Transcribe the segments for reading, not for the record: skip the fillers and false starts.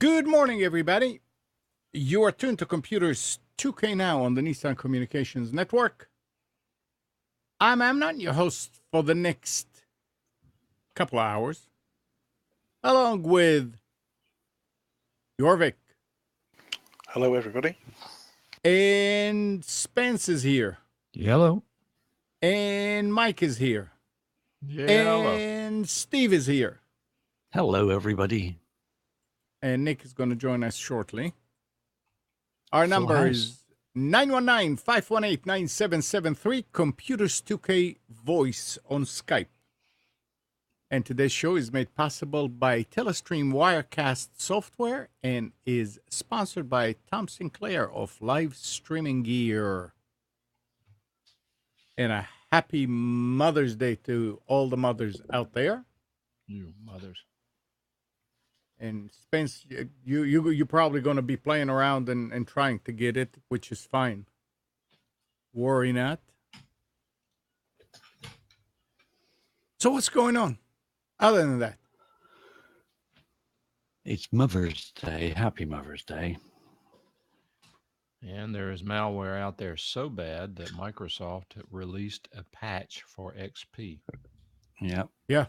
Good morning, everybody. You are tuned to Computers 2K Now on the Nissan Communications Network. I'm Amnon, your host for the next couple of hours, along with Jorvik. Hello, everybody. And Spence is here. Hello. And Mike is here. Yeah, and Steve is here. Hello, everybody. And Nick is going to join us shortly. Our Full number house. is 919-518-9773, Computers 2K Voice on Skype. And today's show is made possible by Telestream Wirecast software and is sponsored by Tom Sinclair of Live Streaming Gear. And a happy Mother's Day to all the mothers out there. You mothers. And Spence, you're probably going to be playing around and trying to get it, which is fine. Worry not. So what's going on other than that? It's Mother's Day. Happy Mother's Day. And there is malware out there so bad that Microsoft released a patch for XP. Yeah. Yeah.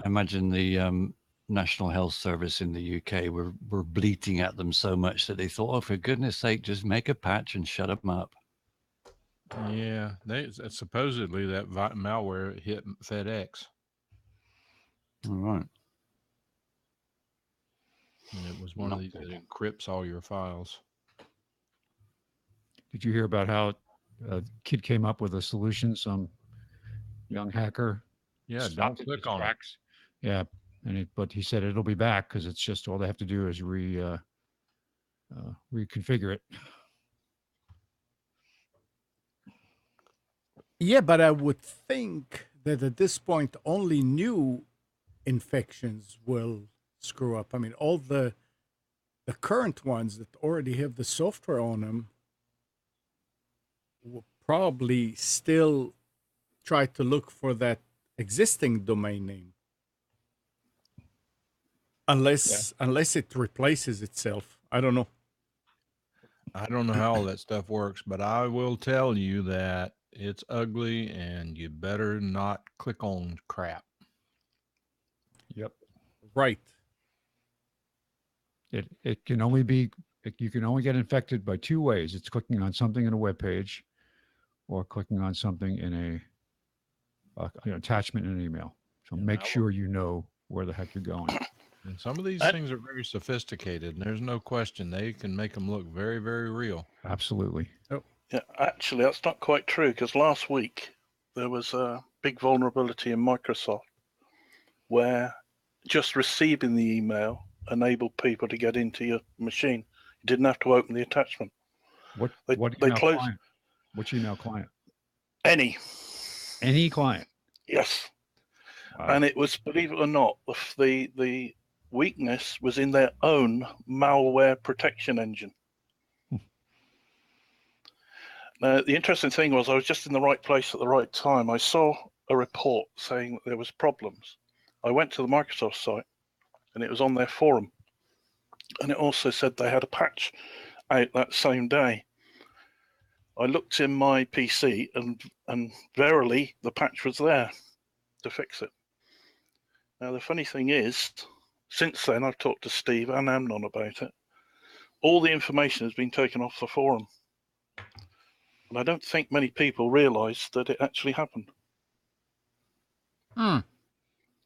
I imagine the National Health Service in the UK were bleating at them so much that they thought, oh, for goodness sake, just make a patch and shut them up. Yeah, supposedly that malware hit FedEx. All right. And it was one of these that encrypts all your files. Did you hear about how a kid came up with a solution? Some young hacker. Yeah, don't stopped it, click its on it. tracks. Yeah, but he said it'll be back because it's just all they have to do is reconfigure it. Yeah, but I would think that at this point, only new infections will screw up. I mean, all the current ones that already have the software on them will probably still try to look for that existing domain name. Unless it replaces itself. I don't know. I don't know how all that stuff works, but I will tell you that it's ugly and you better not click on crap. Yep. Right. It can only be you can only get infected by two ways. It's clicking on something in a web page, or clicking on something in an attachment in an email. So make sure you know where the heck you're going. And some of these things are very sophisticated, and there's no question they can make them look very, very real. Absolutely. Oh. Yeah, actually, that's not quite true because last week there was a big vulnerability in Microsoft where just receiving the email enabled people to get into your machine. You didn't have to open the attachment. What They email closed client? Which email client? any. Any client. Yes. Wow. And it was, believe it or not, the weakness was in their own malware protection engine. Now, the interesting thing was I was just in the right place at the right time. I saw a report saying that there was problems. I went to the Microsoft site and it was on their forum. And it also said they had a patch out that same day. I looked in my PC and verily the patch was there to fix it. Now, the funny thing is, since then, I've talked to Steve and Amnon about it. All the information has been taken off the forum. And I don't think many people realize that it actually happened.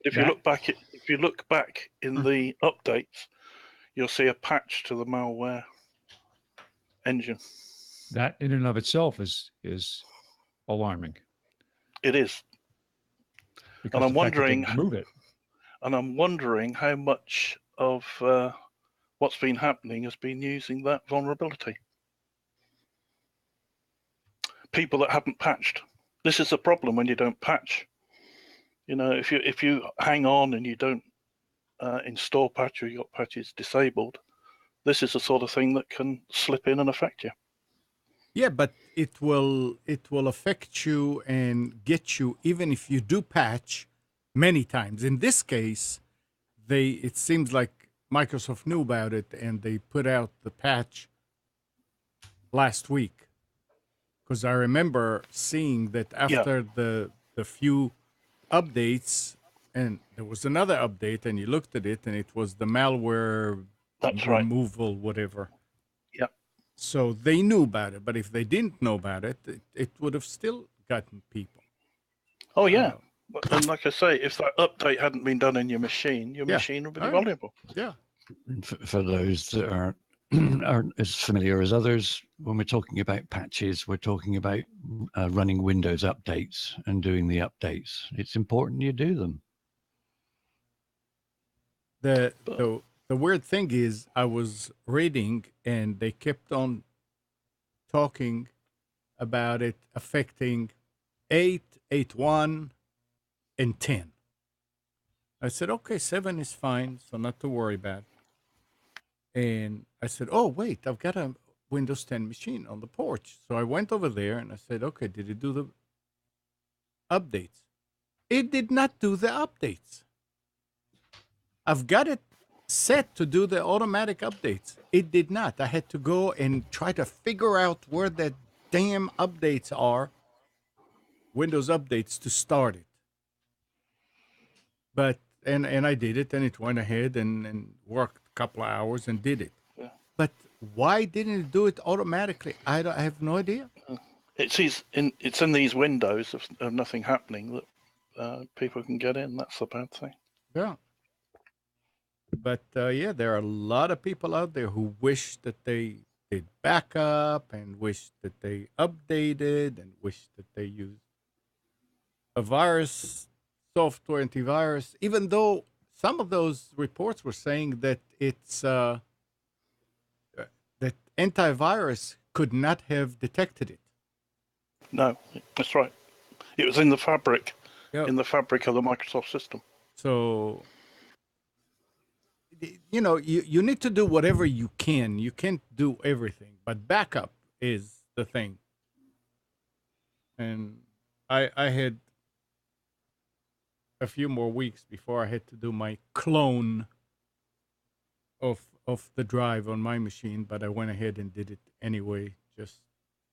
If you look back in the updates, you'll see a patch to the malware engine. That in and of itself is alarming. It is. Because And I'm the fact that they wondering, remove it. And I'm wondering how much of what's been happening has been using that vulnerability. People that haven't patched. This is the problem when you don't patch. You know, if you hang on and you don't install patch, or you got patches disabled, this is the sort of thing that can slip in and affect you. Yeah, but it will affect you and get you even if you do patch many times. In this case, it seems like Microsoft knew about it and they put out the patch last week. Because I remember seeing that after the few updates, and there was another update, and you looked at it, and it was the malware That's right. removal, whatever. Yep. So they knew about it, but if they didn't know about it, it would have still gotten people. Oh, yeah. And like I say, if that update hadn't been done in your machine would be vulnerable. Yeah. For those that aren't as familiar as others, when we're talking about patches, we're talking about running Windows updates and doing the updates. It's important you do them. The weird thing is, I was reading, and they kept on talking about it affecting 8, 8.1, and 10. I said, okay, 7 is fine, so not to worry about. And I said, oh, wait, I've got a Windows 10 machine on the porch. So I went over there and I said, okay, did it do the updates? It did not do the updates. I've got it set to do the automatic updates. It did not. I had to go and try to figure out where the damn updates are, Windows updates, to start it. But, and I did it, and it went ahead and worked a couple of hours and did it. Yeah. But why didn't it do it automatically? I have no idea. It's in these windows of nothing happening that people can get in. That's the bad thing. Yeah. But yeah, there are a lot of people out there who wish that they did backup and wish that they updated and wish that they used a virus software, antivirus, even though some of those reports were saying that it's that antivirus could not have detected it. No, that's right. It was in the fabric, Yep. in the fabric of the Microsoft system. So, you know, you need to do whatever you can. You can't do everything, but backup is the thing. And I had a few more weeks before I had to do my clone of the drive on my machine, but I went ahead and did it anyway, just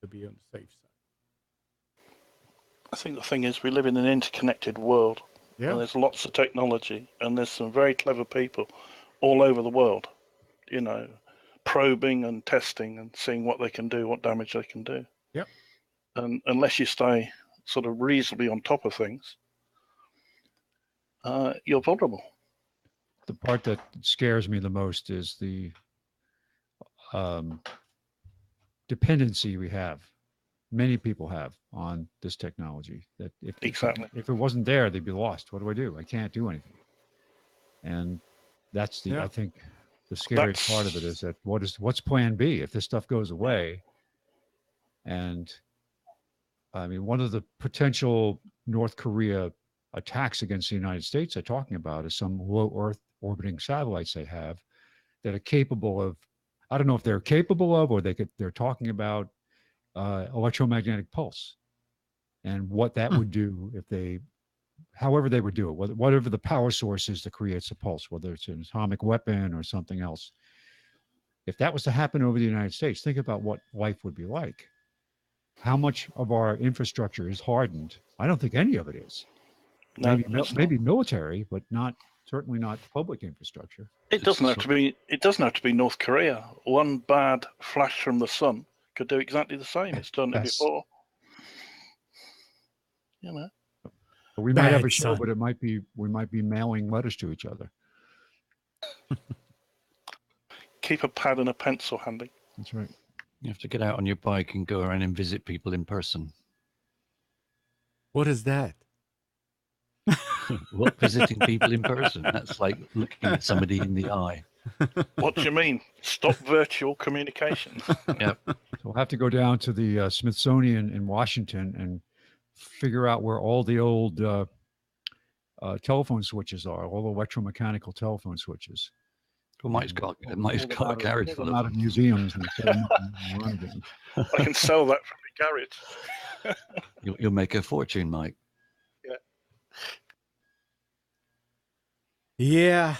to be on the safe side. I think the thing is, we live in an interconnected world. Yeah. And there's lots of technology, and there's some very clever people all over the world, you know, probing and testing and seeing what they can do, what damage they can do. Yep. And unless you stay sort of reasonably on top of things, you're vulnerable. The part that scares me the most is the dependency we have, many people have, on this technology. That if it wasn't there, they'd be lost. What do? I can't do anything. And that's the I think the scariest part of it is that what's plan B if this stuff goes away? And I mean, one of the potential North Korea attacks against the United States they're talking about is some low Earth orbiting satellites they have that are capable of, I don't know if they're capable of, or they're talking about electromagnetic pulse and what that would do if they, however they would do it, whatever the power source is that creates a pulse, whether it's an atomic weapon or something else. If that was to happen over the United States, think about what life would be like. How much of our infrastructure is hardened? I don't think any of it is. No, maybe military, but certainly not public infrastructure. It doesn't have to be North Korea. One bad flash from the sun could do exactly the same. It's done it before. You know. But we might have a show, but we might be mailing letters to each other. Keep a pad and a pencil handy. That's right. You have to get out on your bike and go around and visit people in person. What is that? Well, visiting people in person. That's like looking at somebody in the eye. What do you mean? Stop virtual communication. Yeah. So we'll have to go down to the Smithsonian in Washington and figure out where all the old telephone switches are, all the electromechanical telephone switches. Well, Mike's got a garage full of museums. And I can sell that from the garage. You'll make a fortune, Mike. Yeah.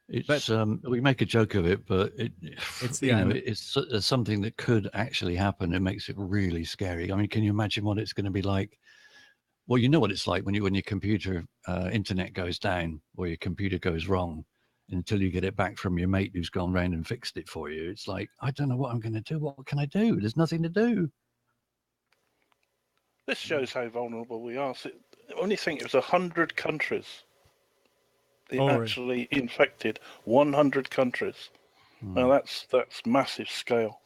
It's we make a joke of it, but It's it's something that could actually happen. It makes it really scary. I mean, can you imagine what it's going to be like? Well, you know what it's like when your computer internet goes down or your computer goes wrong until you get it back from your mate who's gone round and fixed it for you. It's like, I don't know what I'm going to do. What can I do? There's nothing to do. This shows how vulnerable we are. So, only think it was 100 countries. It Oh, really? actually infected 100 countries. Now that's massive scale.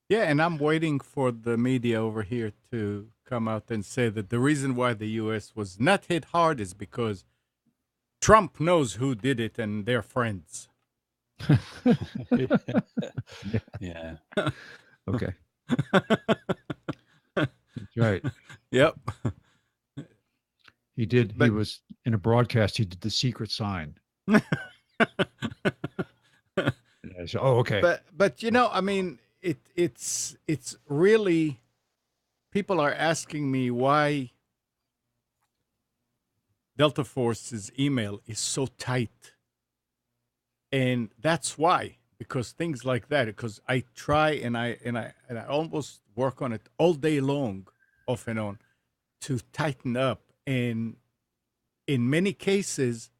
Yeah, and I'm waiting for the media over here to come out and say that the reason why the U.S. was not hit hard is because Trump knows who did it and they're friends. Yeah. Okay. That's right. Yep. He did. But- He was in a broadcast. He did the secret sign. And I said, "Oh, okay." But you know, I mean, it's really, people are asking me why Delta Force's email is so tight, and that's why, because things like that. Because I try and I almost work on it all day long, off and on, to tighten up, and in many cases,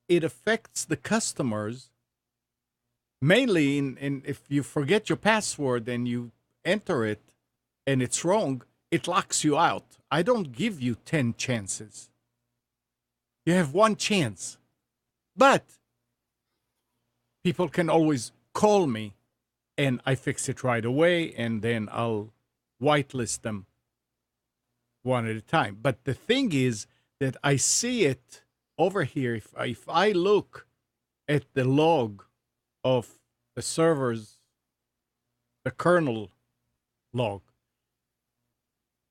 it affects the customers. Mainly in if you forget your password and you enter it and it's wrong, it locks you out. I don't give you 10 chances. You have one chance. But people can always call me and I fix it right away, and then I'll whitelist them one at a time. But the thing is that I see it over here. If I look at the log of the servers, the kernel log,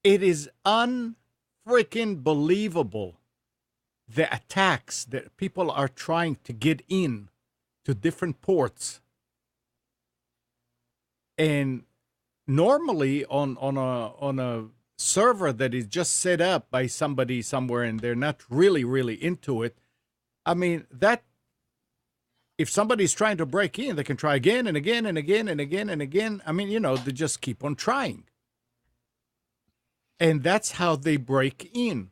it is unfreaking believable the attacks that people are trying to get in to different ports. And normally on a server that is just set up by somebody somewhere and they're not really into it, I mean, that if somebody's trying to break in, they can try again and again and again and again and again. I mean, you know, they just keep on trying. And that's how they break in.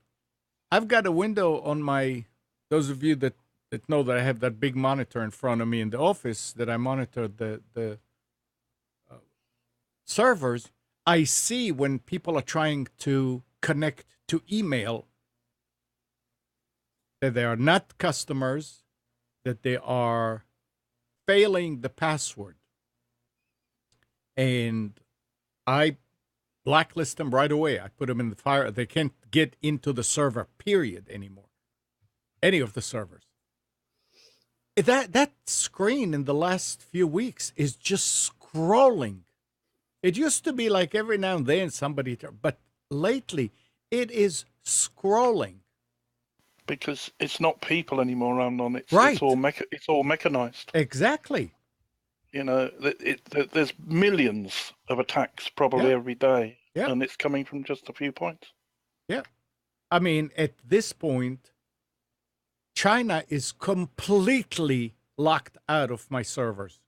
I've got a window on my, those of you that know that I have that big monitor in front of me in the office that I monitor the servers. I see when people are trying to connect to email that they are not customers, that they are failing the password. And I blacklist them right away. I put them in the fire. They can't get into the server, period, anymore. Any of the servers. That screen in the last few weeks is just scrolling. It used to be like every now and then somebody, but lately it is scrolling. Because it's not people anymore around on it. Right. It's all mechanized. Exactly. You know, there's millions of attacks probably every day, and it's coming from just a few points. Yeah. I mean, at this point, China is completely locked out of my servers,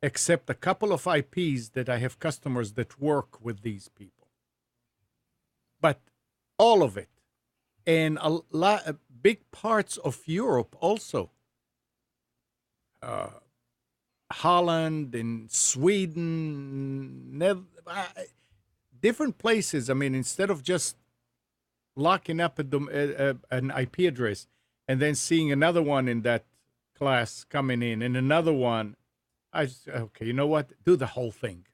except a couple of IPs that I have customers that work with these people. But all of it. And big parts of Europe also. Holland and Sweden, different places. I mean, instead of just locking up an IP address and then seeing another one in that class coming in and another one, okay, you know what? Do the whole thing.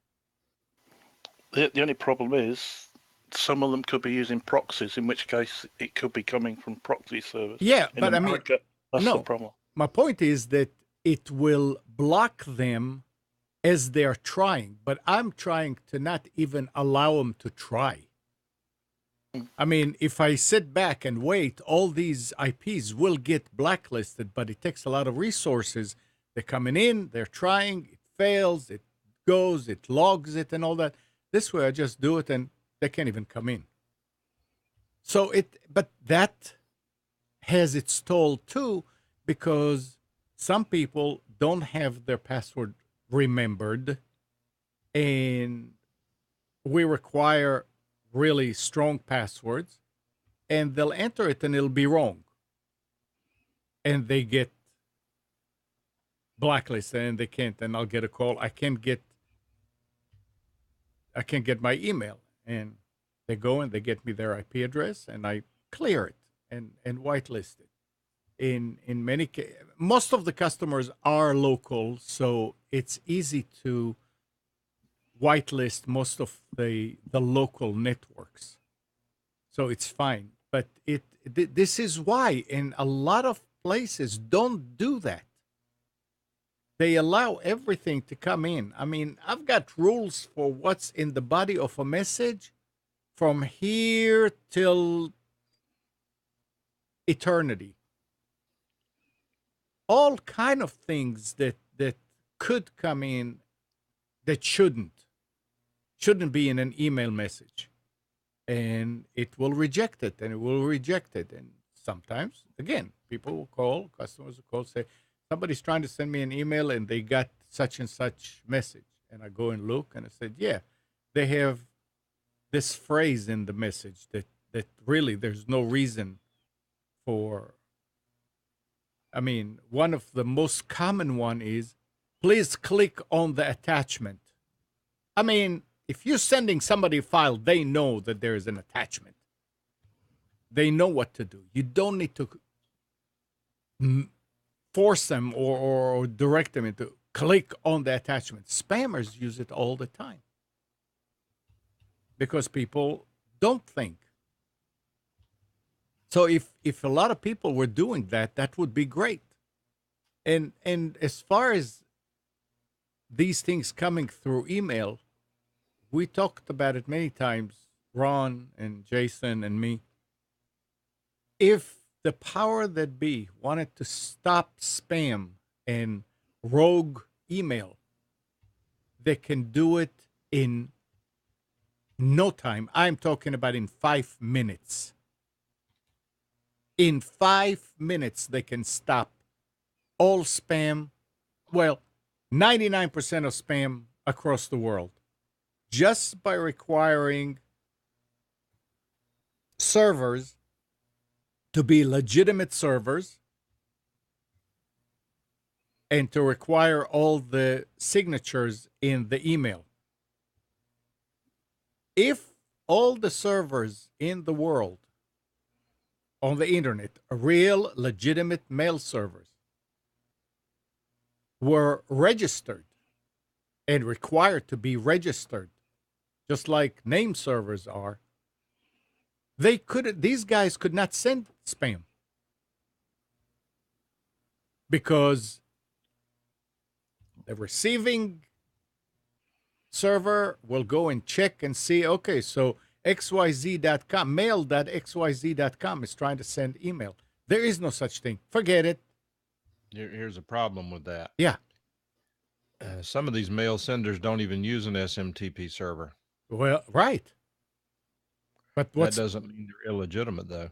The only problem is some of them could be using proxies, in which case it could be coming from proxy servers. Yeah, in but America, I mean, that's no. the problem. My point is that it will block them as they're trying, but I'm trying to not even allow them to try. I mean, if I sit back and wait, all these IPs will get blacklisted, but it takes a lot of resources. They're coming in, they're trying, it fails, it goes, it logs it and all that. This way I just do it and they can't even come in. So but that has its toll too, because some people don't have their password remembered, and we require really strong passwords, and they'll enter it and it'll be wrong, and they get blacklisted and they can't. And I'll get a call. I can't get my email, and they go and they get me their IP address, and I clear it and whitelist it. In many cases, most of the customers are local, so it's easy to whitelist most of the local networks, so it's fine. But this is why, and a lot of places don't do that. They allow everything to come in. I mean, I've got rules for what's in the body of a message from here till eternity. All kind of things that could come in that shouldn't be in an email message, and it will reject it, and it will reject it. And sometimes, again, people will call, customers will call, say somebody's trying to send me an email and they got such and such message, and I go and look, and I said, yeah, they have this phrase in the message that really there's no reason for. I mean, one of the most common one is, please click on the attachment. I mean, if you're sending somebody a file, they know that there is an attachment. They know what to do. You don't need to force them or direct them into click on the attachment. Spammers use it all the time because people don't think. So if a lot of people were doing that, that would be great. And as far as these things coming through email, we talked about it many times, Ron and Jason and me. If the power that be wanted to stop spam and rogue email, they can do it in no time. I'm talking about in 5 minutes. In 5 minutes, they can stop all spam, well, 99% of spam across the world, just by requiring servers to be legitimate servers and to require all the signatures in the email. If all the servers in the world on the internet, real legitimate mail servers, were registered and required to be registered, just like name servers are, these guys could not send spam because the receiving server will go and check and see, okay, so xyz.com, mail.xyz.com is trying to send email. There is no such thing. Forget it. Here's a problem with that. Yeah. Some of these mail senders don't even use an SMTP server. Well, right. But that doesn't mean they're illegitimate, though.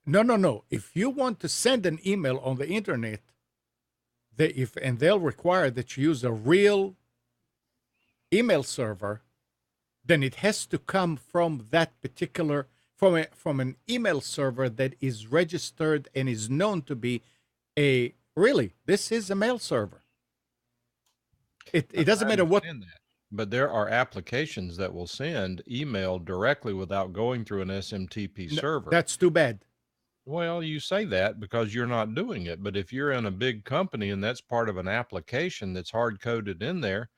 No. If you want to send an email on the internet, they'll require that you use a real email server, then it has to come from that particular from an email server that is registered and is known to be this is a mail server. It doesn't matter what. That. But there are applications that will send email directly without going through an SMTP server. That's too bad. Well, you say that because you're not doing it. But if you're in a big company and that's part of an application that's hard-coded in there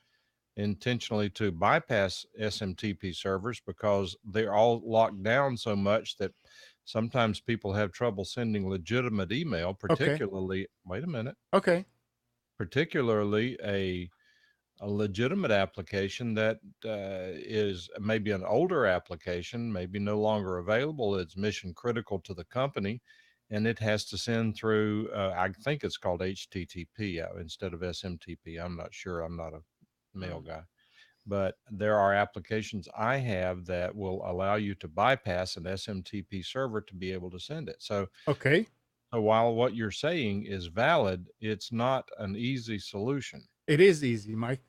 intentionally to bypass SMTP servers because they're all locked down so much that sometimes people have trouble sending legitimate email, particularly, wait a minute. Okay. Particularly a legitimate application that is maybe an older application, maybe no longer available. It's mission critical to the company, and it has to send through, I think it's called HTTP instead of SMTP. I'm not sure. I'm not a mail guy. But there are applications I have that will allow you to bypass an SMTP server to be able to send it. So okay. So while what you're saying is valid, it's not an easy solution. It is easy, Mike.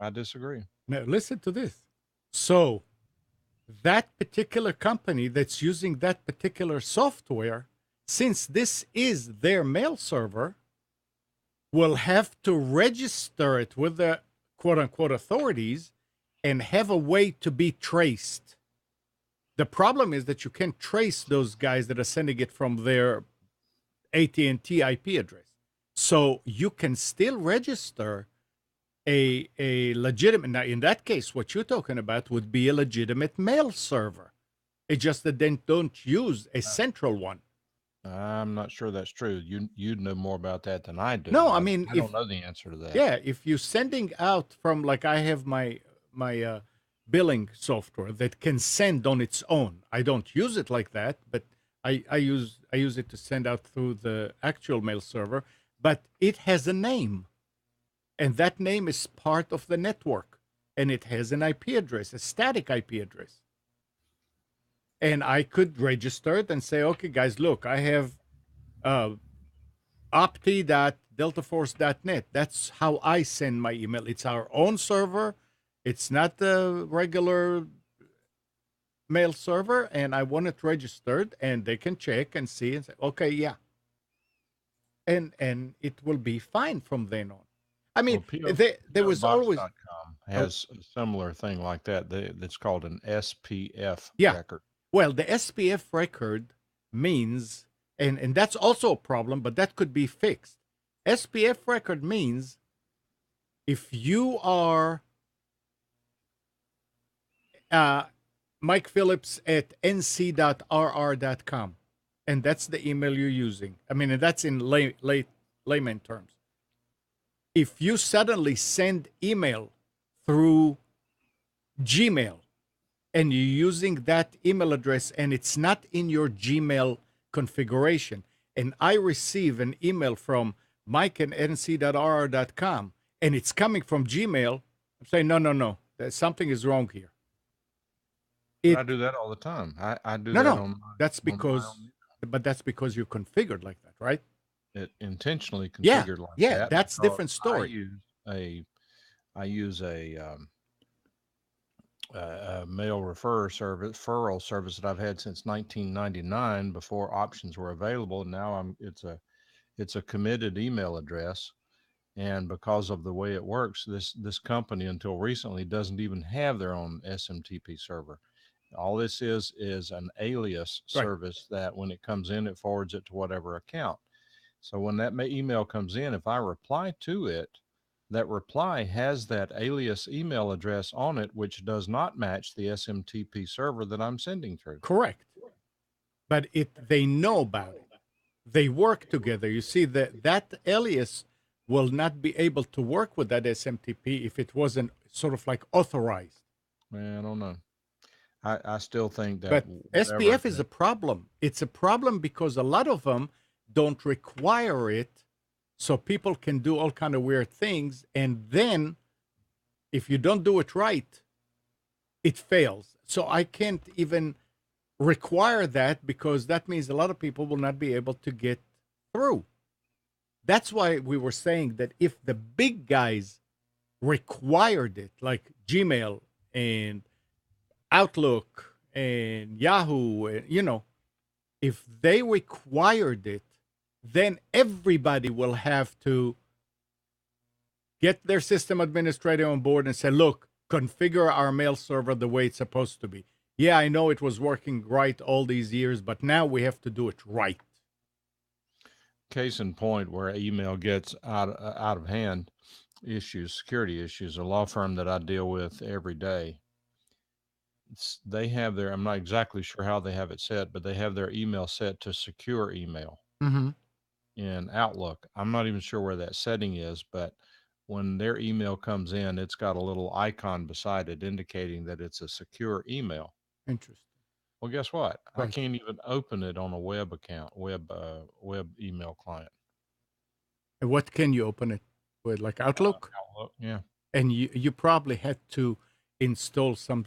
I disagree. Now, listen to this. So, that particular company that's using that particular software, since this is their mail server, will have to register it with the quote unquote authorities and have a way to be traced. The problem is that you can't trace those guys that are sending it from their AT&T IP address. So you can still register a legitimate, now in that case, what you're talking about would be a legitimate mail server. It's just that they don't use a central one. I'm not sure that's true. You'd know more about that than I do. No, I mean, I don't know the answer to that. Yeah, if you're sending out from, like, I have my billing software that can send on its own. I don't use it like that, but I use it to send out through the actual mail server. But it has a name, and that name is part of the network, and it has an IP address, a static IP address. And I could register it and say, okay, guys, look, I have opti.deltaforce.net. That's how I send my email. It's our own server. It's not the regular mail server, and I want it registered, and they can check and see and say, okay, yeah. And it will be fine from then on. I mean, there was always... POBOX.com has a similar thing like that. That's called an SPF record. Well, the SPF record means, and that's also a problem, but that could be fixed. SPF record means if you are Mike Phillips at nc.rr.com, and that's the email you're using. I mean, and that's in layman terms. If you suddenly send email through Gmail, and you're using that email address and it's not in your Gmail configuration, and I receive an email from Mike at nc.rr.com and it's coming from Gmail, I'm saying, no, something is wrong here. I do that all the time. I do that on that's because, but that's because you're configured like that, right? It intentionally configured like that. Yeah, that's a different story. I use a mail referral service that I've had since 1999, before options were available. Now it's a committed email address, and because of the way it works, this company until recently doesn't even have their own SMTP server. All this is an alias service that when it comes in, it forwards it to whatever account. So when that email comes in, if I reply to it, that reply has that alias email address on it, which does not match the SMTP server that I'm sending through. Correct. But they know about it. They work together. You see, that alias will not be able to work with that SMTP if it wasn't sort of like authorized. Man, I don't know. I still think that. But SPF is a problem. It's a problem because a lot of them don't require it, so people can do all kind of weird things, and then if you don't do it right, it fails. So I can't even require that, because that means a lot of people will not be able to get through. That's why we were saying that if the big guys required it, like Gmail and Outlook and Yahoo, and, if they required it, then everybody will have to get their system administrator on board and say, look, configure our mail server the way it's supposed to be. Yeah, I know it was working right all these years, but now we have to do it right. Case in point, where email gets out of hand, security issues, a law firm that I deal with every day, they have their, I'm not exactly sure how they have it set, but they have their email set to secure email in Outlook. I'm not even sure where that setting is, but when their email comes in, it's got a little icon beside it indicating that it's a secure email. Interesting. Well, guess what? Right. I can't even open it on a web account, web email client. And what can you open it with, like Outlook? Outlook, yeah. And you probably had to install some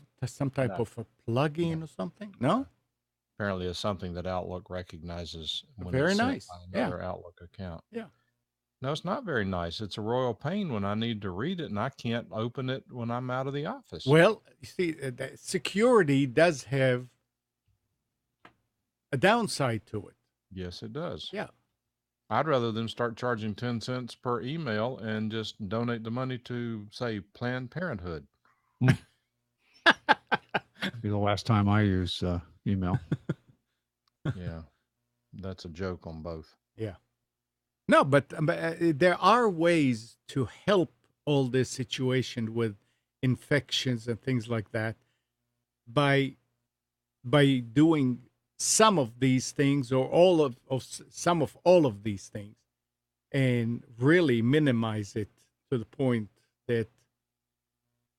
type of a plugin or something? No? apparently is something that Outlook recognizes when Very it's sent nice. by Yeah. another Outlook account. Yeah. No, it's not very nice. It's a royal pain when I need to read it and I can't open it when I'm out of the office. Well, you see, security does have a downside to it. Yes, it does. Yeah. I'd rather them start charging 10 cents per email and just donate the money to, say, Planned Parenthood. Be the last time I use email. Yeah, that's a joke on both. Yeah. No, but there are ways to help all this situation with infections and things like that by doing some of these things or all of some of all of these things and really minimize it to the point that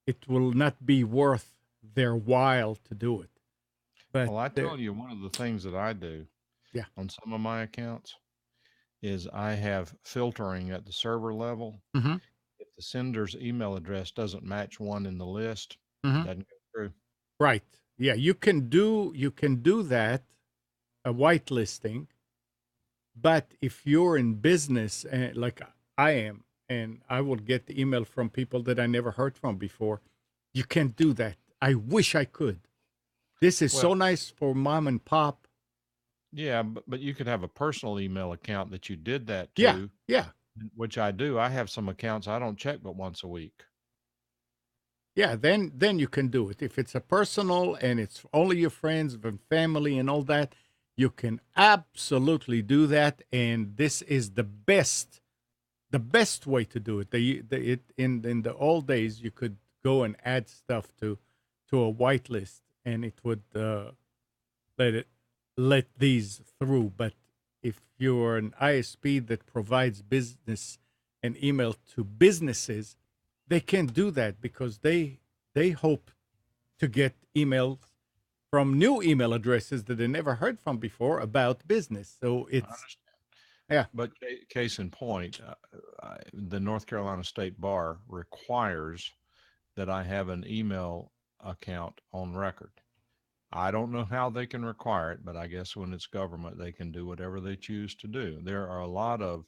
it will not be worth their while to do it. But Well, I tell you, one of the things that I do Yeah. on some of my accounts is I have filtering at the server level. Mhm. If the sender's email address doesn't match one in the list, Mhm. doesn't go through. Right. Yeah, you can do that, a whitelisting. But if you're in business, like I am, and I will get the email from people that I never heard from before, you can't do that. I wish I could. This is so Well- nice for mom and pop. Yeah, but you could have a personal email account that you did that to, Yeah, yeah, which I do. I have some accounts I don't check but once a week. yeah. Then you can do it. If it's a personal and it's only your friends and family and all that, you can absolutely do that. And this is the best way to do it. In the old days, you could go and add stuff to a whitelist, and it would let these through. But if you're an ISP that provides business and email to businesses, they can't do that because they hope to get emails from new email addresses that they never heard from before about business. So I it's understand. Yeah. But case in point, the North Carolina State Bar requires that I have an email account on record. I don't know how they can require it, but I guess when it's government, they can do whatever they choose to do. There are a lot of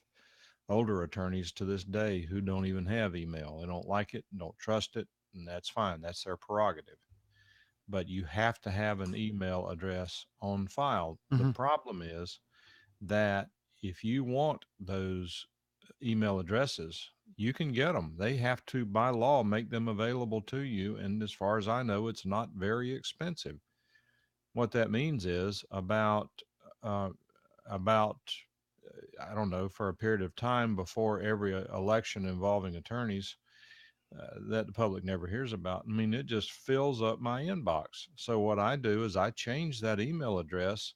older attorneys to this day who don't even have email. They don't like it, don't trust it, and that's fine. That's their prerogative. But you have to have an email address on file. The Mhm. problem is that if you want those email addresses, you can get them. They have to, by law, make them available to you. And as far as I know, it's not very expensive. What that means is uh, I don't know, for a period of time before every election involving attorneys that the public never hears about. I mean, it just fills up my inbox. So what I do is I change that email address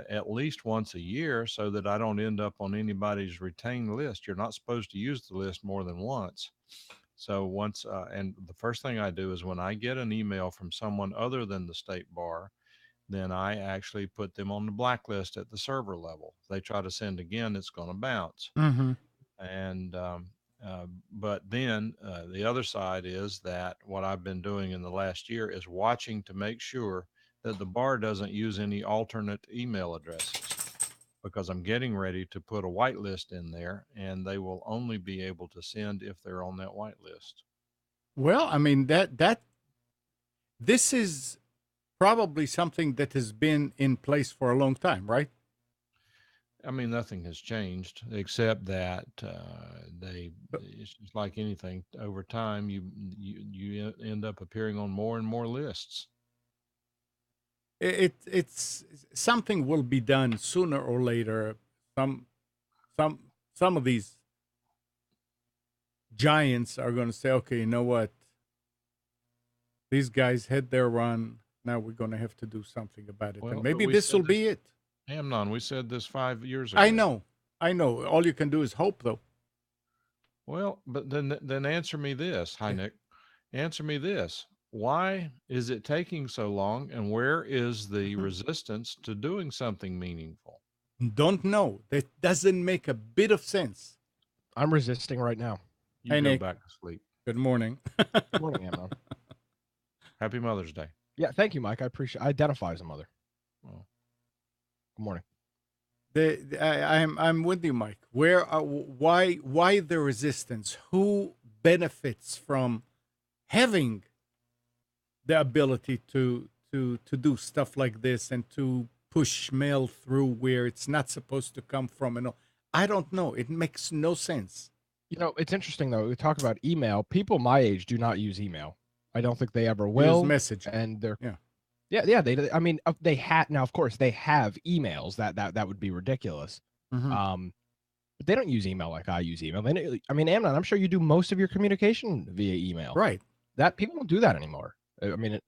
at least once a year so that I don't end up on anybody's retained list. You're not supposed to use the list more than once. So once, and the first thing I do is when I get an email from someone other than the state bar, then I actually put them on the blacklist at the server level. If they try to send again, it's going to bounce. Mm-hmm. And, but then the other side is that what I've been doing in the last year is watching to make sure that the bar doesn't use any alternate email addresses, because I'm getting ready to put a whitelist in there and they will only be able to send if they're on that whitelist. Well, I mean this is probably something that has been in place for a long time, right? I mean, nothing has changed except that it's just like anything. Over time, you end up appearing on more and more lists. It's something will be done sooner or later. Some some of these giants are going to say, okay, you know what? These guys had their run. Now we're going to have to do something about it. Well, And but maybe we this said will this- be it. Amnon, we said this 5 years ago. I know. All you can do is hope, though. Well, but then answer me this. Hi, Nick. Answer me this. Why is it taking so long, and where is the resistance to doing something meaningful? Don't know. That doesn't make a bit of sense. I'm resisting right now. You Hey, go Nick. back to sleep. Good morning. Good morning, Amnon. Happy Mother's Day. Yeah, thank you, Mike. I appreciate. I identify as a mother. Well, Good morning. I'm with you, Mike. Why the resistance? Who benefits from having the ability to do stuff like this and to push mail through where it's not supposed to come from? And all? I don't know. It makes no sense. You know, it's interesting though. We talk about email. People my age do not use email. I don't think they ever will. Use messaging. And they're Yeah. Yeah. I mean, they had now. Of course, they have emails. That would be ridiculous. Mhm. But they don't use email like I use email. I mean, Amnon, I'm sure you do most of your communication via email. Right. That people don't do that anymore. I mean,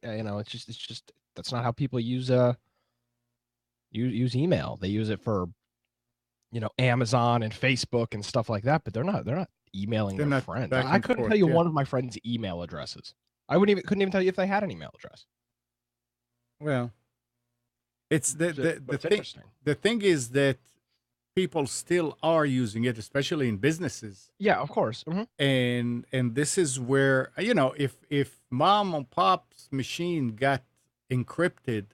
you know, it's just that's not how people use email. They use it for, you know, Amazon and Facebook and stuff like that. But they're not emailing They're their not friends. back I and couldn't forth, tell you yeah. one of my friends' email addresses. I couldn't even tell you if they had an email address. Well, it's But it's thing. interesting. The thing is that people still are using it, especially in businesses. Yeah, of course. And this is where, you know, if mom and pop's machine got encrypted,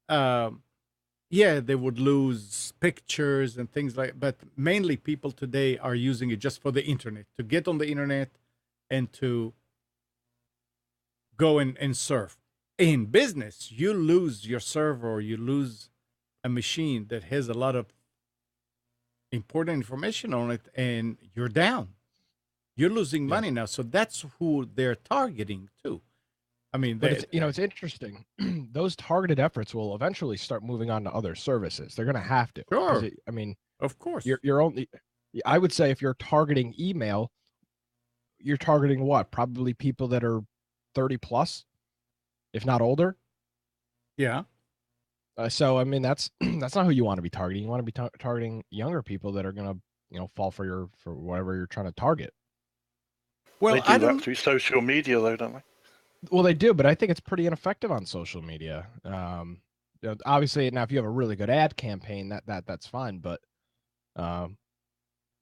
yeah, they would lose pictures and things like. But mainly, people today are using it just for the internet, to get on the internet and to go and surf. In business, you lose your server, or you lose a machine that has a lot of important information on it, and you're down. You're losing money now. So that's who they're targeting too. I mean, But it's, you know, it's interesting. Those targeted efforts will eventually start moving on to other services. They're going to have to. 'Cause Sure. I mean, of course. you're only. I would say if you're targeting email, you're targeting what? Probably people that are 30 plus, if not older. Yeah. So I mean, that's that's not who you want to be targeting. You want to be targeting younger people that are going to, you know, fall for whatever you're trying to target. Well, They I do don't. that through social media, though, don't they? Well, they do, but I think it's pretty ineffective on social media. You know, obviously, now if you have a really good ad campaign, that's fine. But I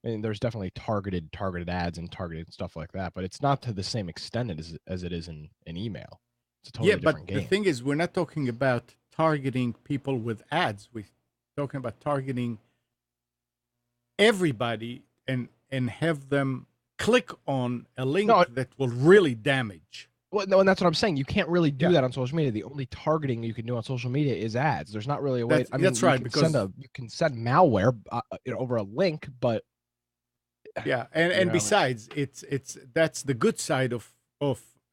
mean, there's definitely targeted ads and targeted stuff like that. But it's not to the same extent as it is in email. It's a totally Yeah, different but game. the thing is, we're not talking about targeting people with ads. We're talking about targeting everybody and have them click on a link No, that will really damage. Well, no, and that's what I'm saying. You can't really do Yeah. that on social media. The only targeting you can do on social media is ads. There's not really a way. That's- I mean, that's you right, can because- you can send malware you know, over a link, but Yeah, and You know, besides, it's that's the good side of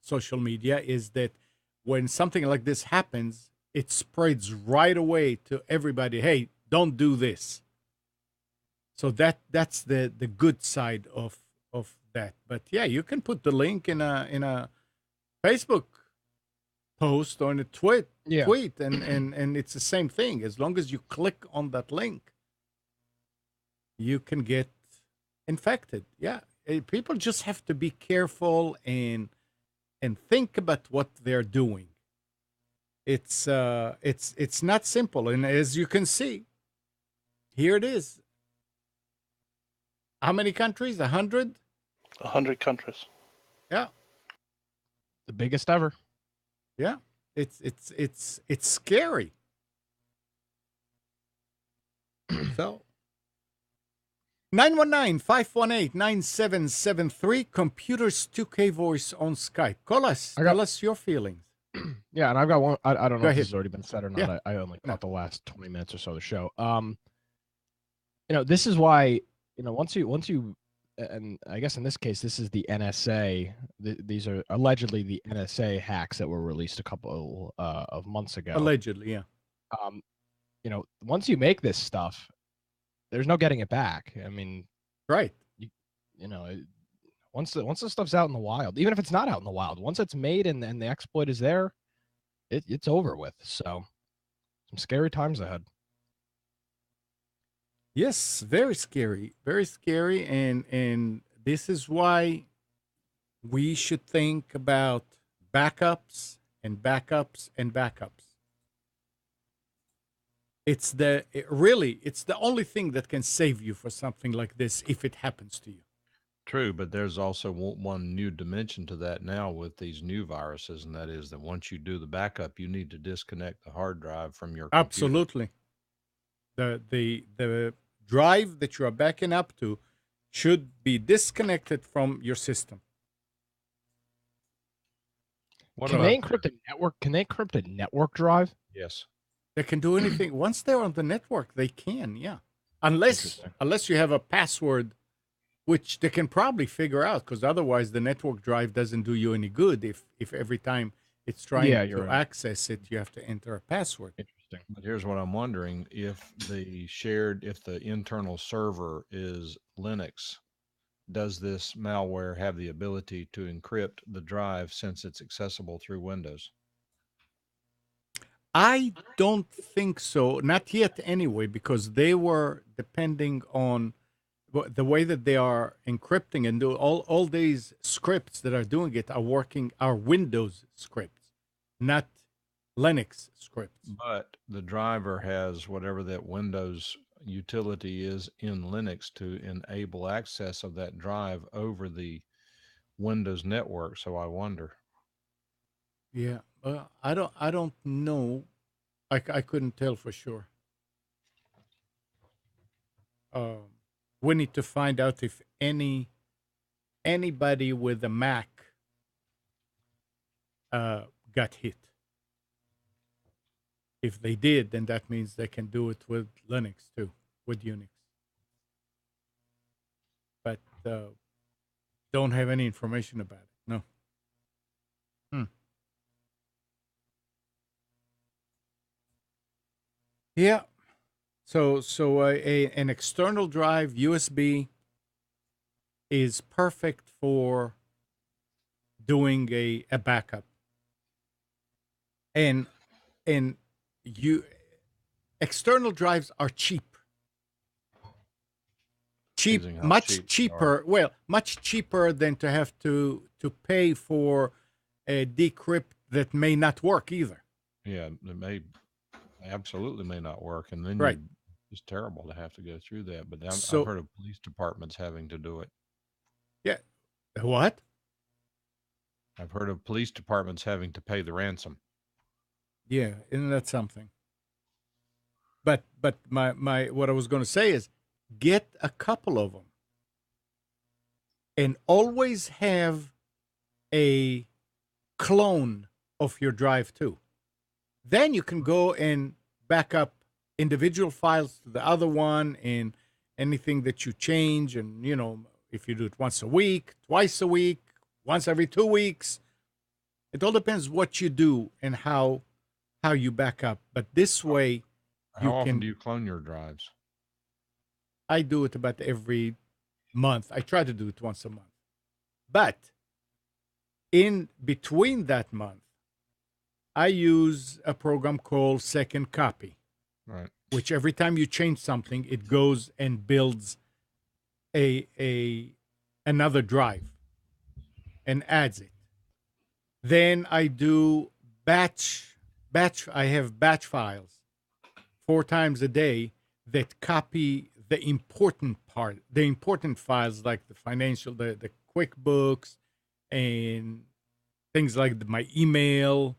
social media, is that when something like this happens, it spreads right away to everybody. Hey, don't do this. So that's the good side of that. But yeah, you can put the link in a Facebook post or in a tweet, Yeah. and it's the same thing. As long as you click on that link, you can get infected. Yeah, people just have to be careful and think about what they're doing. It's not simple, and as you can see, here it is. How many countries? 100? 100 countries. Yeah, the biggest ever. yeah. It's scary. So 919-518-9773, computers 2K voice on Skype. Call us. Tell us your feelings. Yeah, and I've got one. I don't know Go if ahead. this has already been said or not. Yeah. I only No. caught the last 20 minutes or so of the show. You know, this is why, you know, once you, and I guess in this case, this is the NSA. These are allegedly the NSA hacks that were released a couple of months ago. Allegedly, yeah. You know, once you make this stuff, there's no getting it back. I mean, Right. you know, once the stuff's out in the wild, even if it's not out in the wild, once it's made and the exploit is there, it's over with. So, some scary times ahead. Yes, very scary, and this is why we should think about backups and backups and backups. It's it's the only thing that can save you for something like this if it happens to you. True, but there's also one new dimension to that now with these new viruses, and that is that once you do the backup, you need to disconnect the hard drive from your computer. Absolutely. The drive that you are backing up to should be disconnected from your system. What Can about they encrypt a network? Can they encrypt a network drive? Yes. They can do anything. Once they're on the network, they can, yeah. Unless you have a password, which they can probably figure out, because otherwise the network drive doesn't do you any good if every time it's trying Yeah, to you're right. access it, you have to enter a password. Interesting. But here's what I'm wondering: if the internal server is Linux, does this malware have the ability to encrypt the drive since it's accessible through Windows? I don't think so, not yet anyway, because they were depending on the way that they are encrypting and do all these scripts that are doing it are Windows scripts, not Linux scripts. But the driver has whatever that Windows utility is in Linux to enable access of that drive over the Windows network. So I wonder. Yeah, I don't know. I couldn't tell for sure. We need to find out if anybody with a Mac got hit. If they did, then that means they can do it with Linux too, with Unix. But don't have any information about it. No. Yeah. So an external drive USB is perfect for doing a backup. And external drives are cheap. Amazing how Much cheap they cheaper. Well, much cheaper than to have to pay for a decrypt that may not work either. Yeah, it absolutely may not work, and then Right. it's terrible to have to go through that. But So- I've heard of police departments having to do it. Yeah. What? I've heard of police departments having to pay the ransom. Yeah, isn't that something? But my what I was going to say is get a couple of them and always have a clone of your drive too. Then you can go and back up individual files to the other one and anything that you change, and if you do it once a week, twice a week, once every 2 weeks, it all depends what you do and how you back up. But this way, How often do you clone your drives? I do it about every month. I try to do it once a month. But in between that month, I use a program called Second Copy, Right. which every time you change something, it goes and builds another drive and adds it. Then I do batch. I have batch files 4 times a day that copy the important files like the financial, the QuickBooks, and things like my email,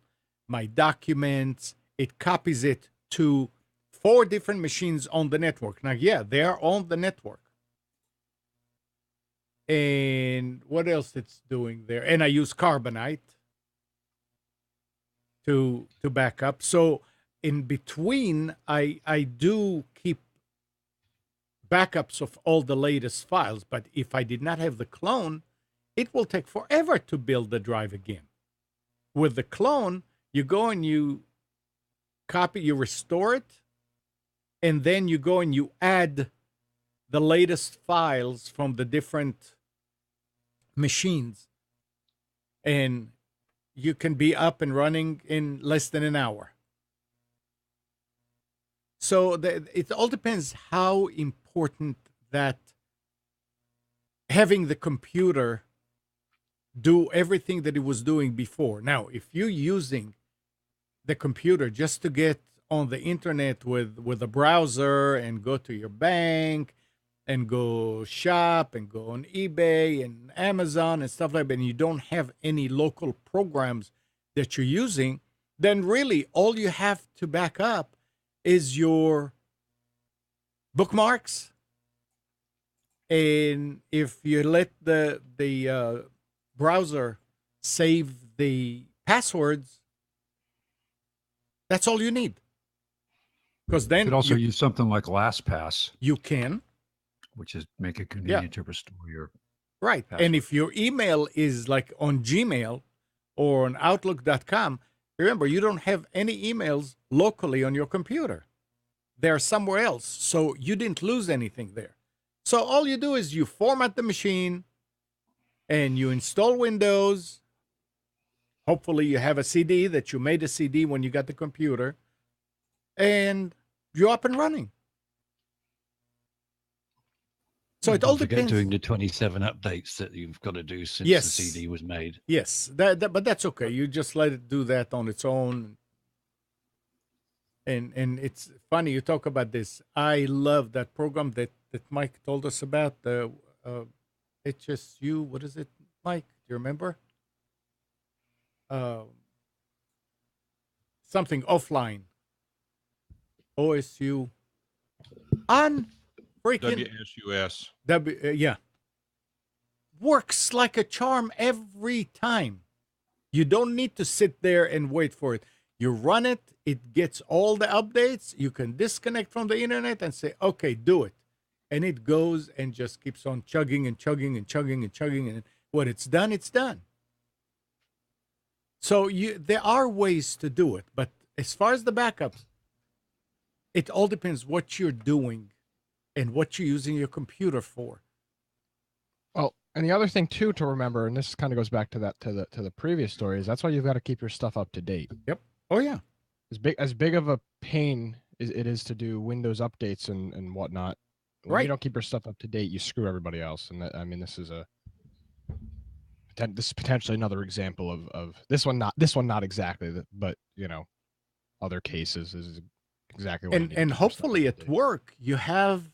my documents. It copies it to 4 different machines on the network. Now, yeah, they are on the network. And what else it's doing there? And I use Carbonite to back up. So in between, I do keep backups of all the latest files. But if I did not have the clone, it will take forever to build the drive again. With the clone, you go and you copy, you restore it, and then you go and you add the latest files from the different machines, and you can be up and running in less than an hour. So it all depends how important that having the computer do everything that it was doing before. Now, if you're using the computer just to get on the internet with a browser and go to your bank and go shop and go on eBay and Amazon and stuff like that, and you don't have any local programs that you're using, then really all you have to back up is your bookmarks. And if you let the browser save the passwords, that's all you need. Because You then could also use something like LastPass, you can. which is make it convenient to restore your. Right. And if your email is like on Gmail or on Outlook.com, remember, you don't have any emails locally on your computer. They're somewhere else. So you didn't lose anything there. So all you do is you format the machine and you install Windows. Hopefully you have a CD that you made a CD when you got the computer. And you're up and running. So it all Don't forget depends. doing the 27 updates that you've got to do since Yes. the CD was made. Yes, but that's okay. You just let it do that on its own. And it's funny you talk about this. I love that program that Mike told us about, the HSU. What is it, Mike? Do you remember? Something offline. OSU. On freaking WSUS. yeah. Works like a charm every time. You don't need to sit there and wait for it. You run it, it gets all the updates. You can disconnect from the internet and say, okay, do it. And it goes and just keeps on chugging and chugging and chugging and chugging. And when it's done, it's done. So there are ways to do it. But as far as the backups, it all depends what you're doing and what you're using your computer for. Well, and the other thing too to remember, and this kind of goes back to that to the previous story, is that's why you've got to keep your stuff up to date. Yep. Oh yeah. As big of a pain it is to do Windows updates and whatnot. When Right. you don't keep your stuff up to date, you screw everybody else. And I mean, this is potentially another example of this one not exactly, but other cases is exactly what. You need to And keep your stuff hopefully up to at date. work you have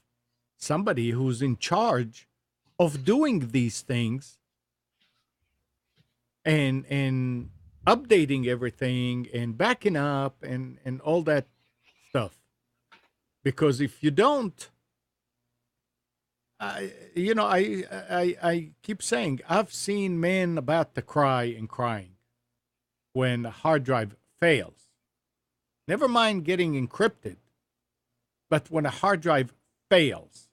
somebody who's in charge of doing these things and updating everything and backing up and all that stuff. Because if you don't, I keep saying I've seen men about to cry and crying when a hard drive fails. Never mind getting encrypted, but when a hard drive fails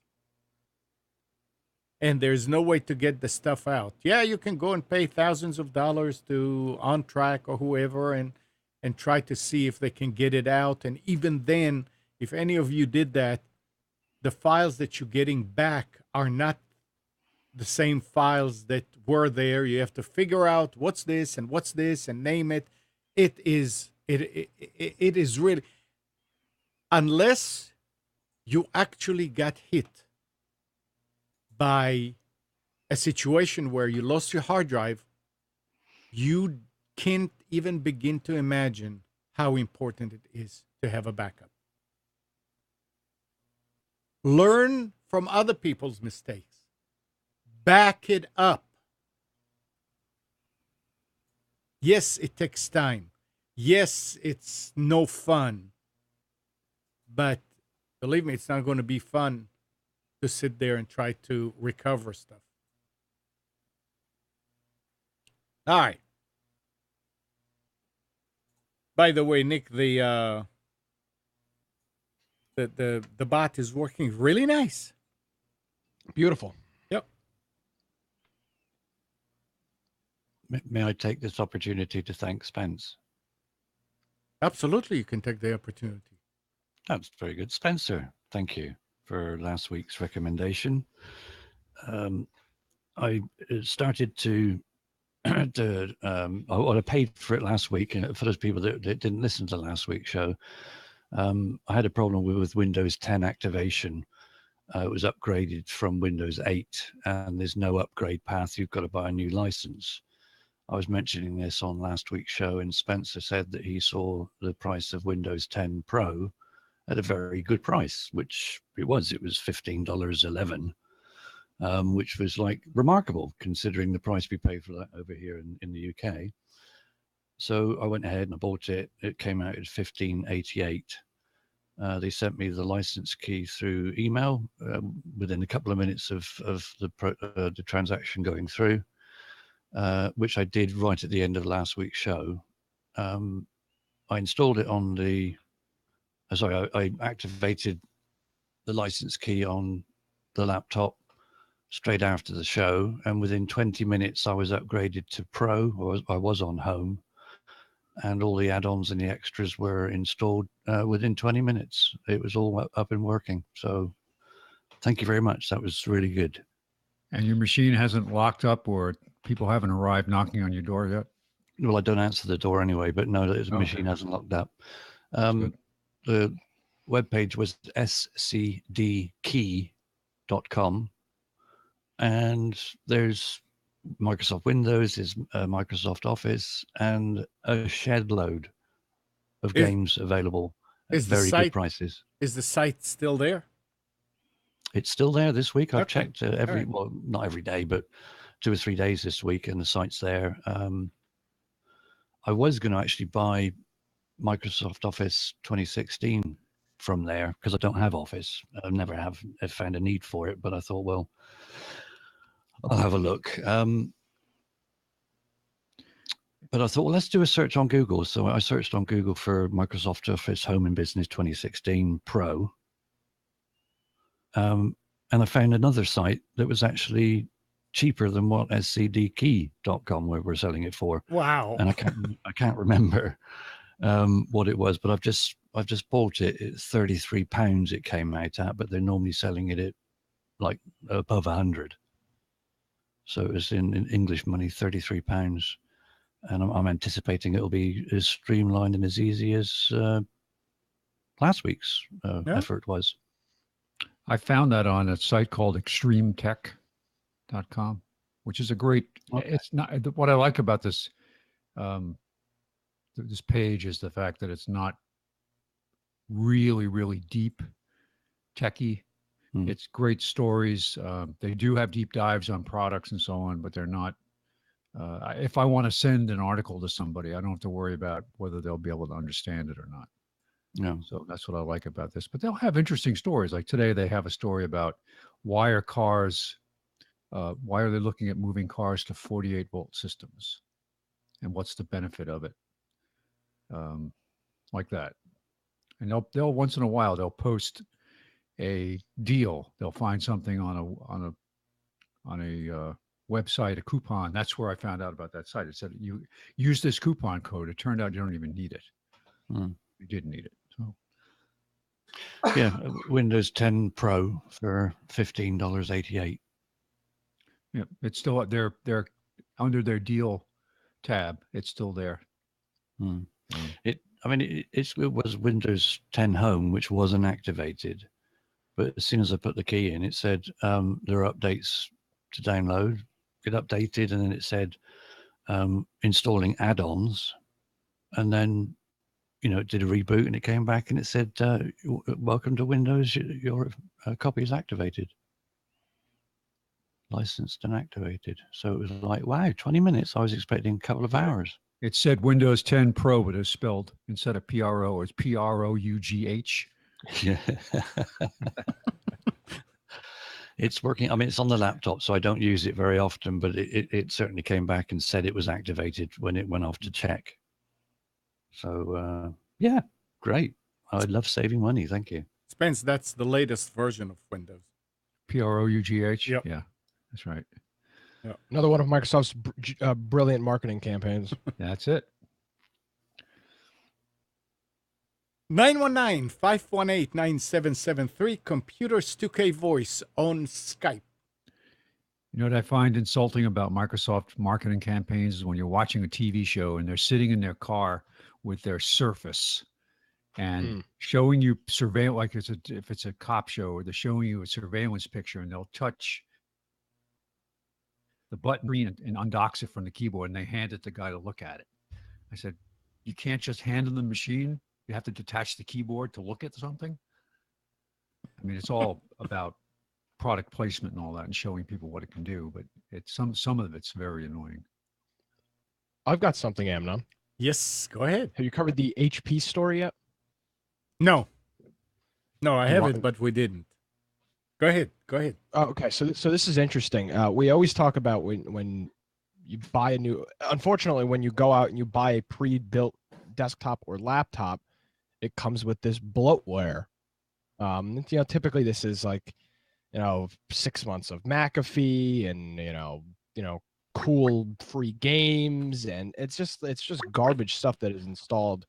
and there's no way to get the stuff out, yeah, you can go and pay thousands of dollars to OnTrack or whoever and try to see if they can get it out. And even then, if any of you did that, the files that you're getting back are not the same files that were there. You have to figure out what's this and name it. It is really, unless you actually got hit by a situation where you lost your hard drive, you can't even begin to imagine how important it is to have a backup. Learn from other people's mistakes. Back it up. Yes, it takes time. Yes, it's no fun. But believe me, it's not going to be fun to sit there and try to recover stuff. All right. By the way, Nick, the bot is working really nice. Beautiful. Yep. May I take this opportunity to thank Spence? Absolutely, you can take the opportunity. That's very good. Spencer, thank you for last week's recommendation. I started to, I paid for it last week, and for those people that didn't listen to last week's show, I had a problem with Windows 10 activation. It was upgraded from Windows 8, and there's no upgrade path. You've got to buy a new license. I was mentioning this on last week's show, and Spencer said that he saw the price of Windows 10 Pro, at a very good price, which it was. It was $15.11, which was like remarkable considering the price we pay for that over here in the UK. So I went ahead and I bought it. It came out at $15.88. They sent me the license key through email within a couple of minutes of the transaction going through, which I did right at the end of last week's show. I installed it on the, I activated the license key on the laptop straight after the show, and within 20 minutes I was upgraded to Pro, or I was on Home, and all the add-ons and the extras were installed within 20 minutes. It was all up and working. So thank you very much. That was really good. And your machine hasn't locked up, or people haven't arrived knocking on your door yet? Well, I don't answer the door anyway, but no, the Okay. machine hasn't locked up. Good. The webpage was scdkey.com, and there's Microsoft Windows, there's Microsoft Office, and a shed load of games available at very good prices. Is the site still there? It's still there this week. I've Okay. checked well, not every day, but 2 or 3 days this week, and the site's there. I was going to actually buy Microsoft Office 2016 from there because I don't have Office. I never have found a need for it, but I thought, well, I'll have a look. But I thought, well, let's do a search on Google. So I searched on Google for Microsoft Office Home and Business 2016 Pro. And I found another site that was actually cheaper than what scdkey.com where we're selling it for. Wow. And I can't remember what it was, but I've just bought it. It's £33 it came out at, but they're normally selling it at like above 100. So it was in English money, £33. And I'm anticipating it'll be as streamlined and as easy as last week's effort was. I found that on a site called extremetech.com, which is a great, it's not, what I like about this, this page is the fact that it's not really, really deep techie. It's great stories. They do have deep dives on products and so on, but they're not, if I want to send an article to somebody, I don't have to worry about whether they'll be able to understand it or not. No. So that's what I like about this. But they'll have interesting stories. Like today, they have a story about why are they looking at moving cars to 48-volt systems, and what's the benefit of it? Like that. And they'll once in a while they'll post a deal. They'll find something on a website, a coupon. That's where I found out about that site. It said you use this coupon code. It turned out you don't even need it. You didn't need it. So yeah, Windows 10 Pro for $15.88. yeah, it's still they're under their deal tab. It's still there. It was Windows 10 Home, which wasn't activated, but as soon as I put the key in, it said there are updates to download. It updated, and then it said installing add-ons, and then it did a reboot, and it came back and it said welcome to Windows, your copy is activated, licensed and activated. So it was like, wow, 20 minutes. I was expecting a couple of hours. It said Windows 10 Pro, but it's spelled, instead of PRO, it's PROUGH. Yeah. It's working. I mean, it's on the laptop, so I don't use it very often, but it certainly came back and said it was activated when it went off to check. So, yeah, great. I love saving money. Thank you. Spence, that's the latest version of Windows. PROUGH? Yep. Yeah, that's right. Yeah. Another one of Microsoft's brilliant marketing campaigns. That's it. 919-518-9773, Computers 2K Voice on Skype. You know what I find insulting about Microsoft marketing campaigns is when you're watching a TV show and they're sitting in their car with their Surface and showing you surveillance, like if it's a cop show, or they're showing you a surveillance picture and they'll touch the button and undocks it from the keyboard and they hand it to the guy to look at it. I said, you can't just hand him the machine. you have to detach the keyboard to look at something. I mean, it's all about product placement and all that and showing people what it can do, but it's some of it's very annoying. I've got something, Amnon. Yes, go ahead. Have you covered the HP story yet? No, I You haven't, want- but we didn't. Go ahead. Oh, okay, so this is interesting. We always talk about when you buy a new. Unfortunately, when you go out and you buy a pre-built desktop or laptop, it comes with this bloatware. Typically this is like, 6 months of McAfee and cool free games, and it's just garbage stuff that is installed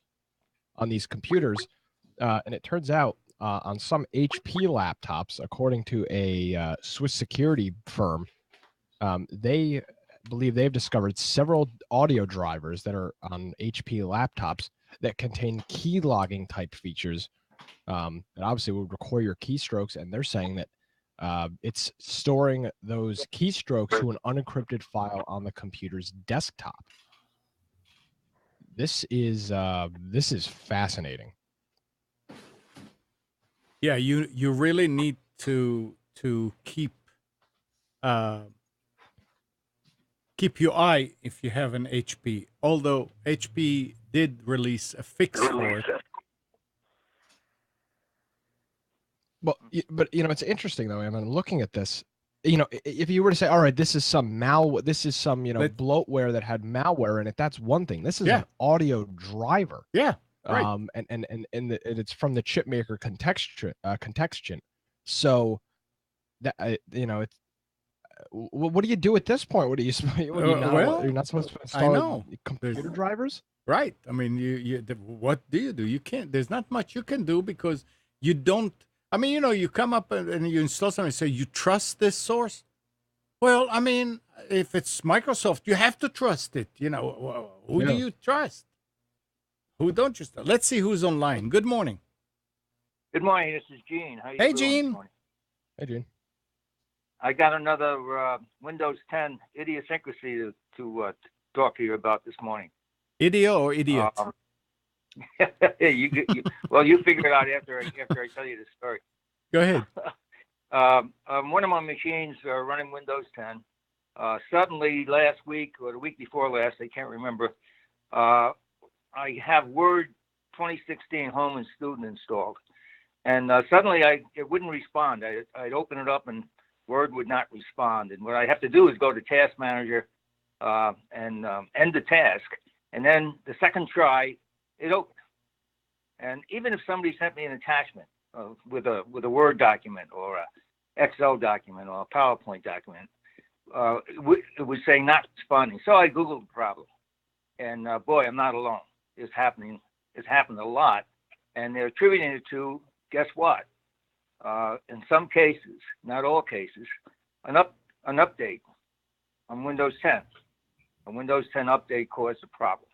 on these computers. And it turns out on some HP laptops, according to a Swiss security firm, they believe they've discovered several audio drivers that are on HP laptops that contain key logging type features that obviously would record your keystrokes. And they're saying that it's storing those keystrokes to an unencrypted file on the computer's desktop. This is fascinating. Yeah, you really need to keep your eye if you have an HP. Although HP did release a fix for it. Well, but it's interesting though. I mean, looking at this, if you were to say, all right, this is some bloatware that had malware in it, that's one thing. This is an audio driver. Yeah. Right. And it's from the chip maker Contextion. So that it's what do you do at this point? You're not supposed to install computer drivers? Right. I mean, what do you do? You can't. There's not much you can do because you don't. I mean, you come up and you install something and say, you trust this source? Well, I mean, if it's Microsoft, you have to trust it. Who do you trust? Who don't you trust? Let's see who's online. Good morning. Good morning. This is Gene. How you Hey, doing Gene. this morning? Hey, Gene. I got another Windows 10 idiosyncrasy to talk to you about this morning. Idio or idiot? you figure it out after I tell you the story. Go ahead. One of my machines running Windows 10. Suddenly, last week or the week before last, I can't remember. I have Word 2016 Home and Student installed, and suddenly it wouldn't respond. I'd open it up and Word would not respond. And what I have to do is go to Task Manager and end the task, and then the second try, it opened. And even if somebody sent me an attachment with a Word document or a Excel document or a PowerPoint document, it was saying not responding. So I Googled the problem, and boy, I'm not alone. It's happening. It's happened a lot, and they're attributing it to, guess what? In some cases, not all cases, an update on Windows 10. A Windows 10 update caused a problem.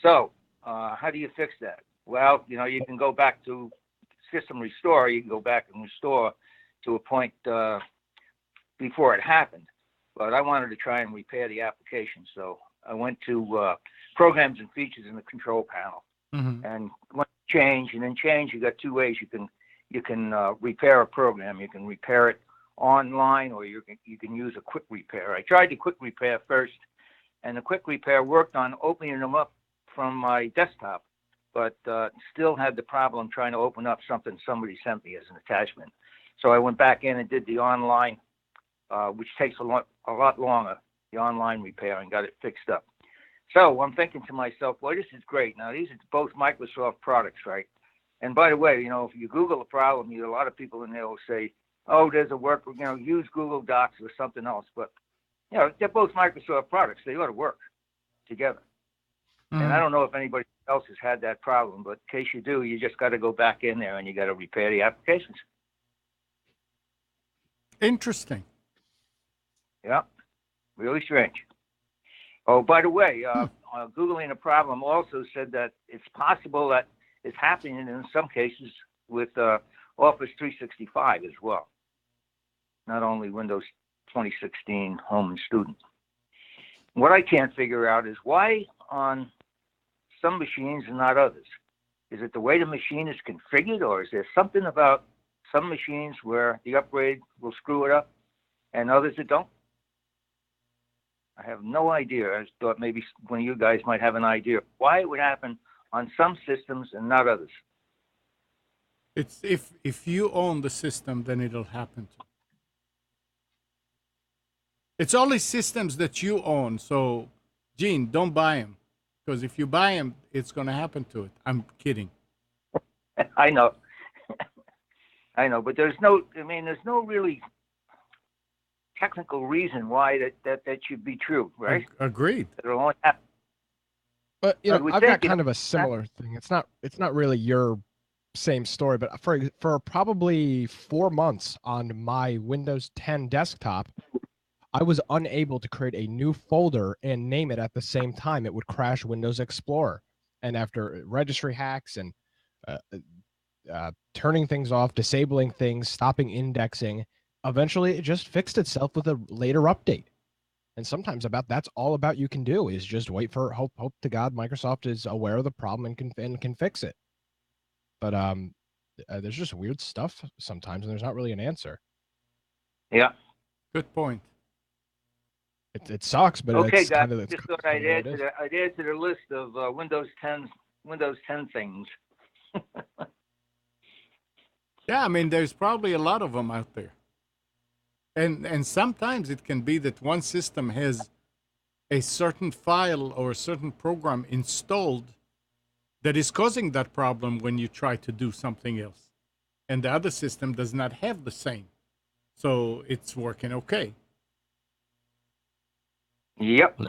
So how do you fix that? Well, you can go back to System Restore. You can go back and restore to a point before it happened. But I wanted to try and repair the application. So I went to Programs and Features in the Control Panel. Mm-hmm. And went to Change. And in Change, you got two ways you can repair a program. You can repair it online, or you can use a quick repair. I tried the quick repair first, and the quick repair worked on opening them up from my desktop, but still had the problem trying to open up something somebody sent me as an attachment. So I went back in and did the online, which takes a lot longer, the online repair, and got it fixed up. So I'm thinking to myself, well, this is great. Now, these are both Microsoft products, right? And by the way, if you Google a problem, a lot of people in there will say, oh, there's a work, use Google Docs or something else. But, they're both Microsoft products. They ought to work together. Mm-hmm. And I don't know if anybody else has had that problem, but in case you do, you just got to go back in there and you got to repair the applications. Interesting. Yeah, really strange. Oh, by the way, Googling a problem also said that it's possible that it's happening in some cases with Office 365 as well, not only Windows 2016 Home and Student. What I can't figure out is why on some machines and not others. Is it the way the machine is configured, or is there something about some machines where the upgrade will screw it up and others it don't? I have no idea. I just thought maybe one of you guys might have an idea why it would happen on some systems and not others. It's if you own the system, then it'll happen to you. It's only systems that you own. So, Gene, don't buy them. Because if you buy them, it's going to happen to it. I'm kidding. I know. I know, but there's no really technical reason why that should be true, right? Agreed. It'll only happen. But I would I've think, got kind of a similar thing. It's not really your same story, but for probably 4 months on my Windows 10 desktop, I was unable to create a new folder and name it at the same time. It would crash Windows Explorer. And after registry hacks and turning things off, disabling things, stopping indexing, eventually it just fixed itself with a later update. And sometimes that's all about you can do is just wait for hope to God Microsoft is aware of the problem and can fix it. But there's just weird stuff sometimes, and there's not really an answer. Yeah. Good point. It sucks, but Okay, it's guys. kind of Just thought I'd add to the list of Windows 10 things. Yeah, I mean, there's probably a lot of them out there. And sometimes it can be that one system has a certain file or a certain program installed that is causing that problem when you try to do something else. And the other system does not have the same. So it's working okay. Yep. Well,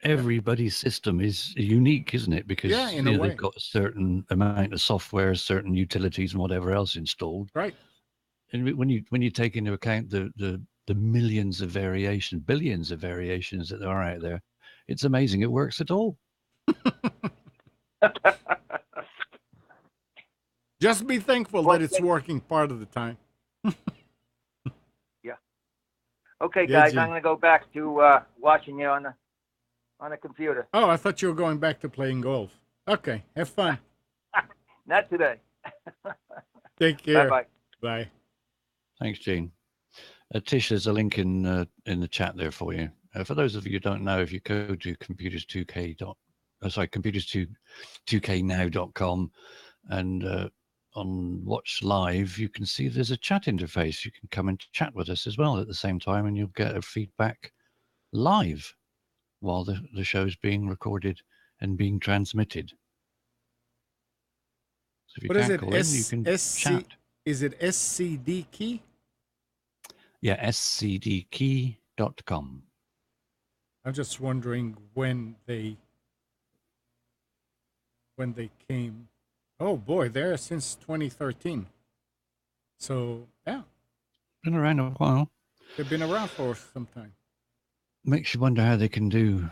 everybody's system is unique, isn't it? Because Yeah, in a way. they've got a certain amount of software, certain utilities, and whatever else installed. Right. And when you take into account the millions of variations, billions of variations that there are out there, it's amazing it works at all. Just be thankful that it's working part of the time. Okay, Yeah, guys, Jim. I'm going to go back to watching you on the computer. Oh, I thought you were going back to playing golf. Okay, have fun. Not today. Take care. Bye-bye. Bye. Thanks, Gene. Tish, there's a link in the chat there for you. For those of you who don't know, if you go to computers2know.com and on Watch Live, you can see there's a chat interface. You can come and chat with us as well at the same time, and you'll get a feedback live while the show's being recorded and being transmitted. So if you What is can't it? call in, you can chat. Is it SCD key? Yeah, scdkey.com. I'm just wondering when they came. Oh boy, they're since 2013. So yeah, Been around a while. they've been around for some time. Makes you wonder how they can do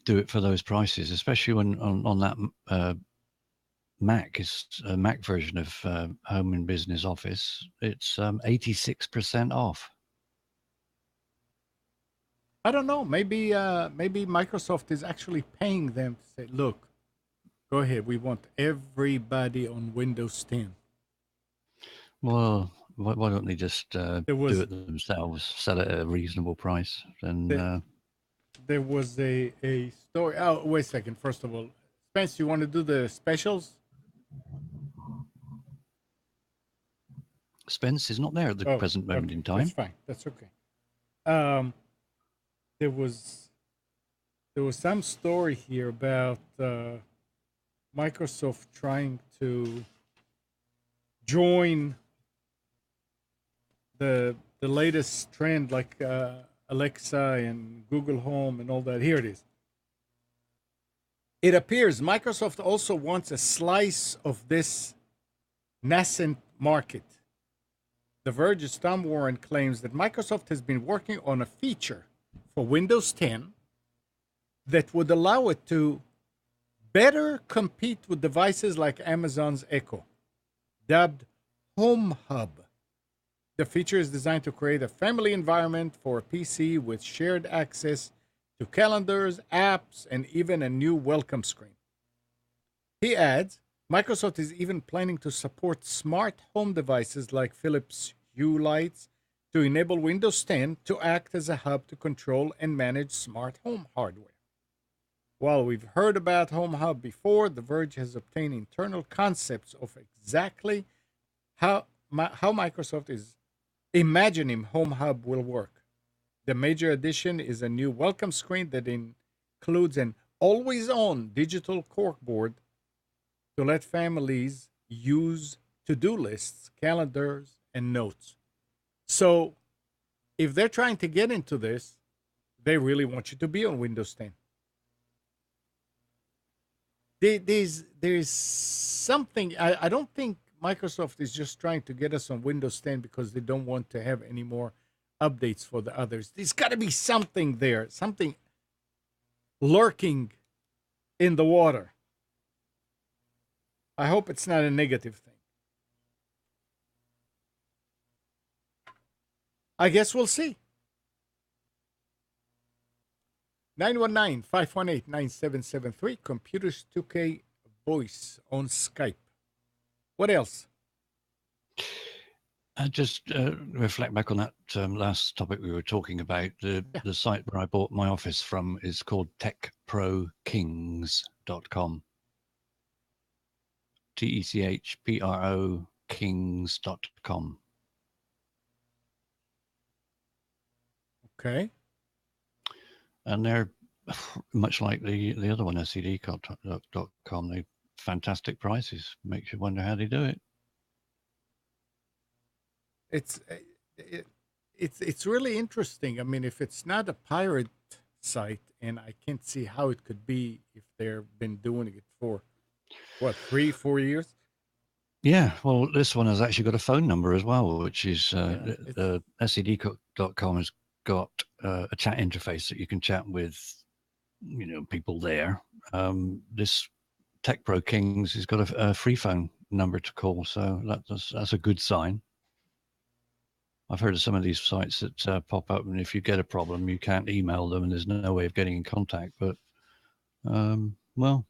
it for those prices, especially when on that Mac is a Mac version of Home and Business Office. It's 86% off. I don't know. Maybe Microsoft is actually paying them to say, "Look, go ahead. We want everybody on Windows 10." Well, why don't they just do it themselves, sell it at a reasonable price? And there was a story. Oh, wait a second. First of all, Spence, you want to do the specials? Spence is not there at the present moment in time. That's fine. That's okay. There was some story here about Microsoft trying to join the latest trend, like Alexa and Google Home and all that. Here it is. It appears Microsoft also wants a slice of this nascent market. The Verge's Tom Warren claims that Microsoft has been working on a feature for Windows 10 that would allow it to better compete with devices like Amazon's Echo, dubbed Home Hub. The feature is designed to create a family environment for a PC with shared access to calendars, apps, and even a new welcome screen. He adds, Microsoft is even planning to support smart home devices like Philips Hue lights to enable Windows 10 to act as a hub to control and manage smart home hardware. While we've heard about Home Hub before, The Verge has obtained internal concepts of exactly how Microsoft is imagining Home Hub will work. The major addition is a new welcome screen that includes an always-on digital corkboard to let families use to-do lists, calendars, and notes. So, if they're trying to get into this, they really want you to be on Windows 10. There's something, I don't think Microsoft is just trying to get us on Windows 10 because they don't want to have any more updates for the others. There's got to be something there, something lurking in the water. I hope it's not a negative thing. I guess we'll see. 919-518-9773. Computers 2K voice on Skype. What else? Just reflect back on that last topic we were talking about. The site where I bought my office from is called techprokings.com. TECHPRO kings.com. Okay. And they're much like the other one, SCD.com. They fantastic prices. Makes you wonder how they do it. It's really interesting. I mean, if it's not a pirate site, and I can't see how it could be if they've been doing it for what, 3-4 years. Yeah, well, this one has actually got a phone number as well, which is the SCD.com has got a chat interface that you can chat with, people there. This Tech Pro Kings has got a free phone number to call, so that's a good sign. I've heard of some of these sites that pop up, and if you get a problem, you can't email them, and there's no way of getting in contact. But, well,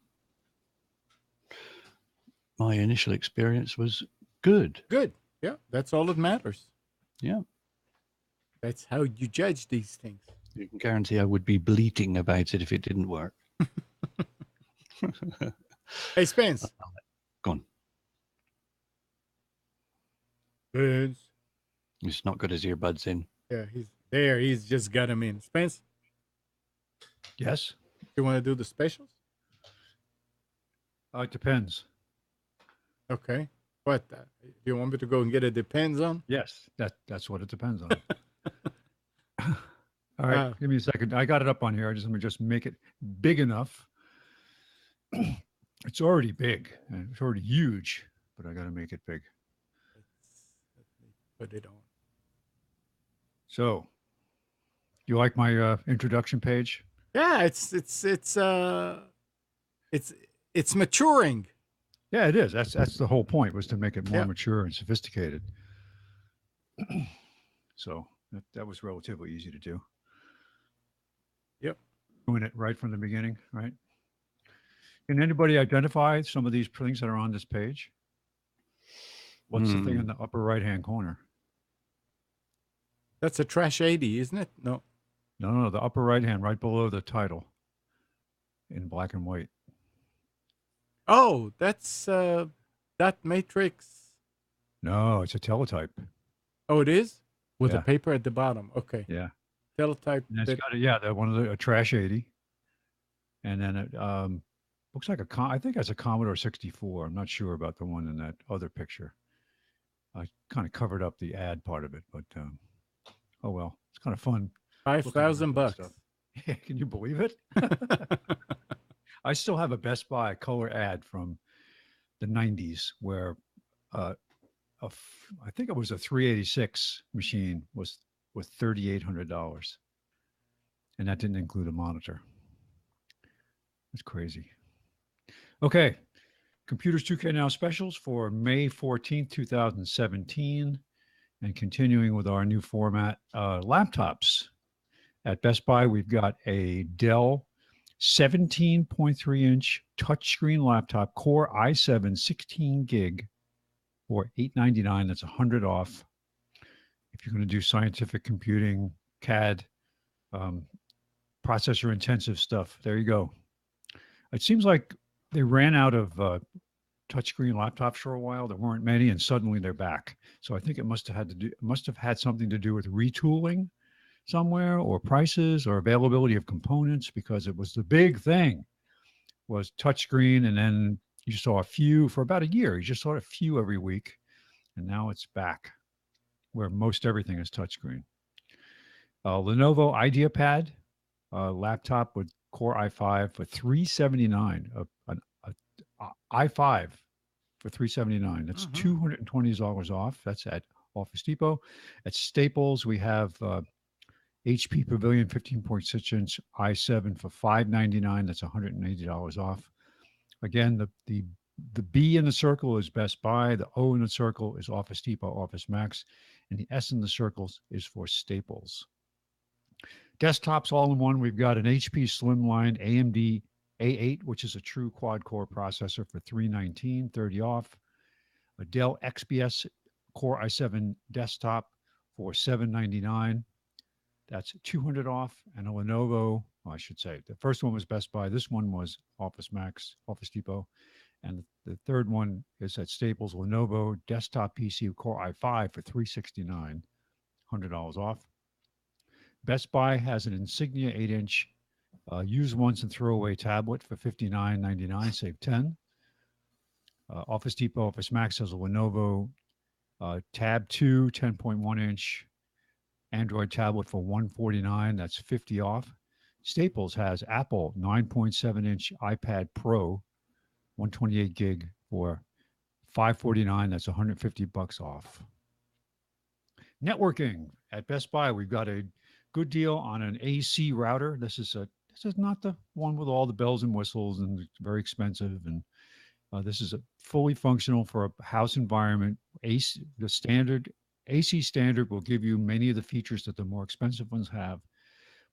my initial experience was good. Good. Yeah, that's all that matters. Yeah. That's how you judge these things. You can guarantee I would be bleating about it if it didn't work. Hey, Spence. Go on. Spence. It's not got his earbuds in. Yeah, he's there. He's just got him in. Spence, Yes. you want to do the specials? It depends. Okay. What? Do you want me to go and get a depends on? Yes, that's what it depends on. All right, give me a second. I got it up on here. Let me just make it big enough. It's already big. And it's already huge, but I got to make it big. Let me put it on. So, you like my introduction page? Yeah, it's maturing. Yeah, it is. That's the whole point, was to make it more Yeah. mature and sophisticated. So that was relatively easy to do. Yep. Doing it right from the beginning, right? Can anybody identify some of these things that are on this page? What's the thing in the upper right-hand corner? That's a Trash 80, isn't it? No. No, the upper right-hand, right below the title, in black and white. Oh, that's that matrix. No, it's a teletype. Oh, it is? With Yeah. a paper at the bottom. Okay. Yeah. Teletype. And it's got one of a Trash 80. And then it looks like I think that's a Commodore 64. I'm not sure about the one in that other picture. I kind of covered up the ad part of it, but oh well, it's kind of fun. $5,000. Yeah, can you believe it? I still have a Best Buy color ad from the 90s where I think it was a 386 machine was $3,800, and that didn't include a monitor. It's crazy. Okay, Computers 2K Now specials for May 14th, 2017, and continuing with our new format, laptops. At Best Buy, we've got a Dell 17.3-inch touchscreen laptop, Core i7 16 gig for $899. That's $100 off. If you're going to do scientific computing, CAD, processor intensive stuff, there you go. It seems like they ran out of touchscreen laptops for a while. There weren't many, and suddenly they're back. So I think it must have had something to do with retooling somewhere, or prices, or availability of components, because it was the big thing was touchscreen, and then you saw a few for about a year. You just saw a few every week, and now it's back where most everything is touchscreen. Lenovo Ideapad laptop with Core i5 for $379. An i5 for $379. That's $220 off. That's at Office Depot. At Staples, we have HP Pavilion 15.6-inch i7 for $599. That's $180 off. Again, the B in the circle is Best Buy. The O in the circle is Office Depot, Office Max, and the S in the circles is for Staples. Desktops all in one. We've got an HP Slimline AMD A8, which is a true quad-core processor for $319, 30 off. A Dell XPS Core i7 desktop for $799. That's $200 off. And a Lenovo, well, I should say, the first one was Best Buy. This one was Office Max, Office Depot. And the third one is at Staples, Lenovo desktop PC Core i5 for $369, $100 off. Best Buy has an Insignia 8-inch use once and throw away tablet for $59.99, save 10. Office Depot, Office Max has a Lenovo Tab 2 10.1-inch Android tablet for $149. That's 50 off. Staples has Apple 9.7-inch iPad Pro 128 gig for $549. That's $150 off. Networking at Best Buy, we've got a good deal on an AC router. This is not the one with all the bells and whistles and it's very expensive. And this is a fully functional for a house environment. The standard AC standard will give you many of the features that the more expensive ones have.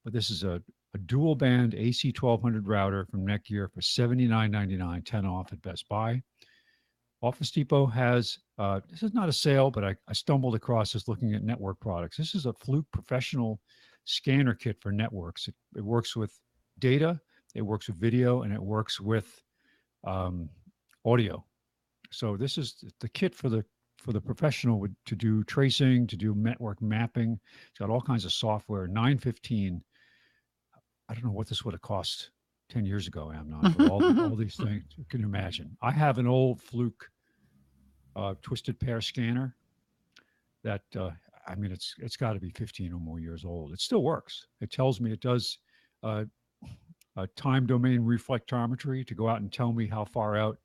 But this is a dual band AC 1200 router from Netgear for $79.99, 10 off at Best Buy. Office Depot has, this is not a sale, but I stumbled across this looking at network products. This is a Fluke professional scanner kit for networks. It works with data, it works with video, and it works with audio. So this is the kit for the professional to do tracing, to do network mapping. It's got all kinds of software. $915. I don't know what this would have cost 10 years ago, Amnon, but all these things, you can imagine. I have an old Fluke twisted pair scanner that, I mean, it's got to be 15 or more years old. It still works. It tells me, it does a time domain reflectometry to go out and tell me how far out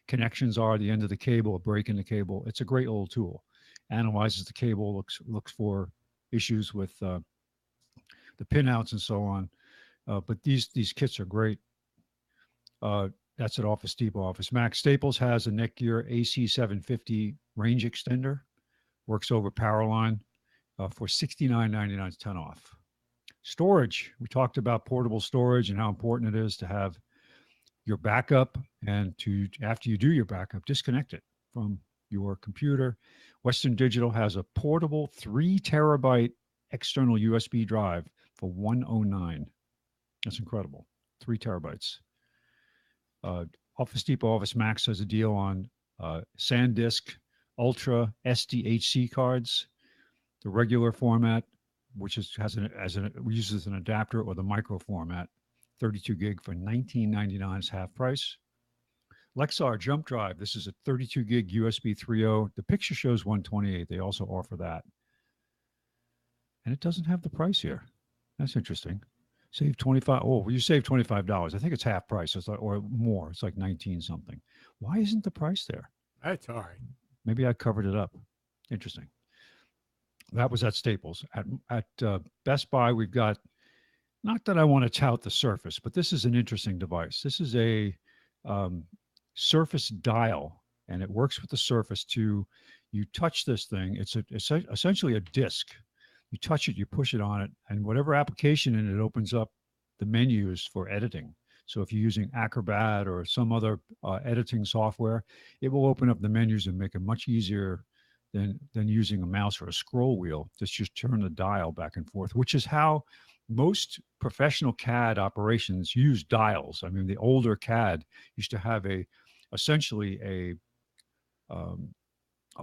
connections are, the end of the cable, a break in the cable. It's a great old tool. Analyzes the cable, looks for issues with the pinouts and so on. But these kits are great. That's at Office Depot, Office Max. Staples has a Netgear AC750 range extender. Works over power line for $69.99. It's 10 off. Storage. We talked about portable storage and how important it is to have your backup and to, after you do your backup, disconnect it from your computer. Western Digital has a portable 3 terabyte external USB drive for $109. That's incredible. 3 terabytes. Office Depot, Office Max has a deal on SanDisk Ultra SDHC cards, the regular format, which uses an adapter, or the micro format, 32 gig for $19.99 is half price. Lexar Jump Drive. This is a 32 gig USB 3.0. The picture shows 128. They also offer that, and it doesn't have the price here. That's interesting. Save 25. Oh, you save $25. I think it's half price, or more. It's like 19 something. Why isn't the price there? That's all right. Maybe I covered it up. Interesting. That was at Staples. At Best Buy, we've got, not that I want to tout the Surface, but this is an interesting device. This is a Surface dial, and it works with the Surface you touch this thing. It's essentially a disc. You touch it, you push it on it, and whatever application in it opens up the menus for editing. So if you're using Acrobat or some other editing software, it will open up the menus and make it much easier than using a mouse or a scroll wheel. Just turn the dial back and forth, which is how most professional CAD operations use dials. I mean, the older CAD used to have essentially a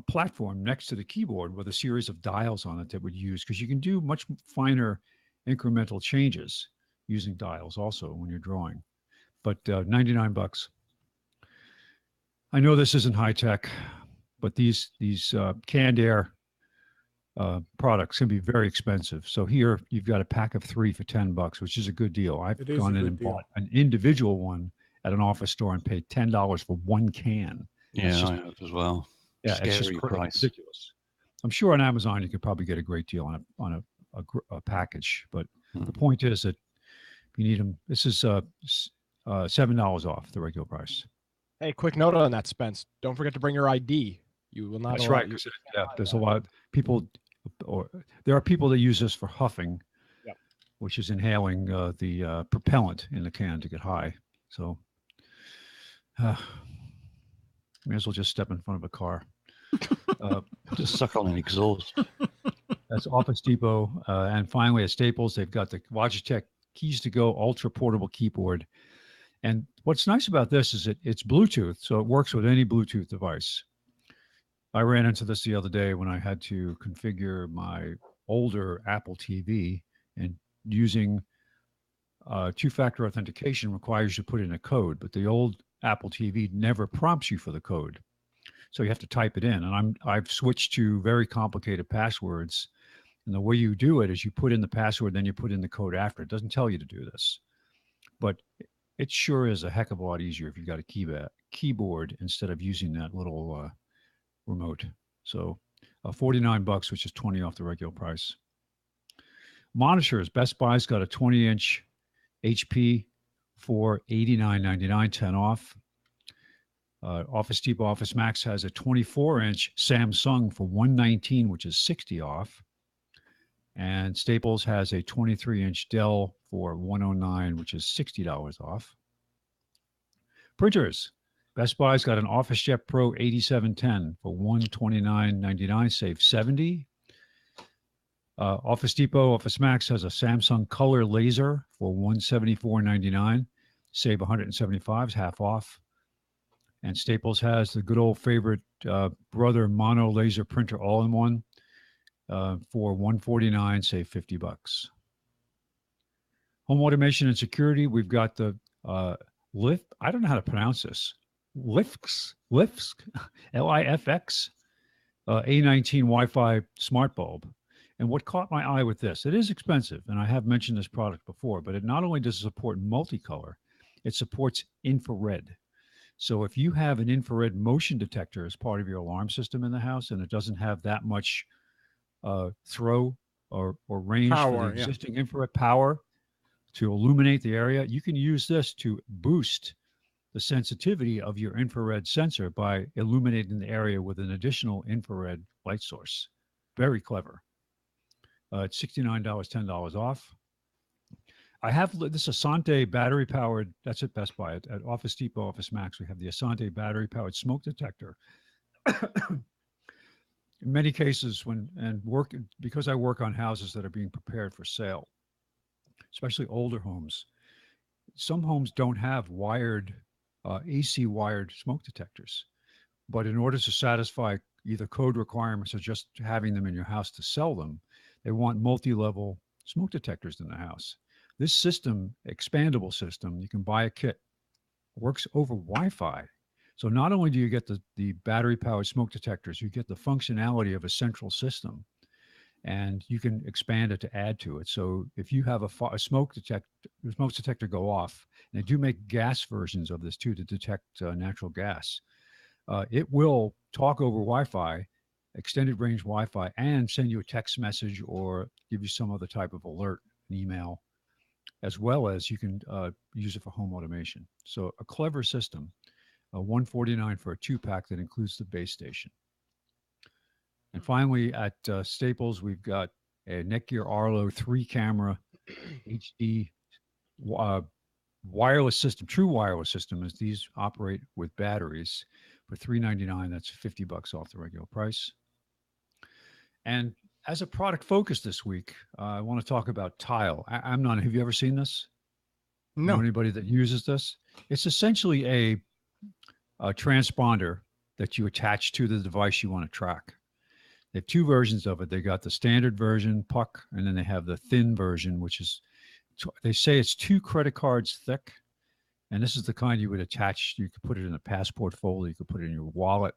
platform next to the keyboard with a series of dials on it that would use, because you can do much finer incremental changes using dials also when you're drawing. But $99. I know this isn't high tech, but these canned air products can be very expensive. So here you've got a pack of 3 for $10, which is a good deal. I've It is gone a in good and deal. bought an individual one at an office store and paid $10 for one can. Yeah, just- I have as well. Yeah, it's just Scary price. ridiculous. I'm sure on Amazon you could probably get a great deal on a package. But the point is that if you need them, this is $7 off the regular price. Hey, quick note on that, Spence. Don't forget to bring your ID. You will not. That's allow- right. 'Cause there's a lot of people, or there are people that use this for huffing, Yep. which is inhaling the propellant in the can to get high. So, may as well just step in front of a car. Just suck on an exhaust. That's Office Depot. And finally, at Staples, they've got the Logitech Keys to Go Ultra Portable Keyboard. And what's nice about this is it's Bluetooth, so it works with any Bluetooth device. I ran into this the other day when I had to configure my older Apple TV, and using two-factor authentication requires you to put in a code, but the old Apple TV never prompts you for the code. So you have to type it in. And I've switched to very complicated passwords. And the way you do it is you put in the password, then you put in the code after. It doesn't tell you to do this. But it sure is a heck of a lot easier if you've got a keyboard instead of using that little remote. So $49, which is 20 off the regular price. Monitors, Best Buy's got a 20-inch HP for $89.99, 10 off. Office Depot Office Max has a 24-inch Samsung for $119, which is 60 off. And Staples has a 23-inch Dell for $109, which is $60 off. Printers. Best Buy's got an OfficeJet Pro 8710 for $129.99, save $70. Office Depot Office Max has a Samsung Color Laser for $174.99, save $175, half off. And Staples has the good old favorite Brother Mono Laser Printer all-in-one for $149, save $50. Home automation and security, we've got the Lift. I don't know how to pronounce this. Lifx, Lifx, A19 Wi-Fi smart bulb. And what caught my eye with this, it is expensive, and I have mentioned this product before, but it not only does it support multicolor, it supports infrared. So if you have an infrared motion detector as part of your alarm system in the house, and it doesn't have that much throw or range for Power, the yeah. existing infrared power to illuminate the area, you can use this to boost the sensitivity of your infrared sensor by illuminating the area with an additional infrared light source. Very clever. It's $69, $10 off. I have this Asante battery powered, that's at Best Buy. At Office Depot, Office Max, we have the Asante battery powered smoke detector. In many cases, because I work on houses that are being prepared for sale, especially older homes, some homes don't have wired, AC wired smoke detectors. But in order to satisfy either code requirements or just having them in your house to sell them, they want multi-level smoke detectors in the house. This system, expandable system, you can buy a kit, works over Wi-Fi. So not only do you get the battery-powered smoke detectors, you get the functionality of a central system, and you can expand it to add to it. So if you have a smoke detector go off, and they do make gas versions of this too to detect natural gas, it will talk over Wi-Fi, extended range Wi-Fi, and send you a text message or give you some other type of alert, an email, as well as you can use it for home automation. So a clever system, $149 for a 2-pack that includes the base station. And finally, at Staples, we've got a Netgear Arlo 3-camera HD wireless system, true wireless system, is these operate with batteries for $399. That's $50 off the regular price. And as a product focus this week, I want to talk about Tile. Amnon, have you ever seen this? Know No. anybody that uses this? It's essentially a transponder that you attach to the device you want to track. They have two versions of it. They got the standard version, puck, and then they have the thin version, which is, they say it's 2 credit cards thick. And this is the kind you would attach. You could put it in a passport folder. You could put it in your wallet.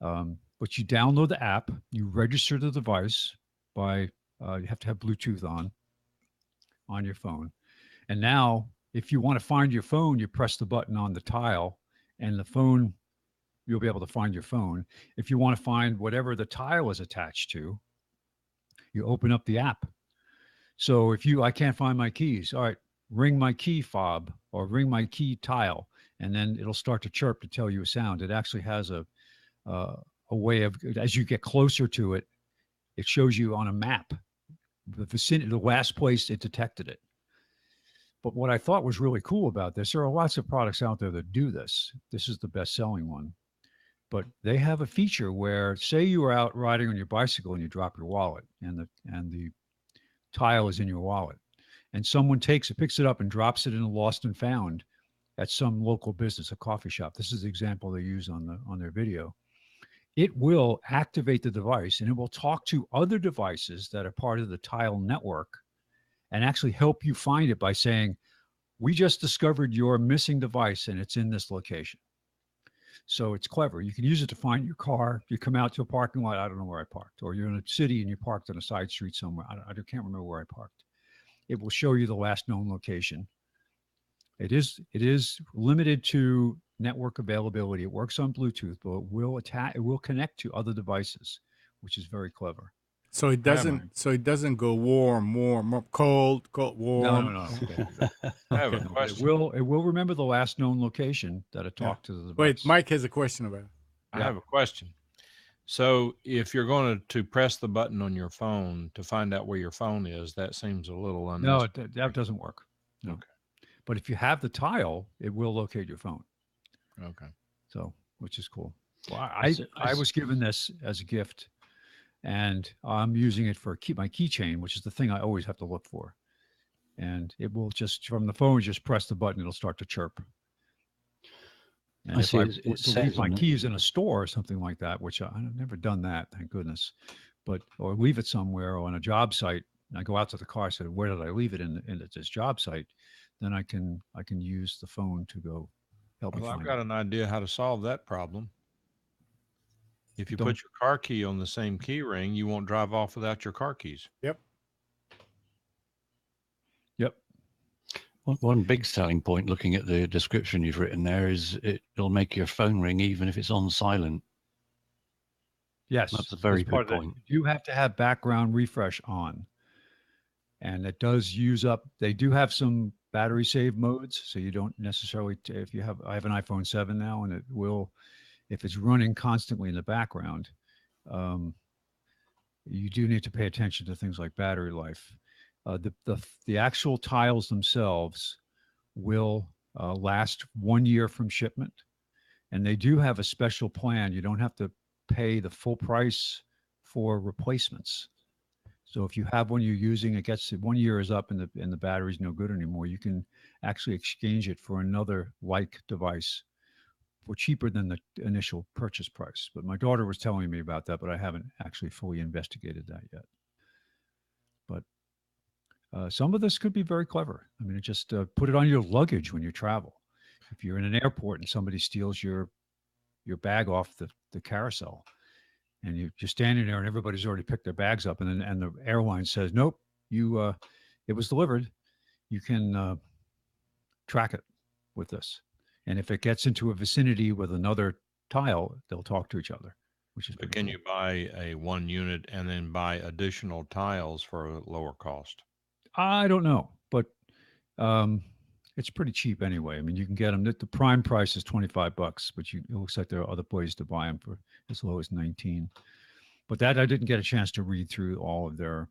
But you download the app. You register the device by, you have to have Bluetooth on your phone. And now, if you want to find your phone, you press the button on the Tile, and the phone, you'll be able to find your phone. If you want to find whatever the Tile is attached to, you open up the app. So if I can't find my keys, all right, ring my key fob or ring my key Tile, and then it'll start to chirp to tell you a sound. It actually has a way of, as you get closer to it, it shows you on a map the vicinity, the last place it detected it. But what I thought was really cool about this, there are lots of products out there that do this. This is the best selling one. But they have a feature where, say you were out riding on your bicycle and you drop your wallet, and the Tile is in your wallet, and someone picks it up and drops it in a lost and found at some local business, a coffee shop. This is the example they use on their video. It will activate the device, and it will talk to other devices that are part of the Tile network and actually help you find it by saying, we just discovered your missing device and it's in this location. So it's clever. You can use it to find your car. You come out to a parking lot. I don't know where I parked. Or you're in a city and you parked on a side street somewhere. I can't remember where I parked. It will show you the last known location. It is limited to network availability. It works on Bluetooth, but it will connect to other devices, which is very clever. So it doesn't go warm, cold, warm. No. I have a No, question. it will remember the last known location that it talked to the device. Wait, Mike has a question about it. I have a question. So if you're going to press the button on your phone to find out where your phone is, that seems a little unnecessary. No, that doesn't work. No. Okay. But if you have the Tile, it will locate your phone. Okay. So, which is cool. Well, I was given this as a gift, and I'm using it for my keychain, which is the thing I always have to look for. And it will just, from the phone, just press the button, it'll start to chirp. And if I leave my keys in a store or something like that, which I've never done that, thank goodness, or leave it somewhere or on a job site, and I go out to the car, I said, where did I leave it in this job site? Then I can use the phone to go help me find it. I've got an idea how to solve that problem. If you put your car key on the same key ring, you won't drive off without your car keys. Yep. One big selling point, looking at the description you've written there, is it'll make your phone ring even if it's on silent. Yes. That's a very good point. You have to have background refresh on. And it does use up, they do have some battery save modes. So you don't necessarily, I have an iPhone 7 now, and it will, if it's running constantly in the background, you do need to pay attention to things like battery life. The actual tiles themselves will last 1 year from shipment, and they do have a special plan. You don't have to pay the full price for replacements. So if you have one you're using, it gets 1 year is up and the battery's no good anymore, you can actually exchange it for another like device for cheaper than the initial purchase price. But my daughter was telling me about that, but I haven't actually fully investigated that yet. But some of this could be very clever. I mean, just put it on your luggage when you travel. If you're in an airport and somebody steals your bag off the carousel, and you're standing there and everybody's already picked their bags up, and the airline says, nope, it was delivered, you can track it with this. And if it gets into a vicinity with another tile, they'll talk to each other, which is But can cool. you buy a one unit and then buy additional tiles for a lower cost? I don't know, but it's pretty cheap anyway. I mean, you can get them. The prime price is $25, but it looks like there are other places to buy them for as low as 19. But that I didn't get a chance to read through all of their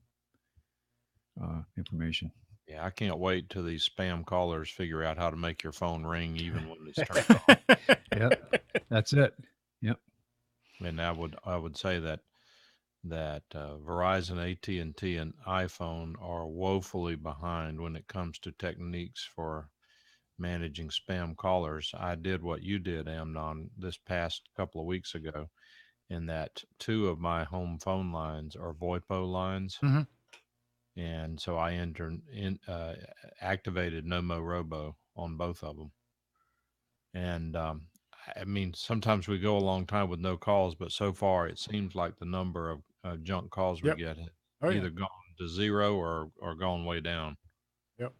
information. Yeah, I can't wait till these spam callers figure out how to make your phone ring even when it's turned off. Yep. That's it. Yep. And I would say that Verizon, AT&T, and iPhone are woefully behind when it comes to techniques for managing spam callers. I did what you did, Amnon, this past couple of weeks ago, in that 2 of my home phone lines are VoIPO lines. Mhm. And so I activated No Robo on both of them. And I mean, sometimes we go a long time with no calls, but so far it seems like the number of junk calls we Yep. get Oh, yeah. either gone to zero or gone way down. Yep.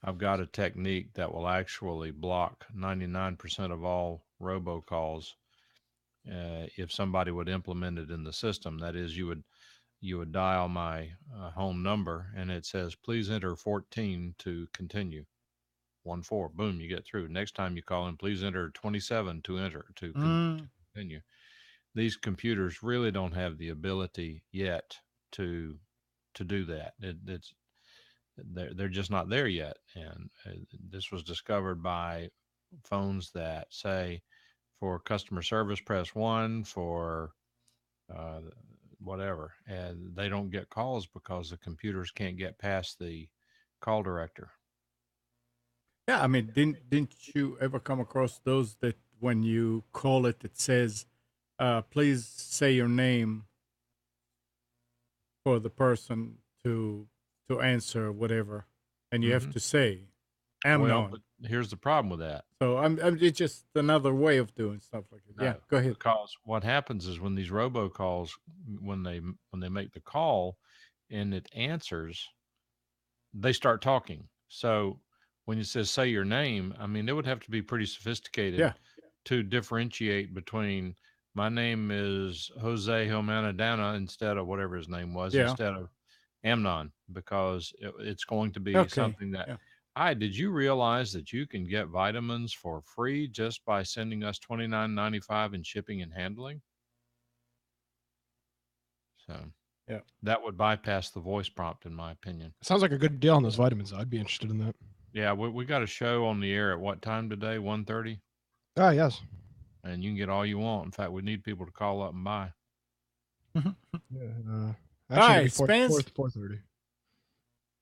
I've got a technique that will actually block 99% of all robocalls if somebody would implement it in the system. That is, you would dial my home number and it says, please enter 14 to continue. 14, boom, you get through. Next time you call in, please enter 27 to enter to continue. These computers really don't have the ability yet to do that. They're just not there yet. And this was discovered by phones that say, for customer service, press 1, for uh, whatever, and they don't get calls because the computers can't get past the call director. Yeah, I mean, didn't you ever come across those that when you call it, it says, "Please say your name for the person to answer whatever," and you have to say, Well, "Amnon." but here's the problem with that. So it's just another way of doing stuff like that. Yeah, No, go ahead. because what happens is when these robocalls, when they make the call and it answers, they start talking. So when it says say your name, I mean, it would have to be pretty sophisticated Yeah. to differentiate between my name is Jose Homanadana instead of whatever his name was, Yeah. instead of Amnon, because it's going to be Okay. something that, Yeah. hi, did you realize that you can get vitamins for free just by sending us $29.95 in shipping and handling? So Yeah. that would bypass the voice prompt, in my opinion. Sounds like a good deal on those vitamins. I'd be interested in that. Yeah, we got a show on the air at what time today? 1:30? Ah, yes. And you can get all you want. In fact, we need people to call up and buy. Yeah. All Actually, right, Spence. 4:30.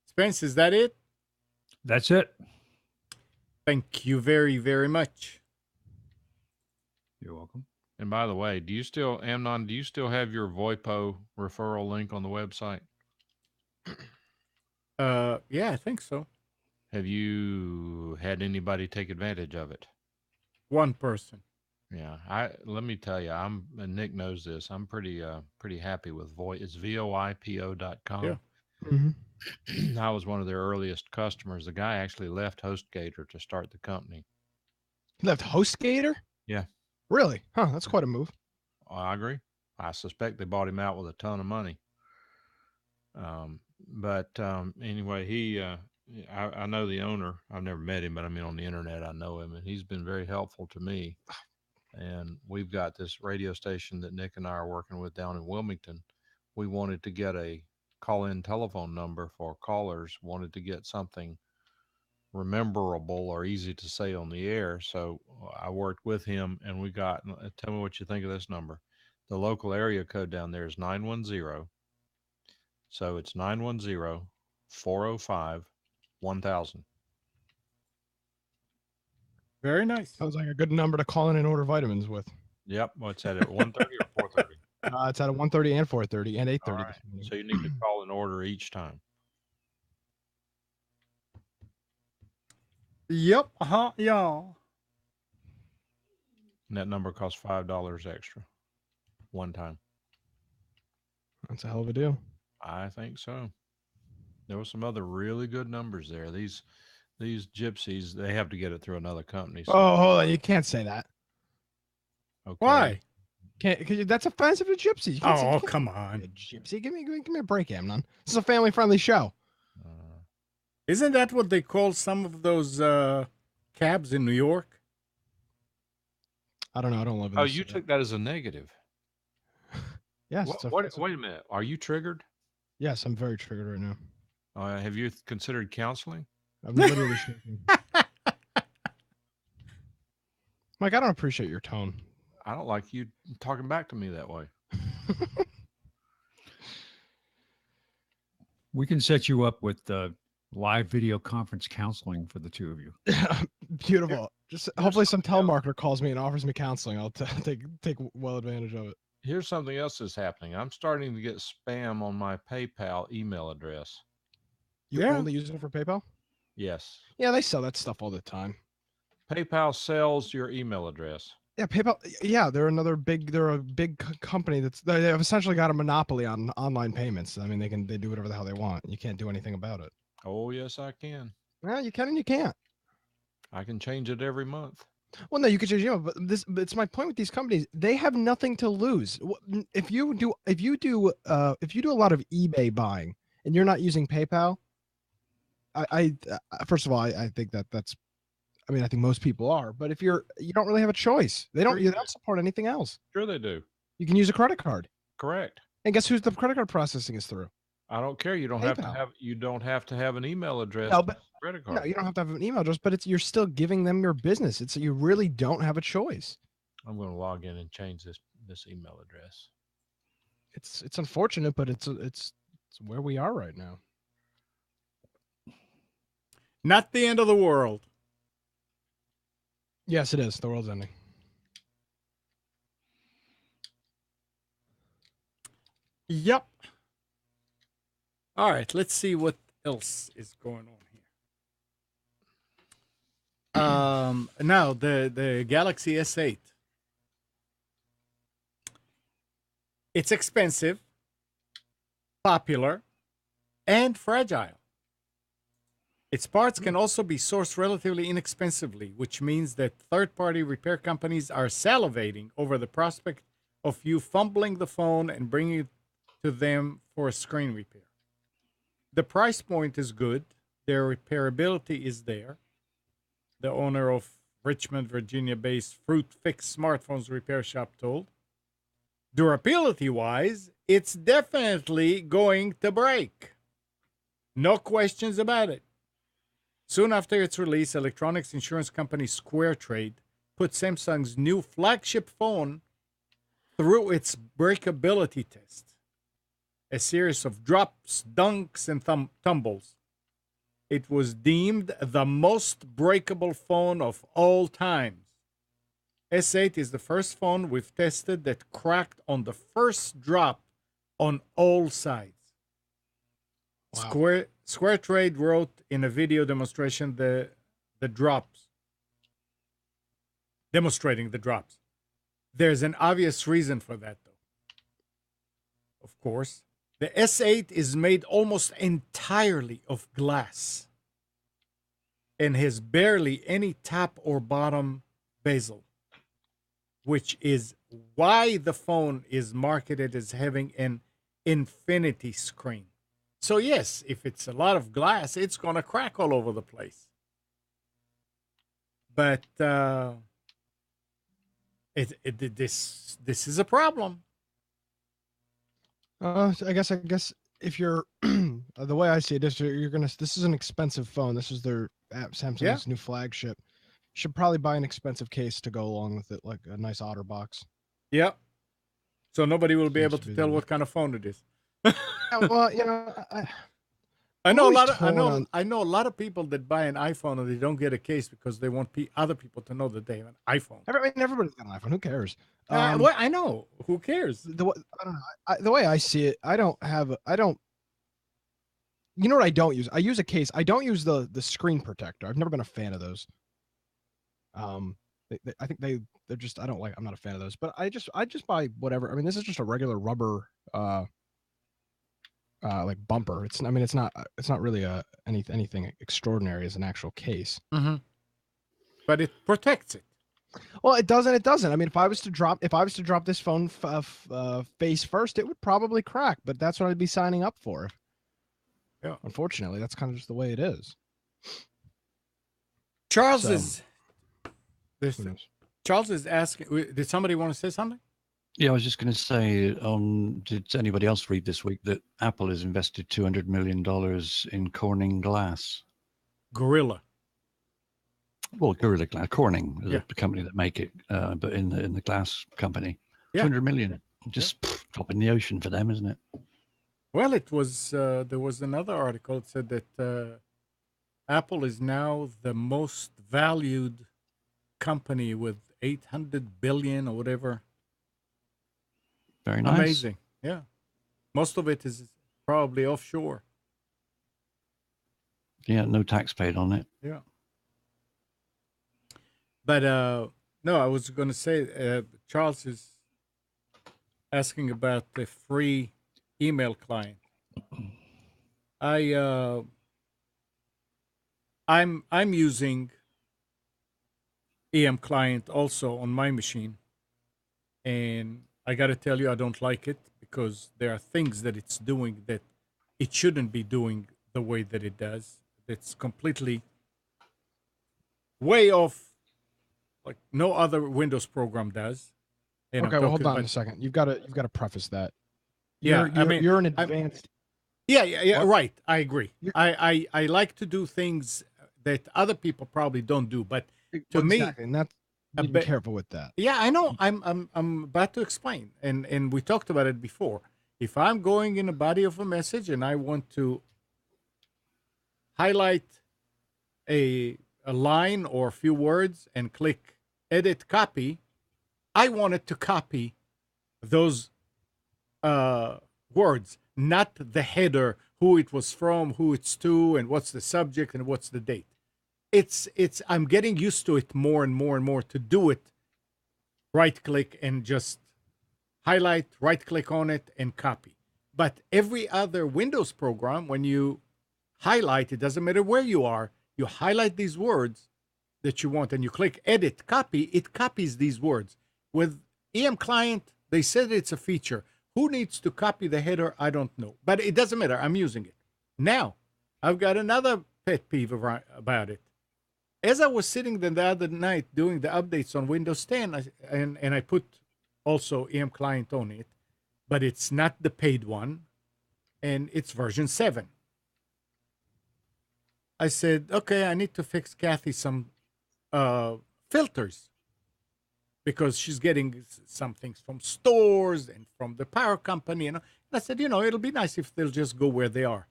Spence, is that it? That's it. Thank you very, very much. You're welcome. And by the way, Amnon, do you still have your VoIPO referral link on the website? Yeah, I think so. Have you had anybody take advantage of it? One person. Yeah, let me tell you, and Nick knows this. I'm pretty happy with VoIPO. It's voipo.com. Yeah. Mm-hmm. I was one of their earliest customers. The guy actually left HostGator to start the company. He left HostGator? Yeah. Really? Huh, that's quite a move. I agree. I suspect they bought him out with a ton of money. But anyway, I know the owner. I've never met him, but I mean, on the internet, I know him, and he's been very helpful to me. And we've got this radio station that Nick and I are working with down in Wilmington. We wanted to get a call-in telephone number for callers, wanted to get something rememberable or easy to say on the air. So I worked with him, and we got, tell me what you think of this number. The local area code down there is 910. So it's 910-405-1000. Very nice. Sounds like a good number to call in and order vitamins with. Yep. What's that at 1:30 or 4:30? It's at 1:30 and 4:30 and 8:30 All right. this morning. So you need to call in order each time. Yep. Yeah. And that number costs $5 extra one time. That's a hell of a deal. I think so. There were some other really good numbers there. These gypsies, they have to get it through another company. So. Oh, hold on. You can't say that. Okay. Why? Because that's offensive to gypsies. You can't Oh, say, come on. Gypsy, give me a break, Amnon. This is a family-friendly show. Isn't that what they call some of those cabs in New York? I don't know. I don't live in Oh, this you took that as a negative. Yes. Wait a minute. Are you triggered? Yes, I'm very triggered right now. Have you considered counseling? I'm literally shaking. Mike, I don't appreciate your tone. I don't like you talking back to me that way. We can set you up with live video conference counseling for the two of you. Beautiful. Just hopefully some telemarketer calls me and offers me counseling. I'll take well advantage of it. Here's something else that's happening. I'm starting to get spam on my PayPal email address. You're only using it for PayPal? Yes. Yeah, they sell that stuff all the time. PayPal sells your email address. Yeah, PayPal. Yeah, they're a big company they've essentially got a monopoly on online payments. I mean, they do whatever the hell they want. You can't do anything about it. Oh, yes, I can. Well, you can and you can't. I can change it every month. Well, no, you could change. But it's my point with these companies. They have nothing to lose. If you do a lot of eBay buying and you're not using PayPal, I first of all, I think that's. I mean, I think most people are, but if you don't really have a choice. They don't support anything else. Sure they do. You can use a credit card. Correct. And guess who's the credit card processing is through? I don't care. You don't have to have an email address. No, but credit card. no, you don't have to have an email address, but you're still giving them your business. You really don't have a choice. I'm going to log in and change this email address. It's unfortunate, but it's where we are right now. Not the end of the world. Yes, it is. The world's ending. Yep. All right, let's see what else is going on here. Now the Galaxy S8. It's expensive, popular, and fragile. Its parts can also be sourced relatively inexpensively, which means that third-party repair companies are salivating over the prospect of you fumbling the phone and bringing it to them for a screen repair. The price point is good. Their repairability is there. The owner of Richmond, Virginia-based Fruit Fix Smartphones Repair Shop told. Durability-wise, it's definitely going to break. No questions about it. Soon after its release, electronics insurance company SquareTrade put Samsung's new flagship phone through its breakability test. A series of drops, dunks, and tumbles. It was deemed the most breakable phone of all times. S8 is the first phone we've tested that cracked on the first drop on all sides. Wow. SquareTrade wrote in a video demonstration the drops. Demonstrating the drops. There's an obvious reason for that, though. Of course, the S8 is made almost entirely of glass and has barely any top or bottom bezel, which is why the phone is marketed as having an infinity screen. So yes, if it's a lot of glass, it's going to crack all over the place. But this is a problem. I guess if you're the way I see it is this is an expensive phone. This is their Samsung's new flagship. You should probably buy an expensive case to go along with it, like a nice OtterBox. Yep. So nobody will be able to tell what kind of phone it is. Well, I know a lot of people that buy an iPhone and they don't get a case because they want other people to know that they have an iPhone. Everybody's got an iPhone. Who cares? Well, I know. Who cares? I don't know. The way I see it, I don't. You know what I don't use? I use a case. I don't use the screen protector. I've never been a fan of those. I think they're just. I'm not a fan of those. But I just buy whatever. I mean, this is just a regular rubber. Like bumper. It's not really anything extraordinary as an actual case. Mm-hmm. But it protects it. Well, it doesn't. It doesn't. I mean, if I was to drop this phone face first, it would probably crack. But that's what I'd be signing up for. Yeah. Unfortunately, that's kind of just the way it is. Charles is asking. Did somebody want to say something? Yeah, I was just going to say, did anybody else read this week that Apple has invested $200 million in Corning Glass? Gorilla. Well, Gorilla Glass, Corning, Yeah. the company that make it, but in the glass company, Yeah. 200 million, just drop in the ocean for them, isn't it? Well, it was. There was another article that said that Apple is now the most valued company with 800 billion or whatever. Very nice. Amazing. Yeah. Most of it is probably offshore. Yeah, no tax paid on it. Yeah. But no, I was going to say, Charles is asking about the free email client. I'm using EM client also on my machine, and I got to tell you, I don't like it because there are things that it's doing that it shouldn't be doing the way that it does. It's completely way off, like no other Windows program does. And Okay, I'm well, hold talking on about- a second. You've got to preface that. Yeah, I mean, you're an advanced. Yeah, What? right. I agree. You're- I like to do things that other people probably don't do, but to me, exactly, and that's a be bit- careful with that. yeah, I know. I'm about to explain, and we talked about it before. If I'm going in a body of a message and I want to highlight a line or a few words and click edit copy, I want it to copy those words, not the header, who it was from, who it's to, and what's the subject and what's the date. It's I'm getting used to it more and more and more to do it. Right click and just highlight, right click on it and copy. But every other Windows program, when you highlight, it doesn't matter where you are, you highlight these words that you want and you click edit copy, it copies these words. With EM client, they said it's a feature. Who needs to copy the header? I don't know. But it doesn't matter. I'm using it. Now, I've got another pet peeve about it. As I was sitting the other night doing the updates on Windows 10, and I put also EM client on it, but it's not the paid one, and it's version 7. I said, okay, I need to fix Kathy some filters because she's getting some things from stores and from the power company. And I said, it'll be nice if they'll just go where they are.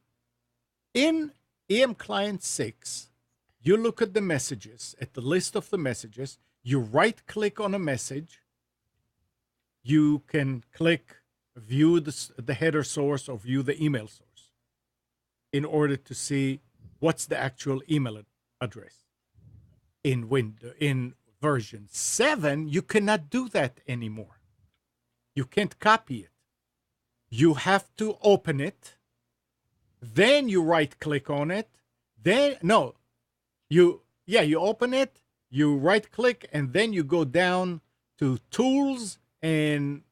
In EM Client 6, you look at the messages, at the list of the messages, you right-click on a message, you can click view the header source or view the email source in order to see what's the actual email address. In version 7, you cannot do that anymore. You can't copy it. You have to open it. Then you right-click on it. You open it, you right-click, and then you go down to Tools and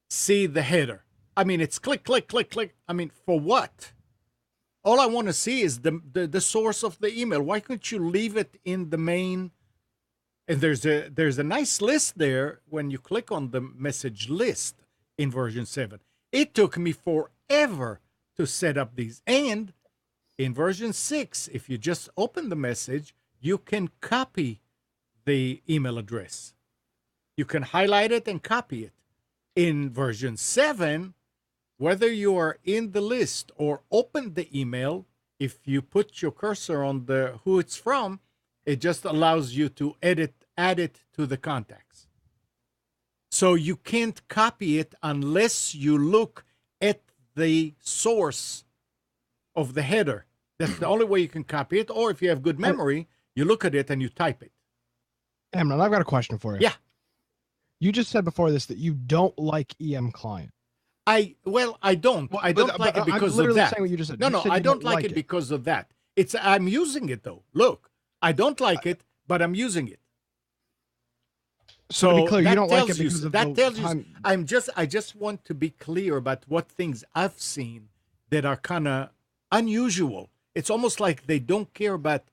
see the header. I mean, it's click, click, click, click. I mean, for what? All I want to see is the source of the email. Why couldn't you leave it in the main? And there's a nice list there when you click on the message list in version 7. It took me forever to set up these. And in version 6, if you just open the message, you can copy the email address. You can highlight it and copy it. In version 7, whether you are in the list or open the email, if you put your cursor on the who it's from, it just allows you to add it to the contacts. So you can't copy it unless you look at the source of the header. That's the only way you can copy it. Or if you have good memory, you look at it and you type it. Amnon, I've got a question for you. Yeah. You just said before this that you don't like EM Client. I don't. I don't like it because I'm literally of that. saying what you just said. No, You said I you don't like it because of that. I'm using it though. Look, I don't like it, but I'm using it. So to be clear, that you don't like it tells you- because of that the tells you. time. I just want to be clear about what things I've seen that are kind of unusual. It's almost like they don't care about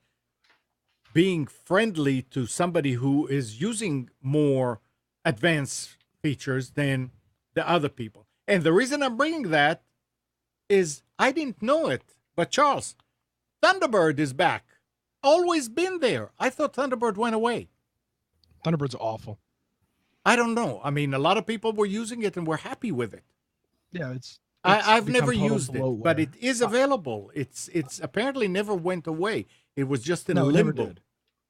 being friendly to somebody who is using more advanced features than the other people. And the reason I'm bringing that is I didn't know it, but Charles, Thunderbird is back. Always been there. I thought Thunderbird went away. Thunderbird's awful. I don't know. I mean, a lot of people were using it and were happy with it. Yeah, it's I've become never total used it, but bloatware. it is available. It's apparently never went away. It was just in a No, it never limbo. did.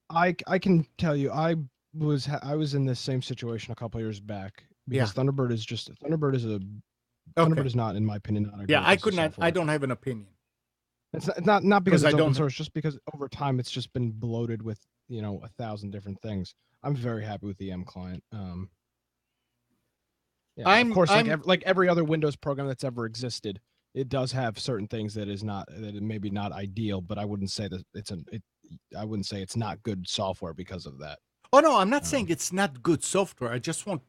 I can tell you, I was in this same situation a couple years back because Thunderbird is Thunderbird is not, in my opinion, not a Yeah, great I piece of could not. I software. don't have an opinion. It's not because 'Cause I it's open don't- source, just because over time it's just been bloated with 1,000 different things. I'm very happy with the M client. Yeah, of course, like every other Windows program that's ever existed, it does have certain things that it may be not ideal, but I wouldn't say that I wouldn't say it's not good software because of that. Oh no, I'm not saying it's not good software. I just want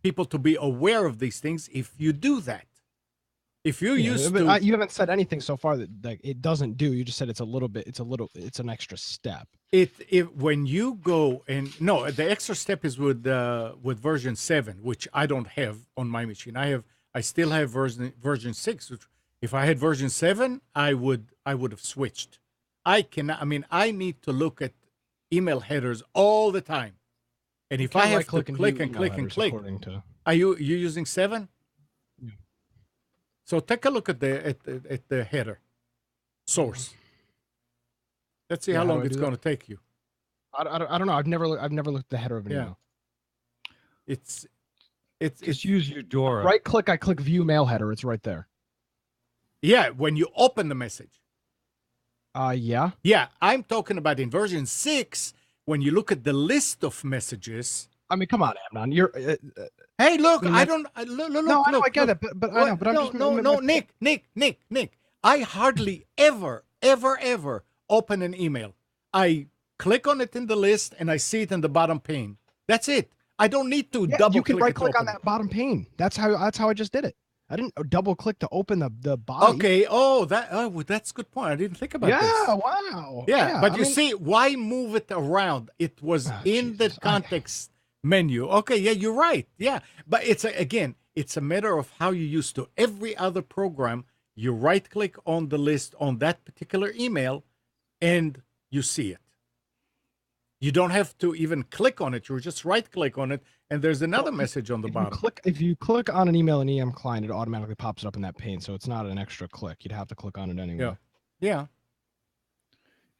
people to be aware of these things. If you do that, if you you haven't said anything so far that like it doesn't do. You just said it's an extra step. When you go and no, the extra step is with version 7, which I don't have on my machine. I still have version 6. Which if I had version 7, I would have switched. I cannot. I mean, I need to look at email headers all the time, and if I have to click and click and click, are you using 7? Yeah. So take a look at the header source. Let's see how long it's going to take you. I don't know. I've never looked at the header of an email. It's Just use Eudora. Right click. I click view mail header. It's right there. Yeah, when you open the message. Yeah. Yeah, I'm talking about in version 6 when you look at the list of messages. I mean, come on, Amnon. You're. Hey, look! I mean, I don't. Look, no, I know. look, I get look. it, but I know. But I'm just no, Nick. I hardly ever open an email. I click on it in the list and I see it in the bottom pane. That's it. I don't need to double. You can click right click on that bottom pane. That's how I just did it. I didn't double click to open the body. Okay. That's a good point. I didn't think about this. Yeah. Wow. Yeah, but see, why move it around? It was in the context menu. Okay. Yeah, you're right. Yeah, but it's a matter of how you used to. Every other program, you right click on the list on that particular email, and you see it. You don't have to even click on it. You just right click on it, and there's another message on the bottom. If you click on an email in EM client, it automatically pops up in that pane. So it's not an extra click. You'd have to click on it anyway. Yeah.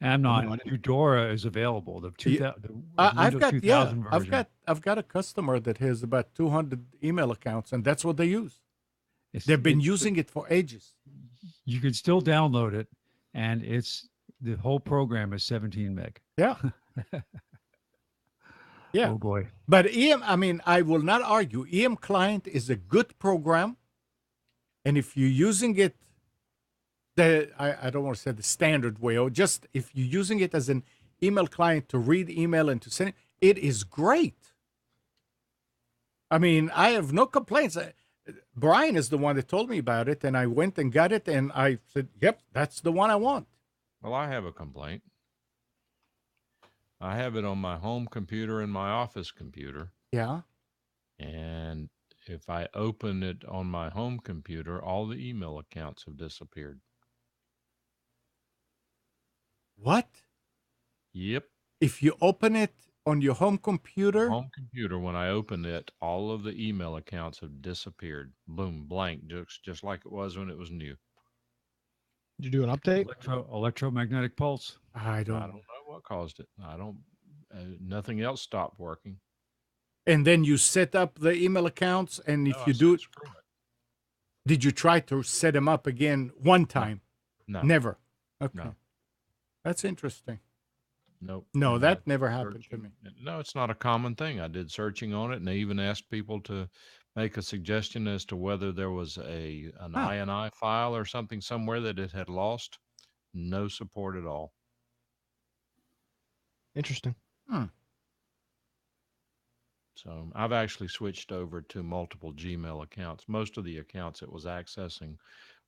Amnon, Eudora is available. The 2000. I've got a customer that has about 200 email accounts, and that's what they use. They've been using it for ages. You can still download it, and the whole program is 17 meg. Yeah. Yeah. Oh boy. But EM, I mean, I will not argue. EM client is a good program, and if you're using it, I don't want to say the standard way, or just if you're using it as an email client to read email and to send it is great. I mean, I have no complaints. Brian is the one that told me about it, and I went and got it, and I said, "Yep, that's the one I want." Well, I have a complaint. I have it on my home computer and my office computer. Yeah. And if I open it on my home computer, all the email accounts have disappeared. What? Yep. If you open it on your home computer? Home computer, when I open it, all of the email accounts have disappeared. Boom, blank, just like it was when it was new. Did you do an update? Electromagnetic pulse. I don't know what caused it. Nothing else stopped working. And then you set up the email accounts, and if you do it, did you try to set them up again one time? No. Never. Okay. No. That's interesting. Nope. No, that never happened to me. No, it's not a common thing. I did searching on it, and they even asked people to make a suggestion as to whether there was an INI file or something somewhere that it had lost. No support at all. Interesting. So I've actually switched over to multiple Gmail accounts. Most of the accounts it was accessing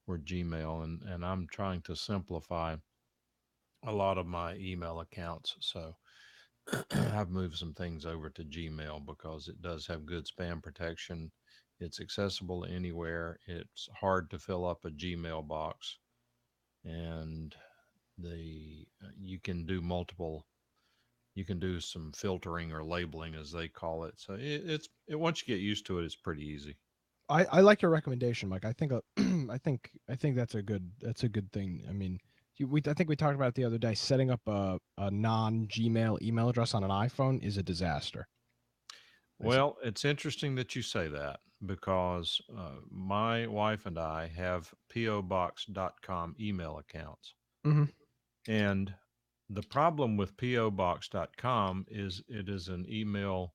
were Gmail, and I'm trying to simplify a lot of my email accounts. So I've moved some things over to Gmail because it does have good spam protection. It's accessible anywhere. It's hard to fill up a Gmail box, and you can do multiple. You can do some filtering or labeling, as they call it. So once you get used to it, it's pretty easy. I like your recommendation, Mike. I think I think that's a good thing. I mean, I think we talked about it the other day. Setting up a non-Gmail email address on an iPhone is a disaster. Well, it's interesting that you say that because my wife and I have POBOX.com email accounts. Mm-hmm. And the problem with POBOX.com is it is an email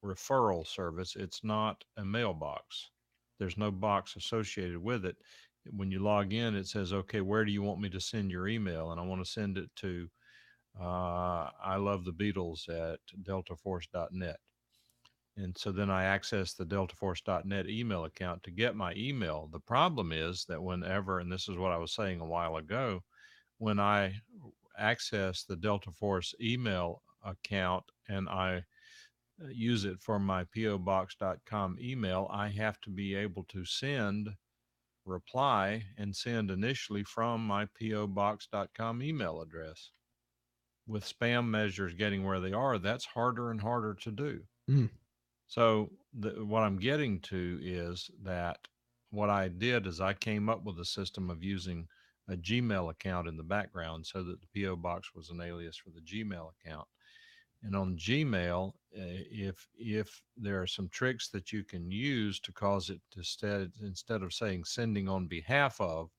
referral service. It's not a mailbox. There's no box associated with it. When you log in, it says, okay, where do you want me to send your email? And I want to send it to I love the Beatles at deltaforce.net. And so then I access the deltaforce.net email account to get my email. The problem is that whenever, and this is what I was saying a while ago, when I access the Delta Force email account and I use it for my POBox.com email, I have to be able to reply and send initially from my POBox.com email address. With spam measures getting where they are, that's harder and harder to do. Mm. So what I'm getting to is that what I did is I came up with a system of using a Gmail account in the background so that the PO box was an alias for the Gmail account. And on Gmail, if there are some tricks that you can use to cause it to instead of saying sending on behalf of,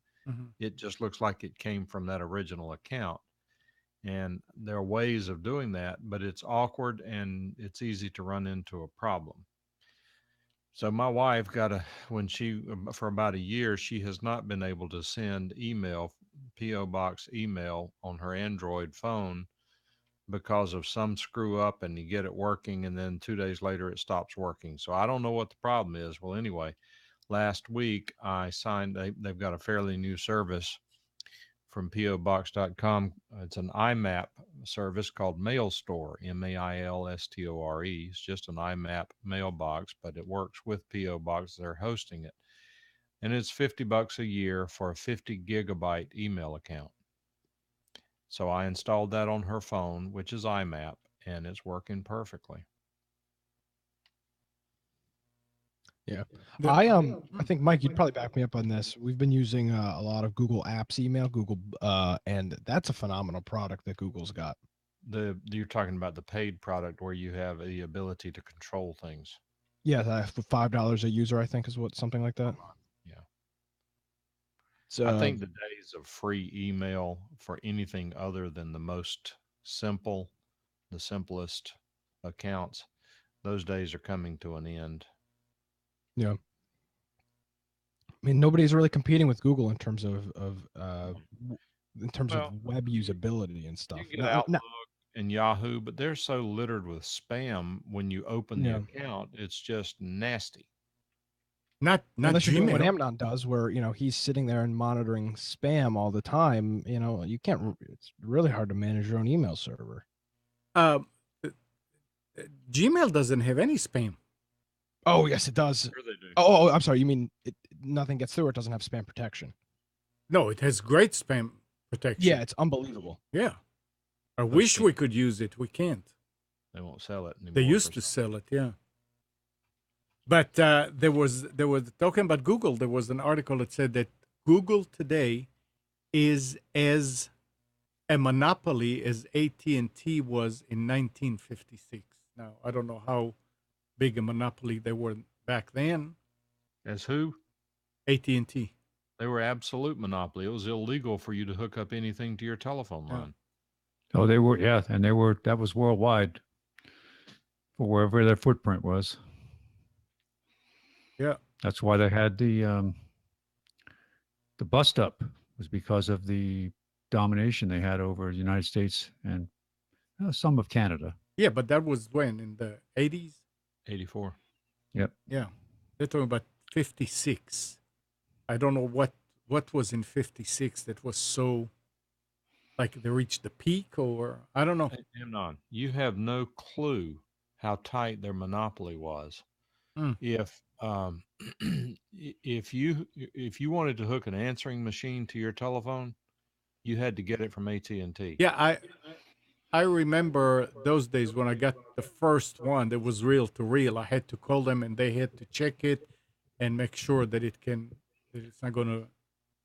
it just looks like it came from that original account. And there are ways of doing that, but it's awkward and it's easy to run into a problem. So my wife for about a year, she has not been able to send PO box email on her Android phone because of some screw up, and you get it working and then 2 days later it stops working. So I don't know what the problem is. Well, anyway, last week they've got a fairly new service from POBox.com. It's an IMAP service called MailStore, MailStore. It's just an IMAP mailbox, but it works with PO Box. They're hosting it. And it's $50 a year for a 50 gigabyte email account. So I installed that on her phone, which is IMAP, and it's working perfectly. Yeah. I think Mike, you'd probably back me up on this. We've been using a lot of Google Apps email, and that's a phenomenal product that Google's got. You're talking about the paid product where you have the ability to control things. Yeah, $5 a user, I think, is something like that. Yeah. So I think the days of free email for anything other than the simplest accounts, those days are coming to an end. Yeah. I mean, nobody's really competing with Google in terms of web usability and stuff. You get Outlook and Yahoo, but they're so littered with spam when you open the account, it's just nasty. Not unless you're doing what Gmail. Amnon does, where he's sitting there and monitoring spam all the time. You can't. It's really hard to manage your own email server. Gmail doesn't have any spam. Oh yes, it does. Sure they do. Oh, I'm sorry. You mean nothing gets through? It doesn't have spam protection. No, it has great spam protection. Yeah, it's unbelievable. Yeah, I wish we could use it. We can't. They won't sell it anymore. They used to sell it, yeah. But there was talking about Google. There was an article that said that Google today is as a monopoly as AT&T was in 1956. Now I don't know how big a monopoly they were back then. As who? AT&T. They were absolute monopoly. It was illegal for you to hook up anything to your telephone line. Oh, they were, yeah, and that was worldwide for wherever their footprint was. Yeah. That's why they had the bust up, was because of the domination they had over the United States and some of Canada. Yeah, but that was when, in the 80s? 84. Yep. Yeah. They're talking about 56. I don't know what was in 56 that was so like they reached the peak, or I don't know. Amnon, you have no clue how tight their monopoly was. Hmm. If if you wanted to hook an answering machine to your telephone, you had to get it from AT&T. Yeah, I remember those days when I got the first one that was reel to reel. I had to call them and they had to check it and make sure that that it's not gonna.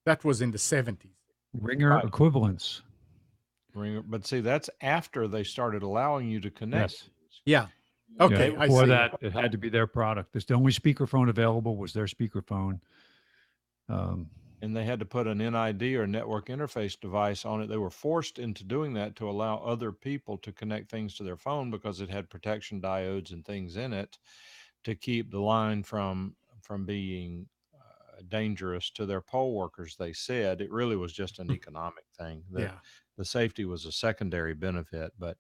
That was in the 70s. Ringer Right. equivalents. But see, that's after they started allowing you to connect. Yes. Yeah. Yeah, Okay, I before see. that, it had to be their product. It's the only speakerphone available was their speakerphone. And they had to put an NID or network interface device on it. They were forced into doing that to allow other people to connect things to their phone because it had protection diodes and things in it to keep the line from being dangerous to their poll workers. They said it really was just an economic thing. Yeah. The safety was a secondary benefit, but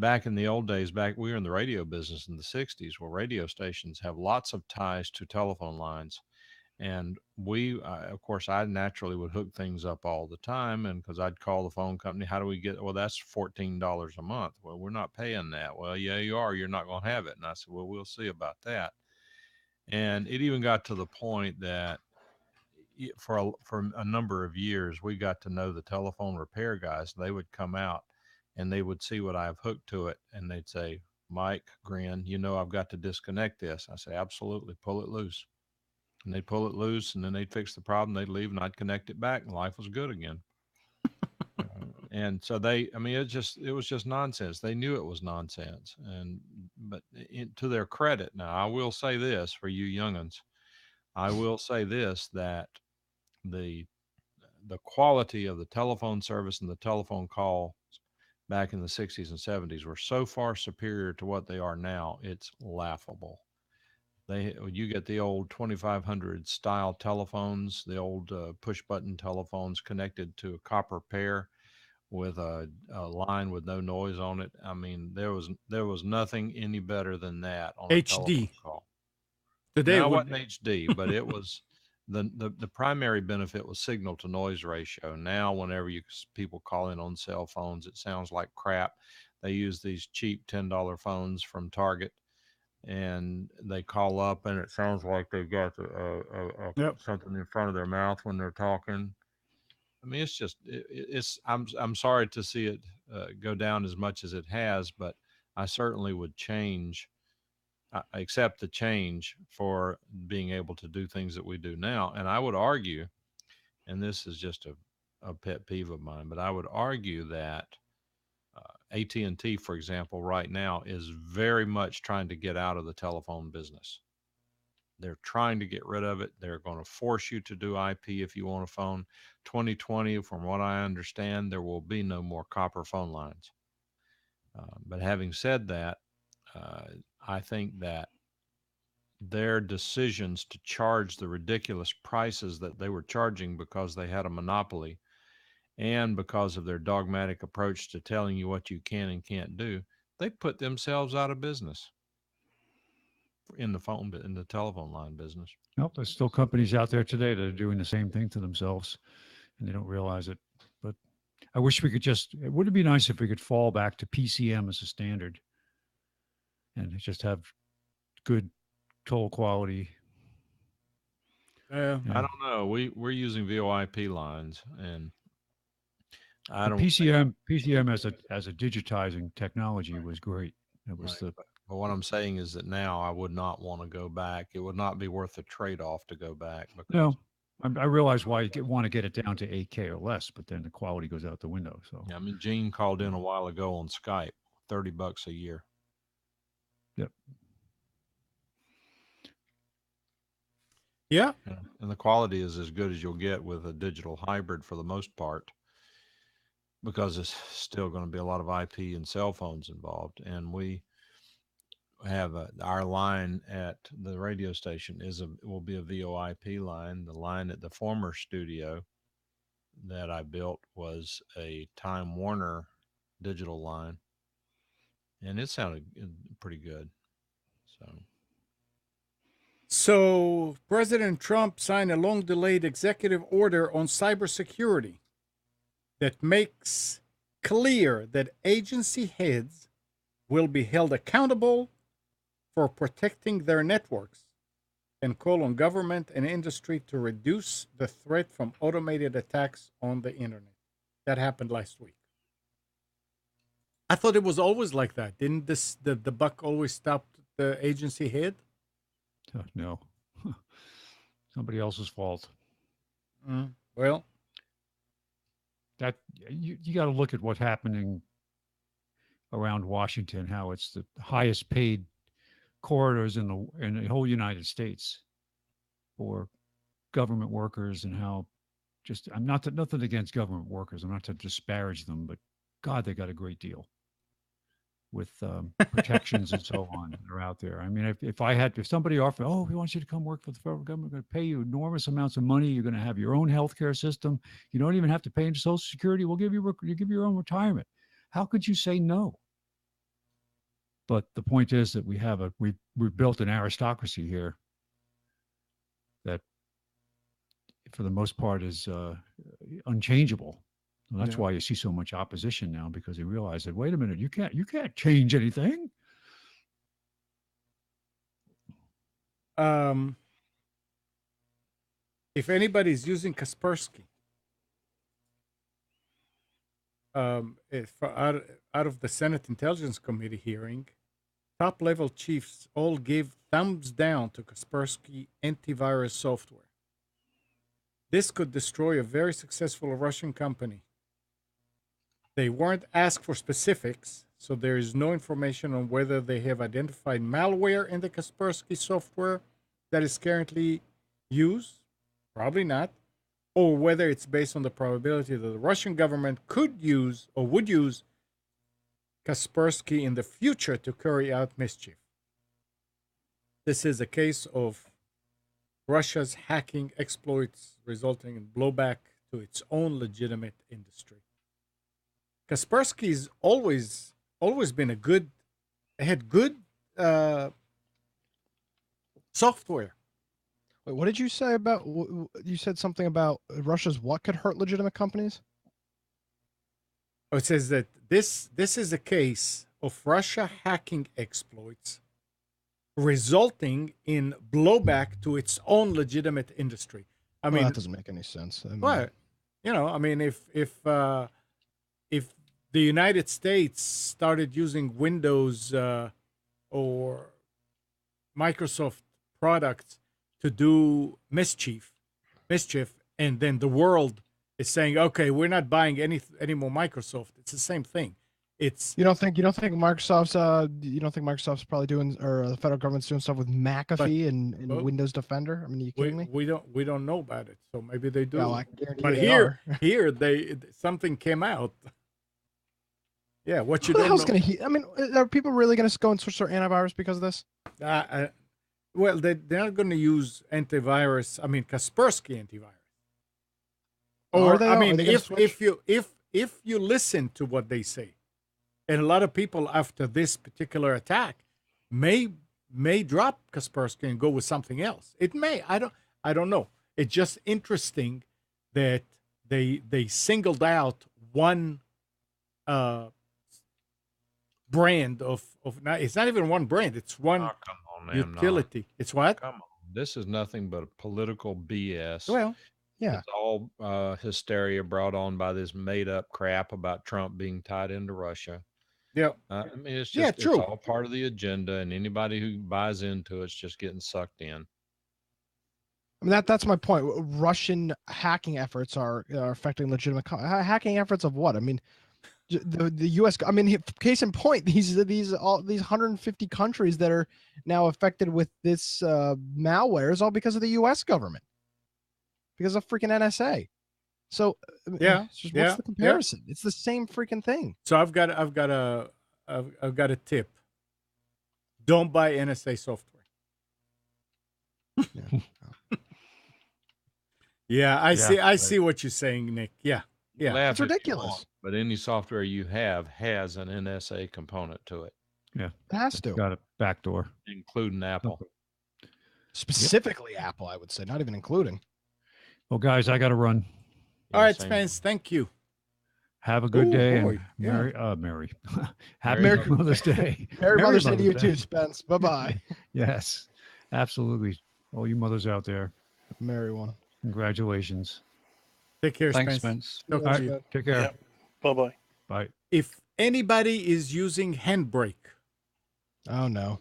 back in the old days, we were in the radio business in the 60s, where radio stations have lots of ties to telephone lines. And of course, I naturally would hook things up all the time. And because I'd call the phone company, how do we get, well, that's $14 a month. Well, we're not paying that. Well, yeah, you are. You're not going to have it. And I said, well, we'll see about that. And it even got to the point that for a number of years, we got to know the telephone repair guys. They would come out and they would see what I've hooked to it. And they'd say, Mike, Grin, I've got to disconnect this. I say, absolutely, pull it loose. And they'd pull it loose, and then they'd fix the problem. They'd leave, and I'd connect it back, and life was good again. And so it was just nonsense. They knew it was nonsense. But to their credit, now I will say this for you young'uns, I will say this, that the quality of the telephone service and the telephone call back in the 60s and 70s were so far superior to what they are now. It's laughable. You get the old 2500 style telephones, the old push button telephones connected to a copper pair with a line with no noise on it. I mean, there was nothing any better than that on a telephone HD. call. Today Now, it would wasn't HD, but it was the primary benefit was signal to noise ratio. Now, whenever people call in on cell phones, it sounds like crap. They use these cheap $10 phones from Target, and they call up and it sounds like they've got Yep. something in front of their mouth when they're talking. I mean, it's just I'm sorry to see it go down as much as it has, but I certainly would accept the change for being able to do things that we do now. And I would argue, and this is just a pet peeve of mine, but I would argue that AT&T, for example, right now is very much trying to get out of the telephone business. They're trying to get rid of it. They're going to force you to do IP if you want a phone. 2020, from what I understand, there will be no more copper phone lines. But having said that, I think that their decisions to charge the ridiculous prices that they were charging because they had a monopoly, and because of their dogmatic approach to telling you what you can and can't do, they put themselves out of business in the telephone line business. Nope, there's still companies out there today that are doing the same thing to themselves, and they don't realize it. But I wish we could it would be nice if we could fall back to PCM as a standard and just have good toll quality. I don't know. We're using VoIP lines, and I don't. PCM as a digitizing technology was great. It was right. But what I'm saying is that now I would not want to go back. It would not be worth the trade-off to go back. No, I realize why you want to get it down to 8K or less, but then the quality goes out the window. So yeah, I mean, Gene called in a while ago on Skype, $30 a year. Yep. Yeah. And the quality is as good as you'll get with a digital hybrid for the most part, because it's still going to be a lot of IP and cell phones involved. And we have our line at the radio station will be a VoIP line. The line at the former studio that I built was a Time Warner digital line, and it sounded pretty good. So President Trump signed a long-delayed executive order on cybersecurity. that makes clear that agency heads will be held accountable for protecting their networks and call on government and industry to reduce the threat from automated attacks on the internet. That happened last week. I thought it was always like that. Didn't the buck always stop the agency head? No. Somebody else's fault. Well, That you got to look at what's happening around Washington, how it's the highest paid corridors in the whole United States for government workers, and how just I'm not nothing against government workers. I'm not to disparage them, but God, they got a great deal with protections and so on that are out there. I mean, if somebody offered, oh, we want you to come work for the federal government, we're going to pay you enormous amounts of money. You're going to have your own healthcare system. You don't even have to pay into Social Security. We'll give you your own retirement. How could you say no? But the point is that we've built an aristocracy here that, for the most part, is unchangeable. And that's why you see so much opposition now, because they realize that, wait a minute, you can't change anything. If anybody's using Kaspersky, out of the Senate Intelligence Committee hearing, top-level chiefs all gave thumbs down to Kaspersky antivirus software. This could destroy a very successful Russian company. They weren't asked for specifics, so there is no information on whether they have identified malware in the Kaspersky software that is currently used, probably not, or whether it's based on the probability that the Russian government could use or would use Kaspersky in the future to carry out mischief. This is a case of Russia's hacking exploits resulting in blowback to its own legitimate industry. Kaspersky's always been had good software. Wait, what did you say about? You said something about Russia's what could hurt legitimate companies? Oh, it says that this is a case of Russia hacking exploits resulting in blowback to its own legitimate industry. I mean, that doesn't make any sense. I mean, what? I mean, if the United States started using Windows or Microsoft products to do mischief, and then the world is saying, okay, we're not buying any more Microsoft. It's the same thing. It's you don't think Microsoft's probably doing, or the federal government's doing stuff with McAfee and Windows Defender? I mean, are you kidding me? We don't know about it, so maybe they do. Well, I can guarantee but here something came out. Yeah, what you Who the don't hell's know. I mean, are people really going to go and switch their antivirus because of this? Well, they're not going to use antivirus. I mean, Kaspersky antivirus. Or I mean, if you listen to what they say, and a lot of people after this particular attack may drop Kaspersky and go with something else. It may. I don't know. It's just interesting that they singled out one brand of it's not even one brand. It's one utility. It's what? Come on. This is nothing but political BS. Well, yeah. It's all hysteria brought on by this made up crap about Trump being tied into Russia. Yeah. I mean, it's just it's all part of the agenda, and anybody who buys into it's just getting sucked in. I mean, that's my point. Russian hacking efforts are affecting legitimate hacking efforts of what? I mean, the U.S. I mean, case in point, these 150 countries that are now affected with this malware is all because of the U.S. government, because of freaking NSA. So yeah, what's the comparison? Yeah. It's the same freaking thing. So I've got a tip. Don't buy NSA software. Yeah, I see what you're saying, Nick. Yeah. It's ridiculous. But any software you have has an NSA component to it. Yeah, it has to. Got a backdoor, including Apple. Specifically, Apple, I would say, not even including. Well, guys, I got to run. All right, Spence. Thank you. Have a good Oh, day. boy, And yeah. Mary. Happy Merry Mother's Day. Merry Mother's Day to you Mother's too, Spence. Bye bye. Yes, absolutely. All you mothers out there, Merry one. congratulations. Take care, Thanks, Spence. Spence. Talk All to right, you. take care. Yeah. Bye bye. Bye. If anybody is using Handbrake, Oh no.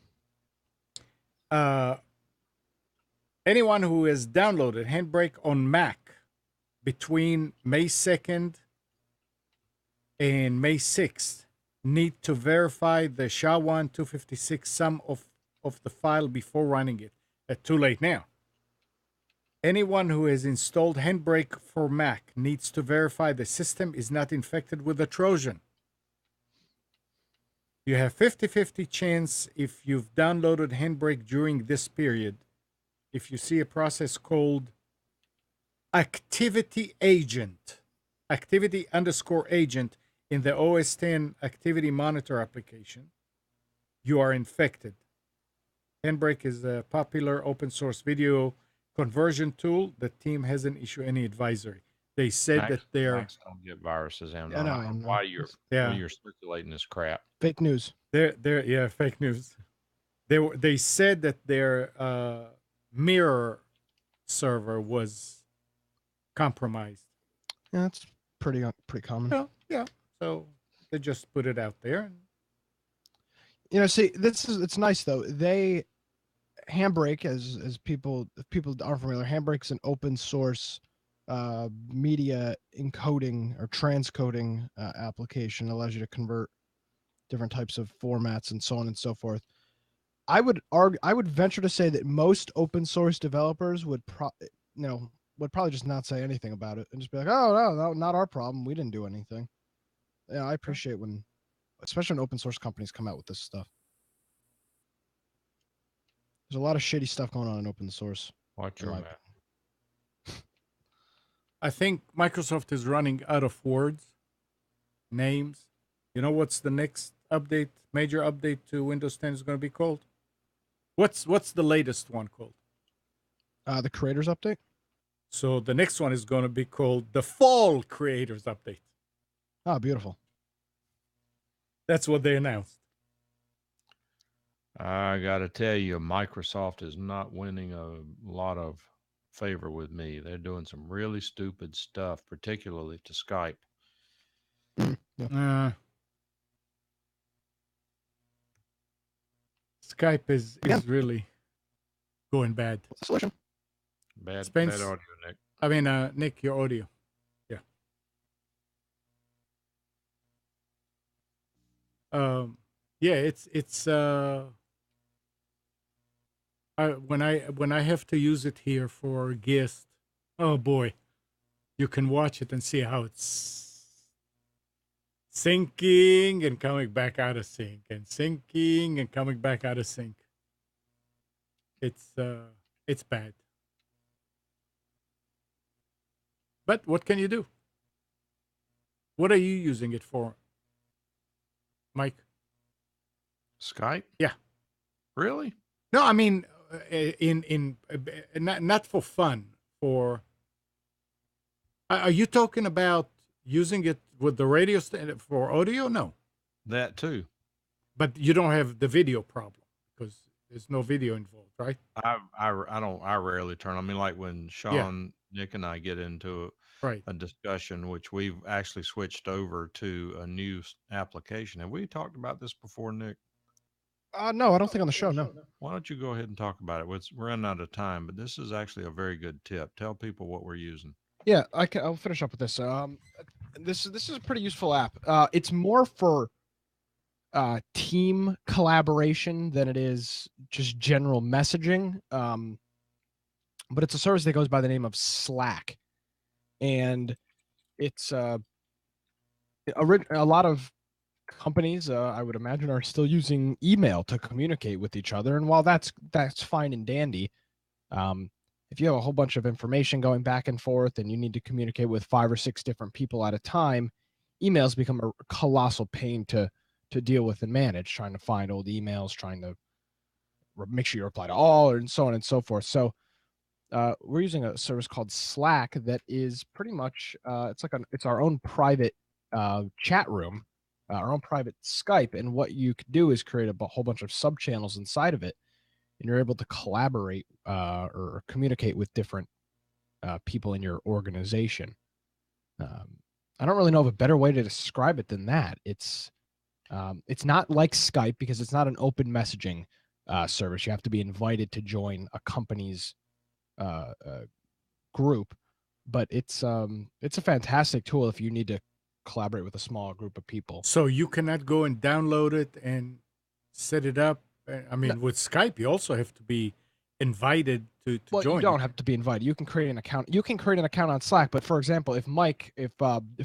anyone who has downloaded Handbrake on Mac between May 2nd and May 6th need to verify the SHA-1 256 sum of the file before running it. Too late now. Anyone who has installed Handbrake for Mac needs to verify the system is not infected with a Trojan. You have 50-50 chance if you've downloaded Handbrake during this period. If you see a process called activity agent in the OS X activity monitor application, you are infected. Handbrake is a popular open source video conversion tool. The team hasn't issued any advisory. They said that they're Macs don't get viruses in. Yeah, I no, don't know no. why you're circulating this crap. Fake news. they're fake news. They said that their mirror server was compromised. Yeah, that's pretty common. Yeah. So they just put it out there. You know, see, it's nice though. Handbrake, as people, if people aren't familiar, Handbrake's an open source media encoding or transcoding application. It allows you to convert different types of formats and so on and so forth. I would venture to say that most open source developers would probably just not say anything about it and just be like, oh no, not our problem. We didn't do anything. Yeah, I appreciate when, especially when open source companies come out with this stuff. There's a lot of shitty stuff going on in open source. Watch your mouth. I think Microsoft is running out of words, names. You know what's the next update, major update to Windows 10 is going to be called? What's the latest one called? The creators update. So the next one is going to be called the Fall Creators Update. Oh, beautiful. That's what they announced. I got to tell you, Microsoft is not winning a lot of favor with me. They're doing some really stupid stuff, particularly to Skype. Skype is really going bad. What's the solution? Bad Spence, audio, Nick. I mean, Nick, your audio. Yeah. Yeah, it's when I have to use it here for guests, oh boy, you can watch it and see how it's syncing and coming back out of sync and syncing and coming back out of sync. It's bad. But what can you do? What are you using it for, Mike? Skype? Yeah. Really? No, I mean, not for fun. For are you talking about using it with the radio for audio? No. That too. But you don't have the video problem because there's no video involved, right? I rarely turn. I mean, like when Sean, Nick, and I get into a discussion, which we've actually switched over to a new application. Have we talked about this before, Nick? No, I don't think on the show. No. Why don't you go ahead and talk about it? We're running out of time, but this is actually a very good tip. Tell people what we're using. Yeah, I'll finish up with this. This is a pretty useful app. It's more for team collaboration than it is just general messaging. But it's a service that goes by the name of Slack, and it's a lot of companies, I would imagine, are still using email to communicate with each other. And while that's fine and dandy, if you have a whole bunch of information going back and forth and you need to communicate with 5 or 6 different people at a time, emails become a colossal pain to deal with and manage, trying to find old emails, trying to make sure you reply to all, and so on and so forth. So we're using a service called Slack that is pretty much it's our own private chat room, our own private Skype, and what you could do is create a whole bunch of sub channels inside of it, and you're able to collaborate or communicate with different people in your organization. I don't really know of a better way to describe it than that. It's not like Skype because it's not an open messaging service. You have to be invited to join a company's group, but it's a fantastic tool if you need to collaborate with a small group of people. So you cannot go and download it and set it up. I mean, with Skype, you also have to be invited to Well, join. you don't have to be invited. You can create an account. You can create an account on Slack. But for example, if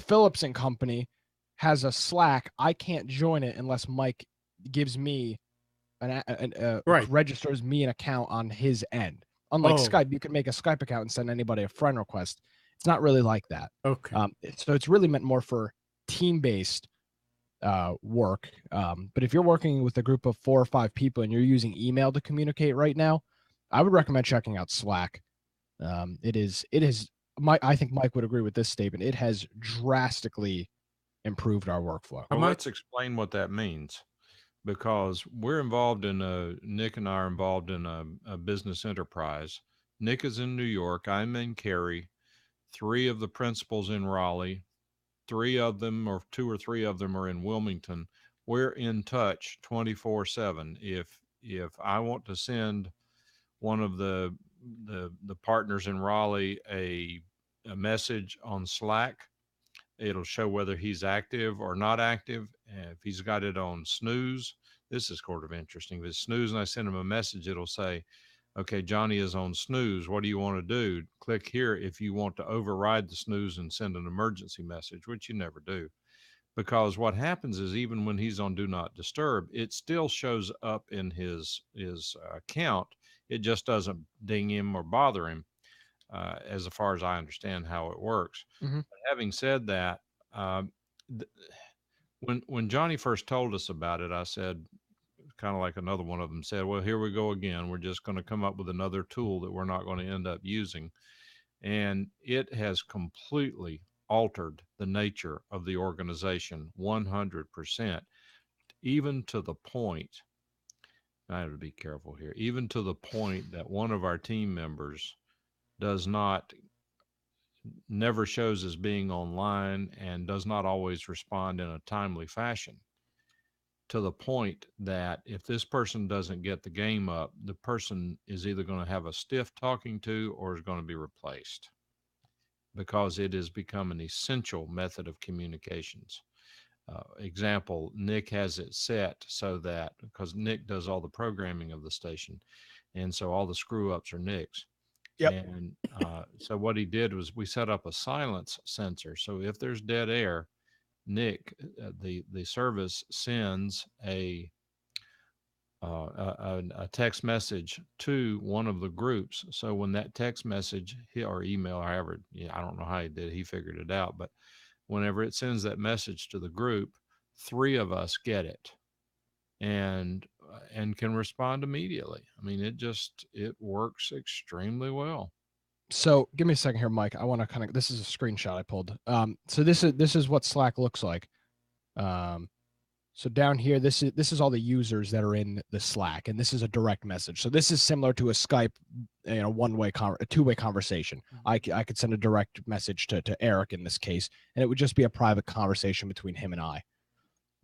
Phillips and Company has a Slack, I can't join it unless Mike gives me Right. registers me an account on his end. Unlike Oh. Skype, you can make a Skype account and send anybody a friend request. It's not really like that. Okay. So it's really meant more for team-based work. But if you're working with a group of 4 or 5 people and you're using email to communicate right now, I would recommend checking out Slack. I think Mike would agree with this statement. It has drastically improved our workflow. Well, let's explain what that means, because we're involved in Nick and I are involved in a business enterprise. Nick is in New York. I'm in Cary. 3 of the principals in Raleigh. 3 of them, or 2 or 3 of them, are in Wilmington. We're in touch 24/7. If I want to send one of the partners in Raleigh a message on Slack, it'll show whether he's active or not active. And if he's got it on snooze, this is sort of interesting. If it's snooze and I send him a message, it'll say, okay, Johnny is on snooze. What do you want to do? Click here if you want to override the snooze and send an emergency message, which you never do. Because what happens is, even when he's on do not disturb, it still shows up in his account. It just doesn't ding him or bother him, as far as I understand how it works. Mm-hmm. But having said that, when Johnny first told us about it, I said, kind of like another one of them said, well, here we go again. We're just going to come up with another tool that we're not going to end up using. And it has completely altered the nature of the organization 100%, even to the point, I have to be careful here, even to the point that one of our team members never shows as being online and does not always respond in a timely fashion, to the point that if this person doesn't get the game up, the person is either going to have a stiff talking to or is going to be replaced, because it has become an essential method of communications. Example, Nick has it set so that, because Nick does all the programming of the station, and so all the screw ups are Nick's. Yep. And so what he did was we set up a silence sensor. So if there's dead air, Nick, the service sends a text message to one of the groups. So when that text message or email, however, I don't know how he did, he figured it out, but whenever it sends that message to the group, 3 of us get it and can respond immediately. I mean, it works extremely well. So give me a second here, Mike. I want to this is a screenshot I pulled. So this is what Slack looks like. So down here, this is all the users that are in the Slack, and this is a direct message. So this is similar to a Skype, a two-way conversation. Mm-hmm. I could send a direct message to Eric in this case, and it would just be a private conversation between him and I.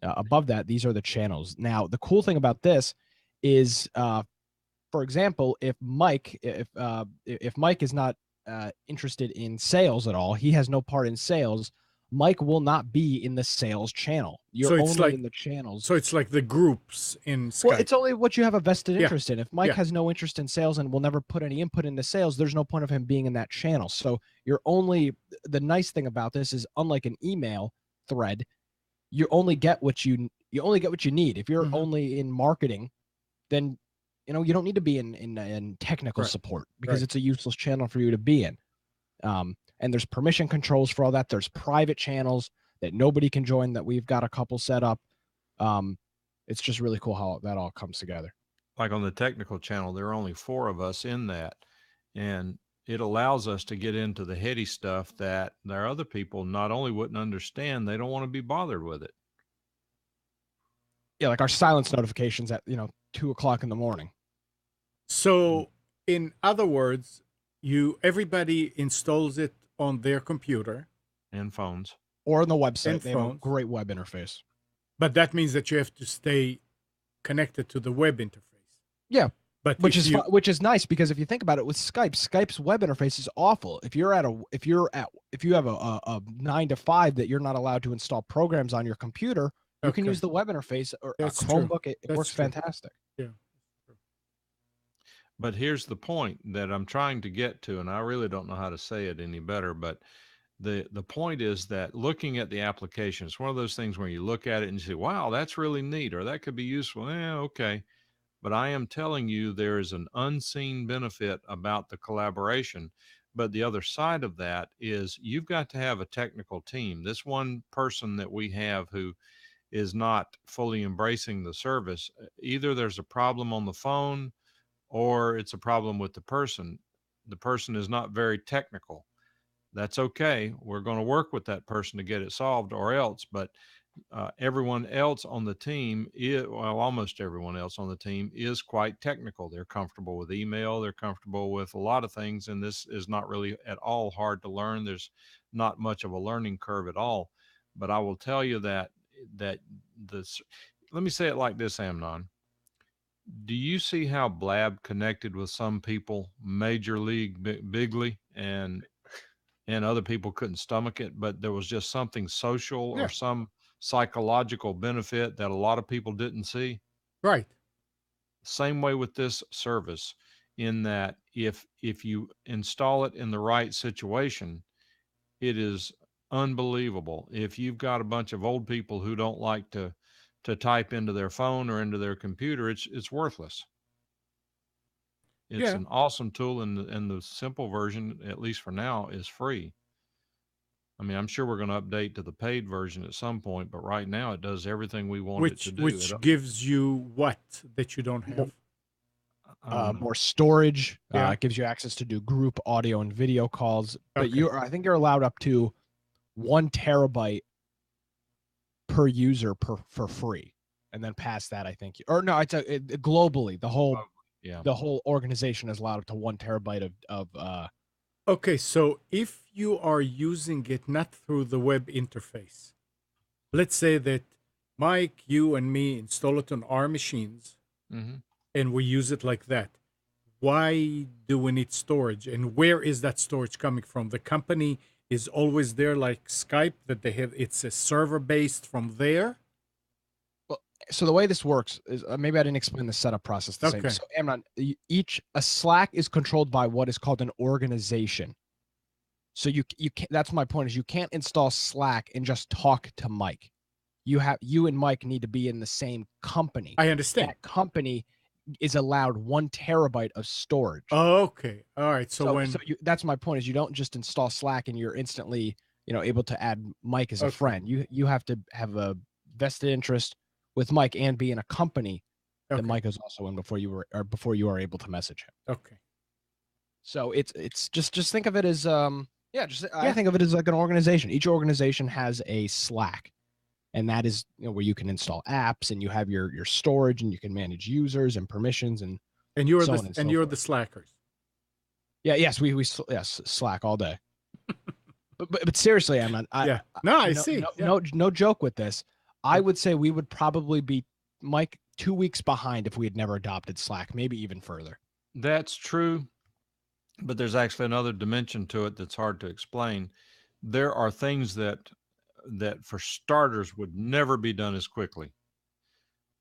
Above that, these are the channels. Now, the cool thing about this is, for example, if Mike is not interested in sales at all, he has no part in sales, Mike will not be in the sales channel. You're only in the channels. So it's like the groups in Skype. Well, it's only what you have a vested interest in. If Mike has no interest in sales and will never put any input into sales, there's no point of him being in that channel. So the nice thing about this is, unlike an email thread, you only get what you need. If you're only in marketing, then you don't need to be in technical support, because it's a useless channel for you to be in. And there's permission controls for all that. There's private channels that nobody can join that we've got a couple set up. It's just really cool how that all comes together. Like on the technical channel, there are only 4 of us in that. And it allows us to get into the heady stuff that there are other people not only wouldn't understand, they don't want to be bothered with it. Yeah, like our silence notifications at 2:00 in the morning. So, in other words, everybody installs it on their computer And phones. Or on the website. And They have a phones. great web interface. but that means that you have to stay connected to the web interface. Yeah. But Which if is you, which is nice, because if you think about it with Skype's web interface is awful. If you have a 9 to 5 that you're not allowed to install programs on your computer, you can Okay. use the web interface or That's a true. Chromebook. It That's works true. fantastic. But here's the point that I'm trying to get to, and I really don't know how to say it any better, but the point is that looking at the application, it's one of those things where you look at it and you say, wow, that's really neat, or that could be useful. Okay. But I am telling you, there is an unseen benefit about the collaboration. But the other side of that is you've got to have a technical team. This one person that we have who is not fully embracing the service, either there's a problem on the phone or it's a problem with the person. The person is not very technical. That's okay. We're going to work with that person to get it solved or else. But everyone else on the team almost everyone else on the team is quite technical. They're comfortable with email. They're comfortable with a lot of things. And this is not really at all hard to learn. There's not much of a learning curve at all. But I will tell you that this, let me say it like this, Amnon. Do you see how Blab connected with some people, major league bigly, and other people couldn't stomach it, but there was just something social Yeah. or some psychological benefit that a lot of people didn't see? right. Same way with this service, in that if you install it in the right situation, it is unbelievable. If you've got a bunch of old people who don't like to type into their phone or into their computer, it's worthless. It's Yeah. an awesome tool, and the simple version, at least for now, is free. I mean, I'm sure we're going to update to the paid version at some point, but right now it does everything we want it to do. Which gives you what that you don't have? More storage. Yeah. It gives you access to do group audio and video calls. But Okay. I think you're allowed up to 1 terabyte per user for free, and then past that, I think, or no, it's globally the whole organization is allowed up to 1 terabyte of. Okay, so if you are using it not through the web interface, let's say that Mike, you, and me install it on our machines, and we use it like that. Why do we need storage? And where is that storage coming from? The company is always there, like Skype, that they have. It's a server based from there. So the way this works is maybe I didn't explain the setup process the same. Okay. So Amnon, a Slack is controlled by what is called an organization. So you can't, that's my point, is you can't install Slack and just talk to Mike. You and Mike need to be in the same company. I understand. That company is allowed 1 terabyte of storage. Okay. All right. So that's my point, is you don't just install Slack and you're instantly able to add Mike as a Okay. friend. You have to have a vested interest with Mike and be in a company that Okay. Mike is also in before you are able to message him. Okay. So it's just think of it as I think of it as like an organization. Each organization has a Slack, and that is where you can install apps, and you have your storage, and you can manage users and permissions, and you're so the on and so you're forth. the slackers. Yes, Slack all day. but seriously, I'm not. I see. No joke with this. I would say we would probably be, Mike, 2 weeks behind if we had never adopted Slack, maybe even further. That's true, but there's actually another dimension to it that's hard to explain. There are things that for starters would never be done as quickly.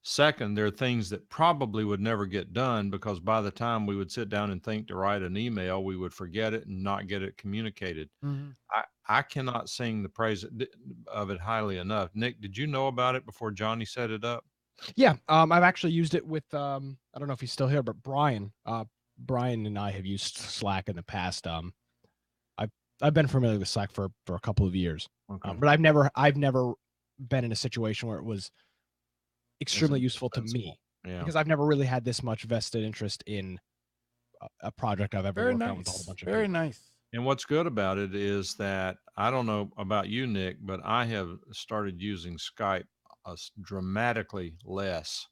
Second, there are things that probably would never get done because by the time we would sit down and think to write an email, we would forget it and not get it communicated. Mhm. I cannot sing the praise of it highly enough. Nick, did you know about it before Johnny set it up? Yeah, I've actually used it with I don't know if he's still here, but Brian and I have used Slack in the past. I've been familiar with Slack for a couple of years, Okay. but I've never been in a situation where it was extremely useful to me, Yeah. because I've never really had this much vested interest in a project I've ever Very worked on with a whole nice. bunch of Very people. nice. And what's good about it is that I don't know about you, Nick, but I have started using Skype dramatically less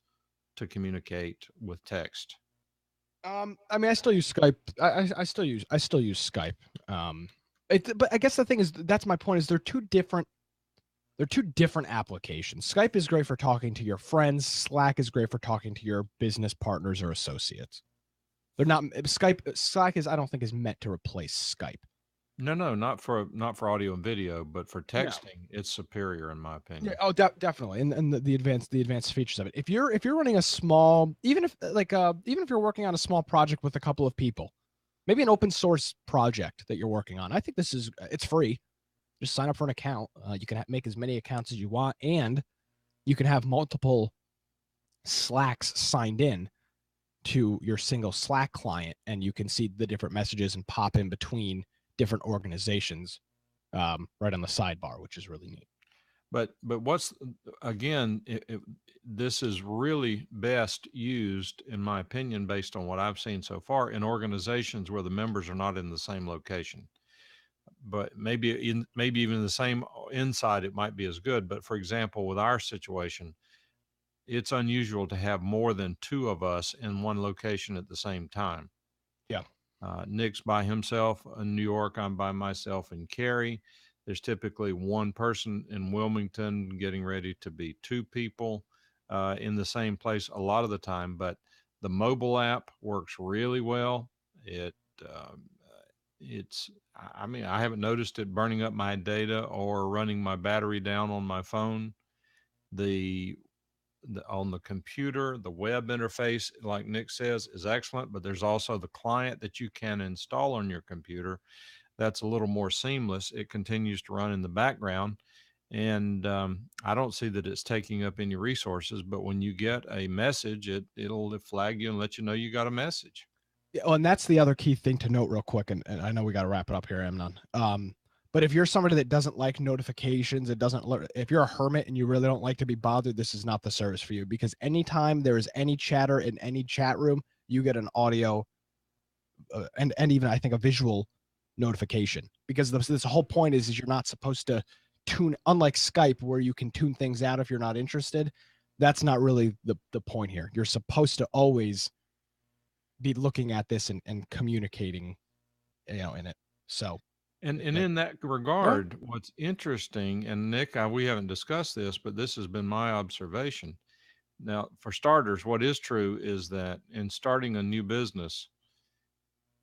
to communicate with text. I mean, I still use Skype. I still use Skype. But I guess the thing is, that's my point. Is they're two different applications. Skype is great for talking to your friends. Slack is great for talking to your business partners or associates. They're not Slack is, I don't think, is meant to replace Skype. No, not for audio and video, but for texting, it's superior in my opinion. Yeah, definitely, and the advanced features of it. If you're running a small, even if you're working on a small project with a couple of people, maybe an open source project that you're working on, I think it's free. Just sign up for an account. You can make as many accounts as you want, and you can have multiple Slacks signed in to your single Slack client, and you can see the different messages and pop in between different organizations right on the sidebar, which is really neat. But what's, again, this is really best used, in my opinion, based on what I've seen so far, in organizations where the members are not in the same location. But maybe even the same inside, it might be as good. But for example, with our situation, it's unusual to have more than two of us in one location at the same time. Yeah. Nick's by himself in New York. I'm by myself in Cary. There's typically one person in Wilmington getting ready to be two people in the same place a lot of the time. But the mobile app works really well. I mean, I haven't noticed it burning up my data or running my battery down on my phone. On the computer, the web interface, like Nick says, is excellent, but there's also the client that you can install on your computer that's a little more seamless. It continues to run in the background, and I don't see that it's taking up any resources, but when you get a message, it'll flag you and let you know you got a message. Yeah, and that's the other key thing to note real quick, and I know we got to wrap it up here, Amnon. But if you're somebody that doesn't like notifications, if you're a hermit and you really don't like to be bothered, this is not the service for you, because anytime there is any chatter in any chat room, you get an audio and even, I think, a visual notification, because this whole point is you're not supposed to tune, unlike Skype where you can tune things out if you're not interested. That's not really the point here. You're supposed to always be looking at this and communicating, in it. So. And in that regard, what's interesting, and Nick, we haven't discussed this, but this has been my observation. Now, for starters, what is true is that in starting a new business,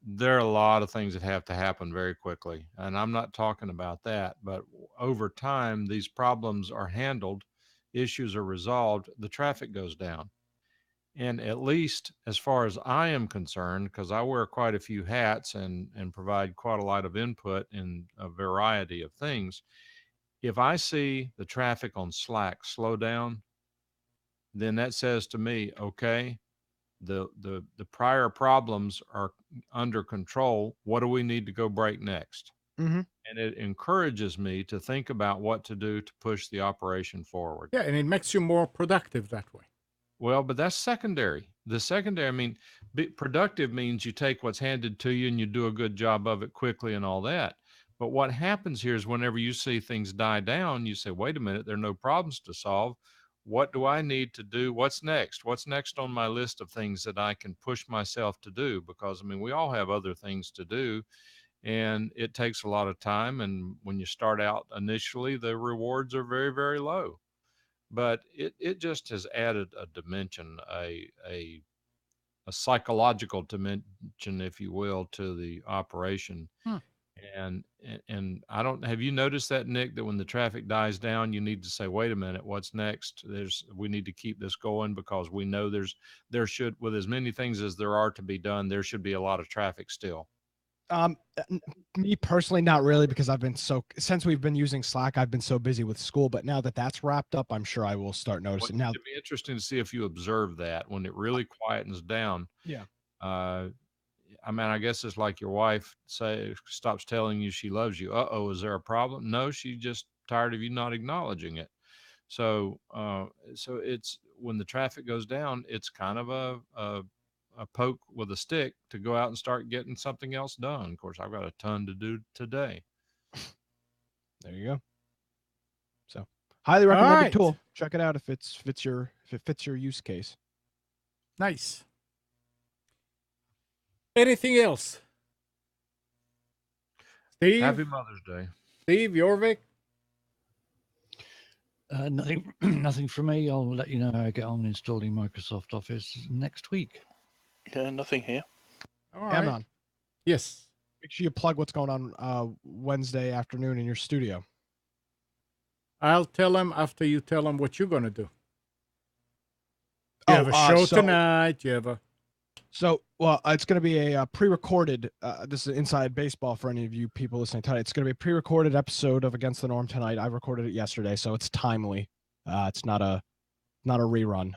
there are a lot of things that have to happen very quickly. And I'm not talking about that, but over time, these problems are handled, issues are resolved, the traffic goes down. And at least as far as I am concerned, because I wear quite a few hats and provide quite a lot of input in a variety of things, if I see the traffic on Slack slow down, then that says to me, okay, the prior problems are under control. What do we need to go break next? Mm-hmm. And it encourages me to think about what to do to push the operation forward. Yeah, and it makes you more productive that way. Well, but that's secondary. The secondary, I mean, productive means you take what's handed to you and you do a good job of it quickly and all that. But what happens here is whenever you see things die down, you say, wait a minute, there are no problems to solve. What do I need to do? What's next? What's next on my list of things that I can push myself to do? Because, I mean, we all have other things to do, and it takes a lot of time. And when you start out initially, the rewards are very, very low. But it just has added a dimension, a psychological dimension, if you will, to the operation. And I don't, have you noticed that, Nick, that when the traffic dies down, you need to say, wait a minute, what's next? We need to keep this going, because we know there should, with as many things as there are to be done, there should be a lot of traffic still. Me personally, not really, because since we've been using Slack, I've been so busy with school. But now that that's wrapped up, I'm sure I will start noticing. Now, it'd be interesting to see if you observe that when it really quietens down. Yeah. I mean, I guess it's like your wife stops telling you she loves you. Uh-oh, is there a problem? No, she's just tired of you not acknowledging it. So it's when the traffic goes down, it's kind of a a poke with a stick to go out and start getting something else done. Of course, I've got a ton to do today. There you go. So highly recommended right. tool. Check it out if it fits your use case. Nice. Anything else? Steve? Happy Mother's Day. Steve, Jorvik? Nothing from me. I'll let you know how I get on installing Microsoft Office next week. Yeah, nothing here. All right. Amnon, Yes. make sure you plug what's going on Wednesday afternoon in your studio. I'll tell him after you tell him what you're going to do. You have a show tonight. You have a... So, well, it's going to be a pre-recorded. This is Inside Baseball for any of you people listening tonight. It's going to be a pre-recorded episode of Against the Norm tonight. I recorded it yesterday, so it's timely. It's not a rerun.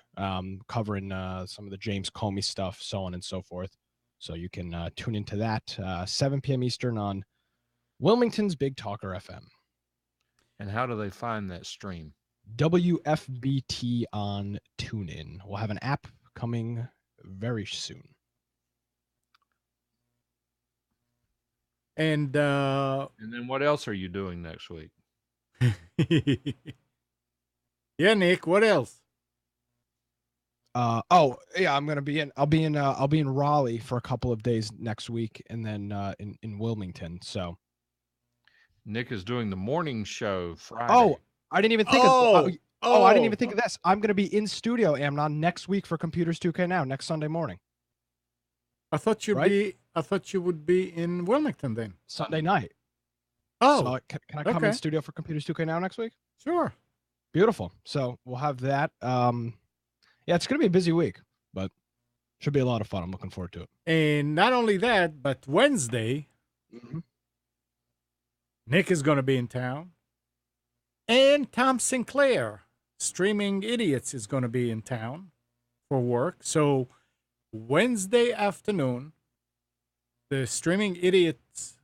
Covering some of the James Comey stuff, so on and so forth. So you can tune into that 7 p.m. Eastern on Wilmington's Big Talker FM. And how do they find that stream? WFBT on TuneIn. We'll have an app coming very soon. And then what else are you doing next week? yeah, Nick, what else? I'll be in Raleigh for a couple of days next week, and then in Wilmington. So Nick is doing the morning show Friday. Oh, I didn't even think Oh, of I didn't even think of this. I'm going to be in studio, Amnon, next week for Computers 2K Now, next Sunday morning. I thought you'd Right? I thought you would be in Wilmington then. Sunday night. Oh, So can I come okay. in studio for Computers 2K Now next week? sure. Beautiful. So we'll have that. Yeah, it's going to be a busy week, but should be a lot of fun. I'm looking forward to it. And not only that, but Wednesday, Nick is going to be in town. And Tom Sinclair, Streaming Idiots, is going to be in town for work. So Wednesday afternoon, the Streaming Idiots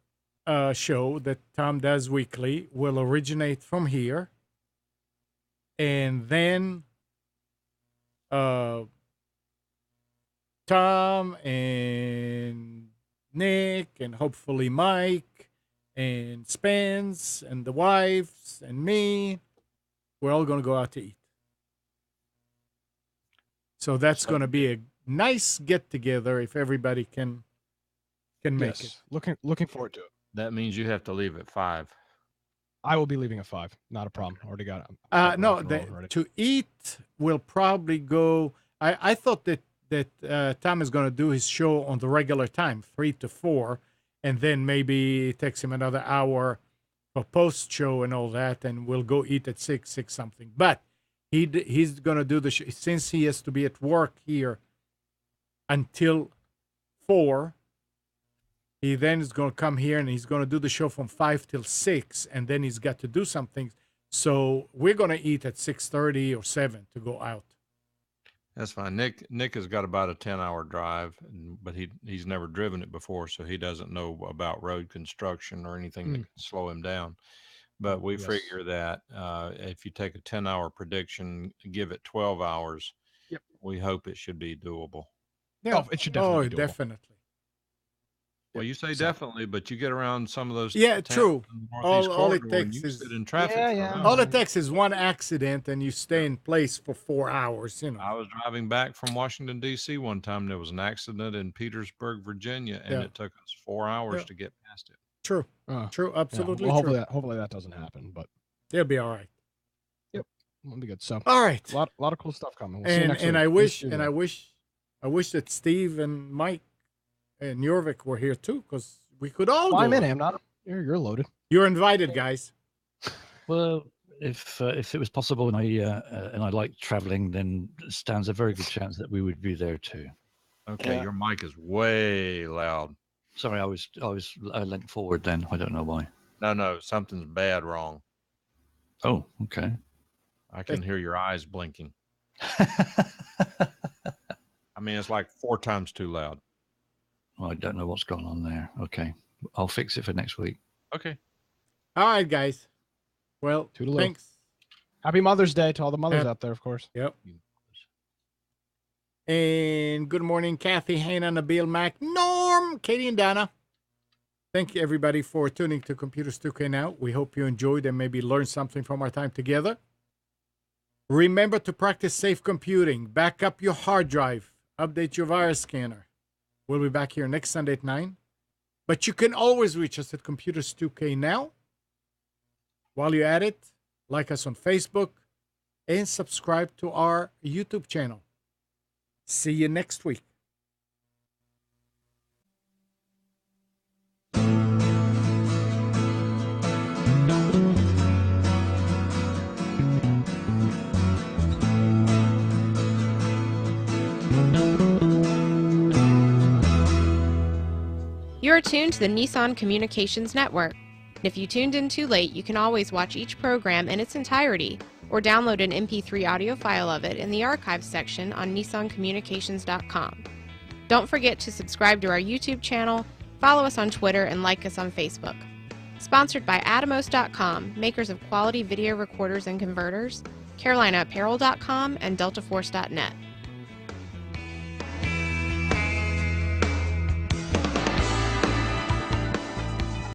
show that Tom does weekly will originate from here. And then Tom and Nick and hopefully Mike and Spence and the wives and me, we're all going to go out to eat. So that's going to be a nice get together if everybody can make it. Looking forward to it. That means you have to leave at 5. I will be leaving at 5. Not a problem. Already got it. No, to eat will probably go. I thought that Tom is going to do his show on the regular time, 3 to 4, and then maybe it takes him another hour for post show and all that, and we'll go eat at 6 something. But he's going to do the show since he has to be at work here until 4. He then is going to come here and he's going to do the show from 5 till 6, and then he's got to do some things. So we're going to eat at 6:30 or 7 to go out. That's fine. Nick has got about a 10-hour drive, but he's never driven it before, so he doesn't know about road construction or anything that can slow him down. But we figure that if you take a 10-hour prediction, give it 12 hours, we hope it should be doable. Yeah, it should definitely be doable. Definitely. Well, you say definitely, but you get around some of those. Yeah, true. All it takes is sit in traffic. all it takes is one accident, and you stay in place for 4 hours. You know. I was driving back from Washington D.C. one time. There was an accident in Petersburg, Virginia, and it took us 4 hours to get past it. True. True. Absolutely. Well, true. hopefully that doesn't happen, but They'll be all right. Yep, it'll be good. So all right. A lot of cool stuff coming. We'll see you next and week. I wish that Steve and Mike and Jorvik were here too, because we could all Well, go. I'm in. I'm not. You're loaded. You're invited, guys. Well, if it was possible and I like traveling, then stands a very good chance that we would be there too. Okay, your mic is way loud. Sorry, I leant forward then. I don't know why. No, something's bad wrong. Oh, okay. I can hear your eyes blinking. I mean, it's like 4 times too loud. Well, I don't know what's going on there. Okay. I'll fix it for next week. Okay. All right, guys. Well, Toodaloo. thanks. Happy Mother's Day to all the mothers out there, of course. Yep. And good morning, Kathy, Hannah, Nabil, Mac, Norm, Katie, and Donna. Thank you, everybody, for tuning to Computers 2K Now. We hope you enjoyed and maybe learned something from our time together. Remember to practice safe computing. Back up your hard drive. Update your virus scanner. We'll be back here next Sunday at 9. But you can always reach us at Computers 2K Now. While you're at it, like us on Facebook and subscribe to our YouTube channel. See you next week. You're tuned to the Nissan Communications Network. If you tuned in too late, you can always watch each program in its entirety or download an MP3 audio file of it in the archives section on nissancommunications.com. Don't forget to subscribe to our YouTube channel, follow us on Twitter, and like us on Facebook. Sponsored by Atomos.com, makers of quality video recorders and converters, CarolinaApparel.com, and DeltaForce.net.